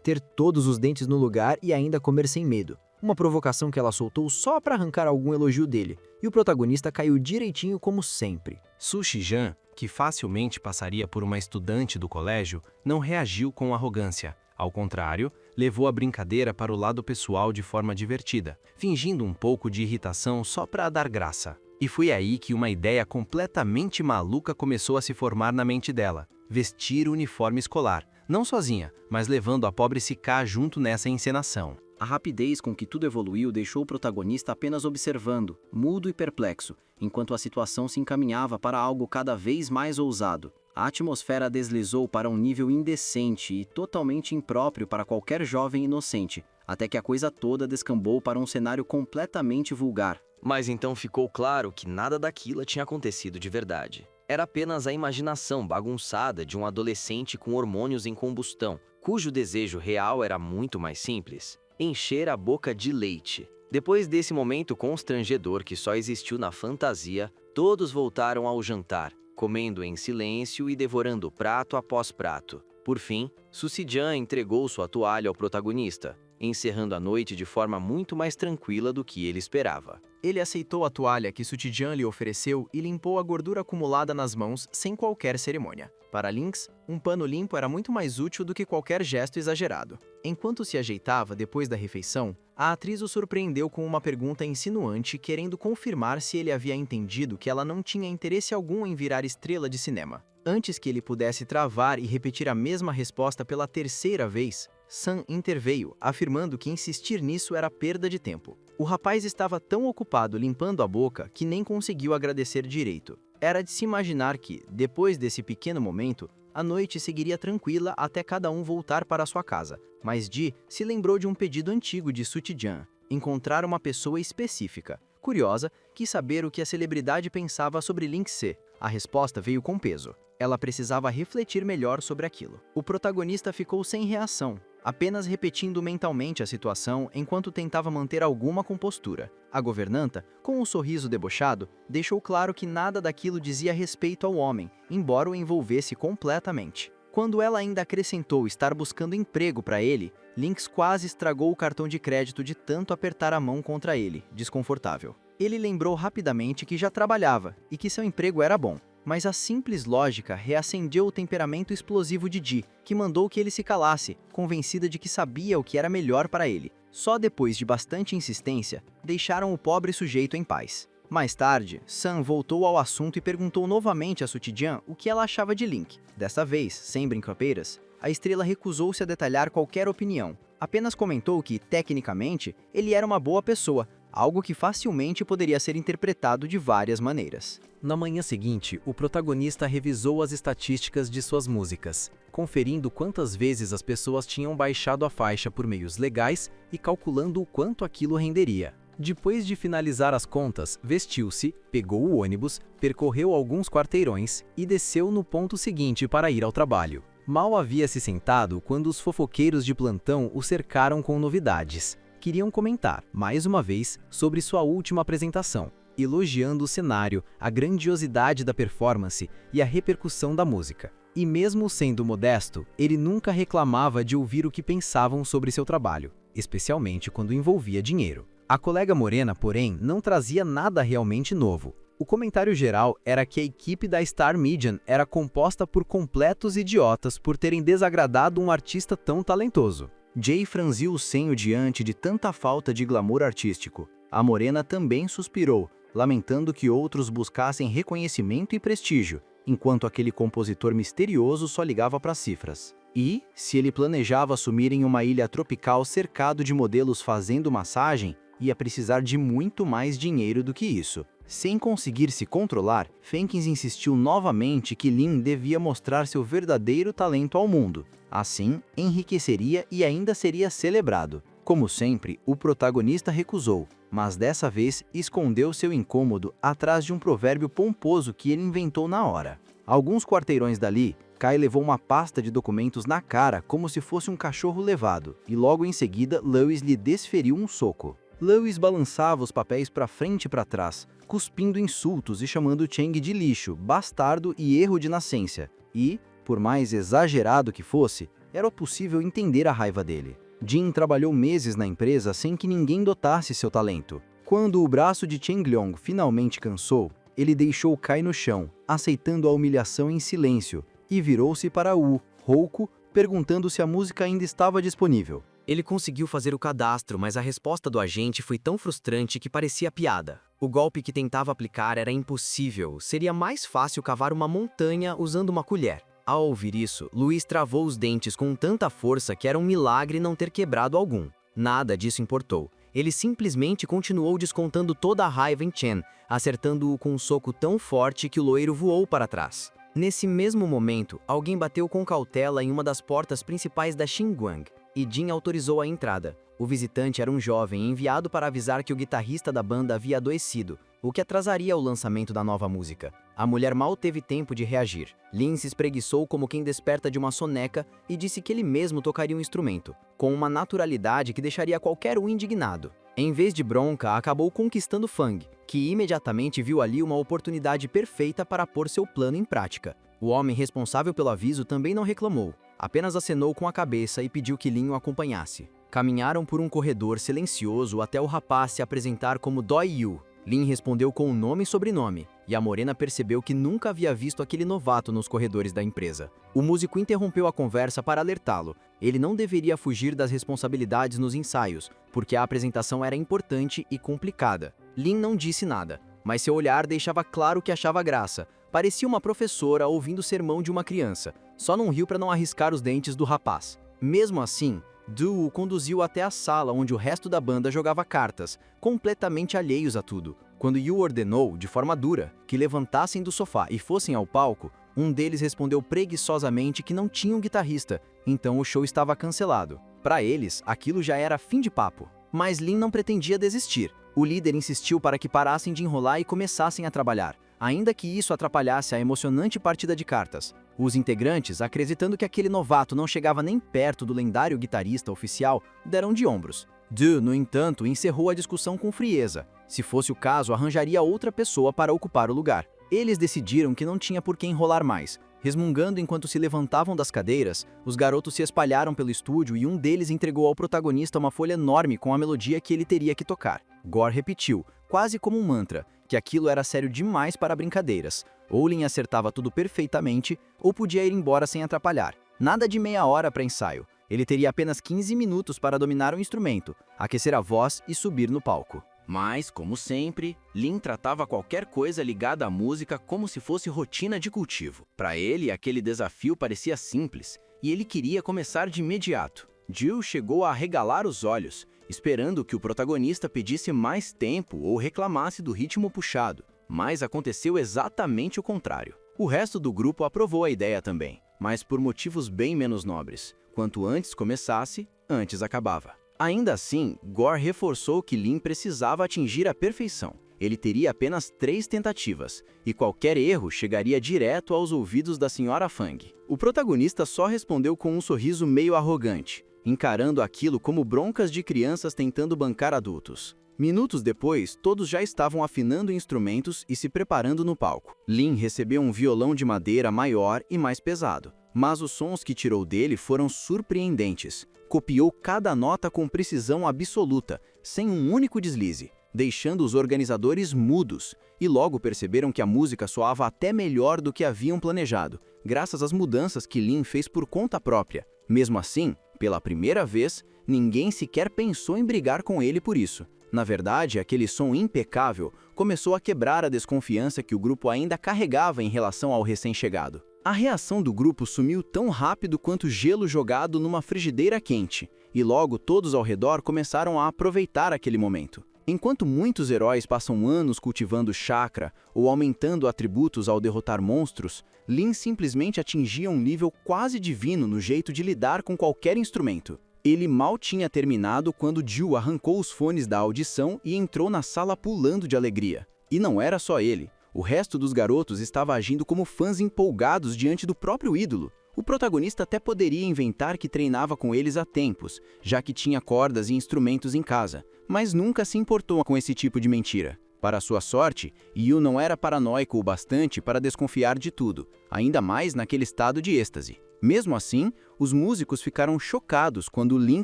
ter todos os dentes no lugar e ainda comer sem medo. Uma provocação que ela soltou só para arrancar algum elogio dele, e o protagonista caiu direitinho como sempre. Sushi Jan, que facilmente passaria por uma estudante do colégio, não reagiu com arrogância. Ao contrário, levou a brincadeira para o lado pessoal de forma divertida, fingindo um pouco de irritação só para dar graça. E foi aí que uma ideia completamente maluca começou a se formar na mente dela: vestir o uniforme escolar, não sozinha, mas levando a pobre Sika junto nessa encenação. A rapidez com que tudo evoluiu deixou o protagonista apenas observando, mudo e perplexo, enquanto a situação se encaminhava para algo cada vez mais ousado. A atmosfera deslizou para um nível indecente e totalmente impróprio para qualquer jovem inocente, até que a coisa toda descambou para um cenário completamente vulgar. Mas então ficou claro que nada daquilo tinha acontecido de verdade. Era apenas a imaginação bagunçada de um adolescente com hormônios em combustão, cujo desejo real era muito mais simples: encher a boca de leite. Depois desse momento constrangedor que só existiu na fantasia, todos voltaram ao jantar, comendo em silêncio e devorando prato após prato. Por fim, Susie Jan entregou sua toalha ao protagonista, encerrando a noite de forma muito mais tranquila do que ele esperava. Ele aceitou a toalha que Susie Jan lhe ofereceu e limpou a gordura acumulada nas mãos sem qualquer cerimônia. Para Lynx, um pano limpo era muito mais útil do que qualquer gesto exagerado. Enquanto se ajeitava depois da refeição, a atriz o surpreendeu com uma pergunta insinuante, querendo confirmar se ele havia entendido que ela não tinha interesse algum em virar estrela de cinema. Antes que ele pudesse travar e repetir a mesma resposta pela terceira vez, Sam interveio, afirmando que insistir nisso era perda de tempo. O rapaz estava tão ocupado limpando a boca que nem conseguiu agradecer direito. Era de se imaginar que, depois desse pequeno momento, a noite seguiria tranquila até cada um voltar para sua casa. Mas Ji se lembrou de um pedido antigo de Susie Jan: encontrar uma pessoa específica. Curiosa, quis saber o que a celebridade pensava sobre Lynx. A resposta veio com peso. Ela precisava refletir melhor sobre aquilo. O protagonista ficou sem reação, apenas repetindo mentalmente a situação enquanto tentava manter alguma compostura. A governanta, com um sorriso debochado, deixou claro que nada daquilo dizia respeito ao homem, embora o envolvesse completamente. Quando ela ainda acrescentou estar buscando emprego para ele, Lynx quase estragou o cartão de crédito de tanto apertar a mão contra ele, desconfortável. Ele lembrou rapidamente que já trabalhava e que seu emprego era bom. Mas a simples lógica reacendeu o temperamento explosivo de Ji, que mandou que ele se calasse, convencida de que sabia o que era melhor para ele. Só depois de bastante insistência, deixaram o pobre sujeito em paz. Mais tarde, Sam voltou ao assunto e perguntou novamente a Susie Jan o que ela achava de Link. Dessa vez, sem brincadeiras, a estrela recusou-se a detalhar qualquer opinião. Apenas comentou que, tecnicamente, ele era uma boa pessoa, algo que facilmente poderia ser interpretado de várias maneiras. Na manhã seguinte, o protagonista revisou as estatísticas de suas músicas, conferindo quantas vezes as pessoas tinham baixado a faixa por meios legais e calculando o quanto aquilo renderia. Depois de finalizar as contas, vestiu-se, pegou o ônibus, percorreu alguns quarteirões e desceu no ponto seguinte para ir ao trabalho. Mal havia se sentado quando os fofoqueiros de plantão o cercaram com novidades. Queriam comentar, mais uma vez, sobre sua última apresentação, elogiando o cenário, a grandiosidade da performance e a repercussão da música. E mesmo sendo modesto, ele nunca reclamava de ouvir o que pensavam sobre seu trabalho, especialmente quando envolvia dinheiro. A colega morena, porém, não trazia nada realmente novo. O comentário geral era que a equipe da Star Median era composta por completos idiotas por terem desagradado um artista tão talentoso. Jay franziu o senho diante de tanta falta de glamour artístico. A morena também suspirou, lamentando que outros buscassem reconhecimento e prestígio, enquanto aquele compositor misterioso só ligava para cifras. E, se ele planejava assumir em uma ilha tropical cercado de modelos fazendo massagem, ia precisar de muito mais dinheiro do que isso. Sem conseguir se controlar, Fenkins insistiu novamente que Lin devia mostrar seu verdadeiro talento ao mundo. Assim, enriqueceria e ainda seria celebrado. Como sempre, o protagonista recusou, mas dessa vez escondeu seu incômodo atrás de um provérbio pomposo que ele inventou na hora. Alguns quarteirões dali, Kai levou uma pasta de documentos na cara como se fosse um cachorro levado, e logo em seguida Lewis lhe desferiu um soco. Lewis balançava os papéis para frente e para trás, cuspindo insultos e chamando Cheng de lixo, bastardo e erro de nascença. E, por mais exagerado que fosse, era possível entender a raiva dele. Jin trabalhou meses na empresa sem que ninguém dotasse seu talento. Quando o braço de Chengliong finalmente cansou, ele deixou Kai no chão, aceitando a humilhação em silêncio, e virou-se para Wu, rouco, perguntando se a música ainda estava disponível. Ele conseguiu fazer o cadastro, mas a resposta do agente foi tão frustrante que parecia piada. O golpe que tentava aplicar era impossível, seria mais fácil cavar uma montanha usando uma colher. Ao ouvir isso, Luiz travou os dentes com tanta força que era um milagre não ter quebrado algum. Nada disso importou. Ele simplesmente continuou descontando toda a raiva em Chen, acertando-o com um soco tão forte que o loiro voou para trás. Nesse mesmo momento, alguém bateu com cautela em uma das portas principais da Xinguang, e Jin autorizou a entrada. O visitante era um jovem enviado para avisar que o guitarrista da banda havia adoecido, o que atrasaria o lançamento da nova música. A mulher mal teve tempo de reagir. Lin se espreguiçou como quem desperta de uma soneca e disse que ele mesmo tocaria um instrumento, com uma naturalidade que deixaria qualquer um indignado. Em vez de bronca, acabou conquistando Fang, que imediatamente viu ali uma oportunidade perfeita para pôr seu plano em prática. O homem responsável pelo aviso também não reclamou, apenas acenou com a cabeça e pediu que Lin o acompanhasse. Caminharam por um corredor silencioso até o rapaz se apresentar como Doi Yu. Lin respondeu com o nome e sobrenome, e a morena percebeu que nunca havia visto aquele novato nos corredores da empresa. O músico interrompeu a conversa para alertá-lo. Ele não deveria fugir das responsabilidades nos ensaios, porque a apresentação era importante e complicada. Lin não disse nada, mas seu olhar deixava claro que achava graça. Parecia uma professora ouvindo o sermão de uma criança. Só não riu para não arriscar os dentes do rapaz. Mesmo assim, Du o conduziu até a sala onde o resto da banda jogava cartas, completamente alheios a tudo. Quando Yu ordenou, de forma dura, que levantassem do sofá e fossem ao palco, um deles respondeu preguiçosamente que não tinha um guitarrista, então o show estava cancelado. Para eles, aquilo já era fim de papo. Mas Lin não pretendia desistir. O líder insistiu para que parassem de enrolar e começassem a trabalhar, ainda que isso atrapalhasse a emocionante partida de cartas. Os integrantes, acreditando que aquele novato não chegava nem perto do lendário guitarrista oficial, deram de ombros. Du, no entanto, encerrou a discussão com frieza. Se fosse o caso, arranjaria outra pessoa para ocupar o lugar. Eles decidiram que não tinha por que enrolar mais. Resmungando enquanto se levantavam das cadeiras, os garotos se espalharam pelo estúdio e um deles entregou ao protagonista uma folha enorme com a melodia que ele teria que tocar. Gore repetiu, quase como um mantra, que aquilo era sério demais para brincadeiras. Ou Lin acertava tudo perfeitamente, ou podia ir embora sem atrapalhar. Nada de meia hora para ensaio. Ele teria apenas 15 minutos para dominar o instrumento, aquecer a voz e subir no palco. Mas, como sempre, Lin tratava qualquer coisa ligada à música como se fosse rotina de cultivo. Para ele, aquele desafio parecia simples, e ele queria começar de imediato. Jill chegou a arregalar os olhos, esperando que o protagonista pedisse mais tempo ou reclamasse do ritmo puxado, mas aconteceu exatamente o contrário. O resto do grupo aprovou a ideia também, mas por motivos bem menos nobres. Quanto antes começasse, antes acabava. Ainda assim, Gore reforçou que Lin precisava atingir a perfeição. Ele teria apenas 3 tentativas, e qualquer erro chegaria direto aos ouvidos da Sra. Fang. O protagonista só respondeu com um sorriso meio arrogante, encarando aquilo como broncas de crianças tentando bancar adultos. Minutos depois, todos já estavam afinando instrumentos e se preparando no palco. Lin recebeu um violão de madeira maior e mais pesado, mas os sons que tirou dele foram surpreendentes. Copiou cada nota com precisão absoluta, sem um único deslize, deixando os organizadores mudos, e logo perceberam que a música soava até melhor do que haviam planejado, graças às mudanças que Lin fez por conta própria. Mesmo assim, pela primeira vez, ninguém sequer pensou em brigar com ele por isso. Na verdade, aquele som impecável começou a quebrar a desconfiança que o grupo ainda carregava em relação ao recém-chegado. A reação do grupo sumiu tão rápido quanto gelo jogado numa frigideira quente, e logo todos ao redor começaram a aproveitar aquele momento. Enquanto muitos heróis passam anos cultivando chakra ou aumentando atributos ao derrotar monstros, Lin simplesmente atingia um nível quase divino no jeito de lidar com qualquer instrumento. Ele mal tinha terminado quando Jill arrancou os fones da audição e entrou na sala pulando de alegria. E não era só ele. O resto dos garotos estava agindo como fãs empolgados diante do próprio ídolo. O protagonista até poderia inventar que treinava com eles há tempos, já que tinha cordas e instrumentos em casa, mas nunca se importou com esse tipo de mentira. Para sua sorte, Yu não era paranoico o bastante para desconfiar de tudo, ainda mais naquele estado de êxtase. Mesmo assim, os músicos ficaram chocados quando Lin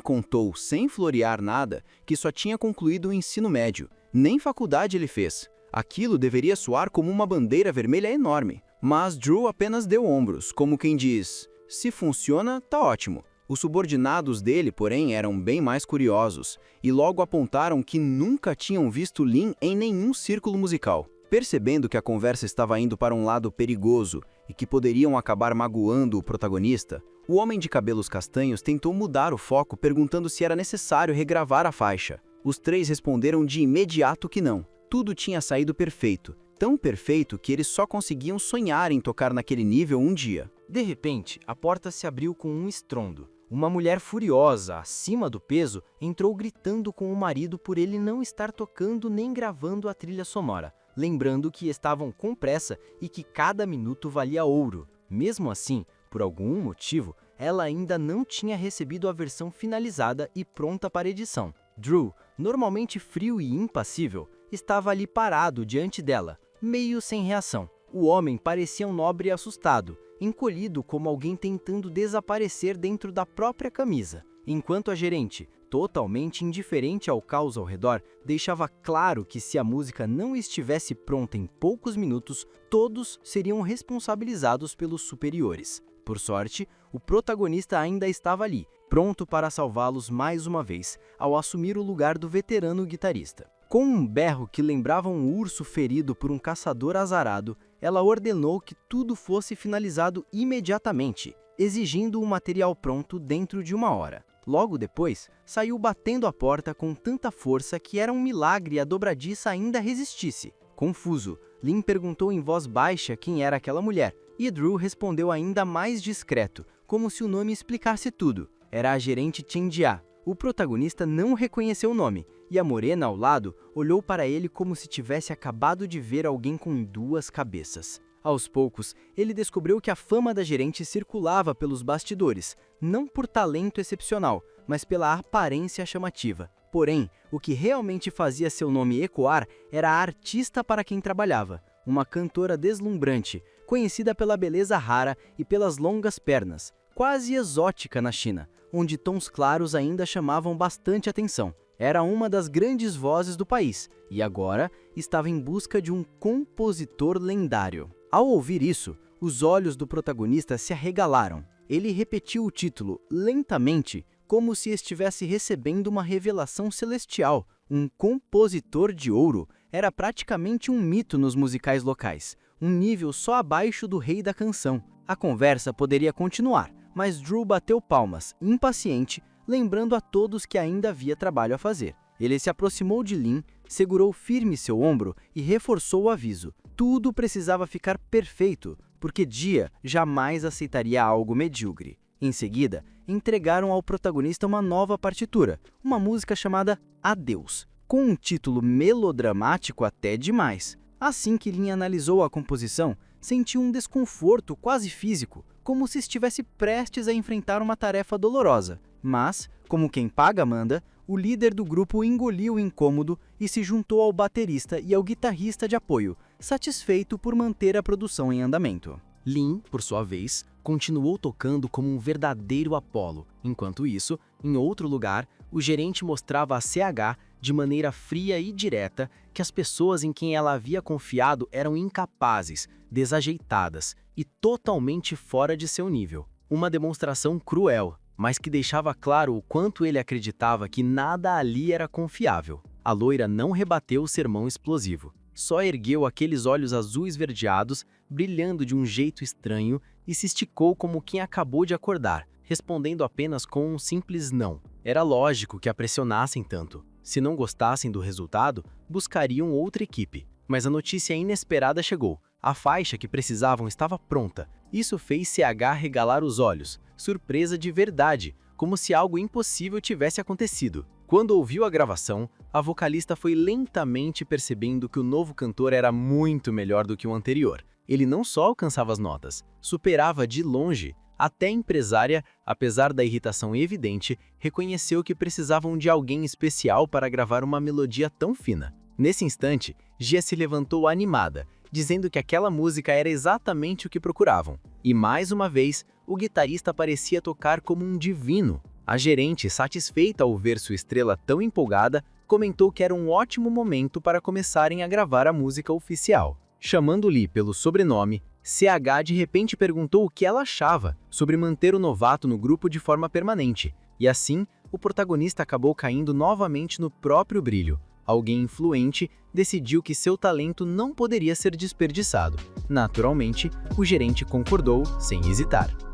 contou, sem florear nada, que só tinha concluído o ensino médio. Nem faculdade ele fez. Aquilo deveria soar como uma bandeira vermelha enorme. Mas Drew apenas deu ombros, como quem diz, se funciona, tá ótimo. Os subordinados dele, porém, eram bem mais curiosos, e logo apontaram que nunca tinham visto Lin em nenhum círculo musical. Percebendo que a conversa estava indo para um lado perigoso e que poderiam acabar magoando o protagonista, o homem de cabelos castanhos tentou mudar o foco perguntando se era necessário regravar a faixa. Os três responderam de imediato que não. Tudo tinha saído perfeito. Tão perfeito que eles só conseguiam sonhar em tocar naquele nível um dia. De repente, a porta se abriu com um estrondo. Uma mulher furiosa, acima do peso, entrou gritando com o marido por ele não estar tocando nem gravando a trilha sonora, lembrando que estavam com pressa e que cada minuto valia ouro. Mesmo assim, por algum motivo, ela ainda não tinha recebido a versão finalizada e pronta para edição. Drew, normalmente frio e impassível, estava ali parado diante dela, meio sem reação. O homem parecia um nobre assustado, encolhido como alguém tentando desaparecer dentro da própria camisa, enquanto a gerente, totalmente indiferente ao caos ao redor, deixava claro que se a música não estivesse pronta em poucos minutos, todos seriam responsabilizados pelos superiores. Por sorte, o protagonista ainda estava ali, pronto para salvá-los mais uma vez, ao assumir o lugar do veterano guitarrista. Com um berro que lembrava um urso ferido por um caçador azarado, ela ordenou que tudo fosse finalizado imediatamente, exigindo o material pronto dentro de 1 hora. Logo depois, saiu batendo a porta com tanta força que era um milagre a dobradiça ainda resistisse. Confuso, Lin perguntou em voz baixa quem era aquela mulher, e Drew respondeu ainda mais discreto, como se o nome explicasse tudo. Era a gerente Chen Jia. O protagonista não reconheceu o nome, e a morena ao lado olhou para ele como se tivesse acabado de ver alguém com 2 cabeças. Aos poucos, ele descobriu que a fama da gerente circulava pelos bastidores, não por talento excepcional, mas pela aparência chamativa. Porém, o que realmente fazia seu nome ecoar era a artista para quem trabalhava, uma cantora deslumbrante, conhecida pela beleza rara e pelas longas pernas, quase exótica na China, onde tons claros ainda chamavam bastante atenção. Era uma das grandes vozes do país, e agora estava em busca de um compositor lendário. Ao ouvir isso, os olhos do protagonista se arregalaram. Ele repetiu o título lentamente, como se estivesse recebendo uma revelação celestial. Um compositor de ouro era praticamente um mito nos musicais locais, um nível só abaixo do rei da canção. A conversa poderia continuar, mas Drew bateu palmas, impaciente, lembrando a todos que ainda havia trabalho a fazer. Ele se aproximou de Lin, segurou firme seu ombro e reforçou o aviso. Tudo precisava ficar perfeito, porque Jia jamais aceitaria algo medíocre. Em seguida, entregaram ao protagonista uma nova partitura, uma música chamada Adeus, com um título melodramático até demais. Assim que Lin analisou a composição, sentiu um desconforto quase físico, como se estivesse prestes a enfrentar uma tarefa dolorosa. Mas, como quem paga manda, o líder do grupo engoliu o incômodo e se juntou ao baterista e ao guitarrista de apoio, satisfeito por manter a produção em andamento. Lin, por sua vez, continuou tocando como um verdadeiro Apolo. Enquanto isso, em outro lugar, o gerente mostrava a CH de maneira fria e direta que as pessoas em quem ela havia confiado eram incapazes, desajeitadas e totalmente fora de seu nível. Uma demonstração cruel, mas que deixava claro o quanto ele acreditava que nada ali era confiável. A loira não rebateu o sermão explosivo. Só ergueu aqueles olhos azuis verdeados, brilhando de um jeito estranho, e se esticou como quem acabou de acordar, respondendo apenas com um simples não. Era lógico que a pressionassem tanto. Se não gostassem do resultado, buscariam outra equipe. Mas a notícia inesperada chegou. A faixa que precisavam estava pronta. Isso fez CH regalar os olhos. Surpresa de verdade, como se algo impossível tivesse acontecido. Quando ouviu a gravação, a vocalista foi lentamente percebendo que o novo cantor era muito melhor do que o anterior. Ele não só alcançava as notas, superava de longe. Até a empresária, apesar da irritação evidente, reconheceu que precisavam de alguém especial para gravar uma melodia tão fina. Nesse instante, Gia se levantou animada, dizendo que aquela música era exatamente o que procuravam. E mais uma vez, o guitarrista parecia tocar como um divino. A gerente, satisfeita ao ver sua estrela tão empolgada, comentou que era um ótimo momento para começarem a gravar a música oficial. Chamando Lee pelo sobrenome, CH de repente perguntou o que ela achava sobre manter o novato no grupo de forma permanente. E assim, o protagonista acabou caindo novamente no próprio brilho. Alguém influente decidiu que seu talento não poderia ser desperdiçado. Naturalmente, o gerente concordou sem hesitar.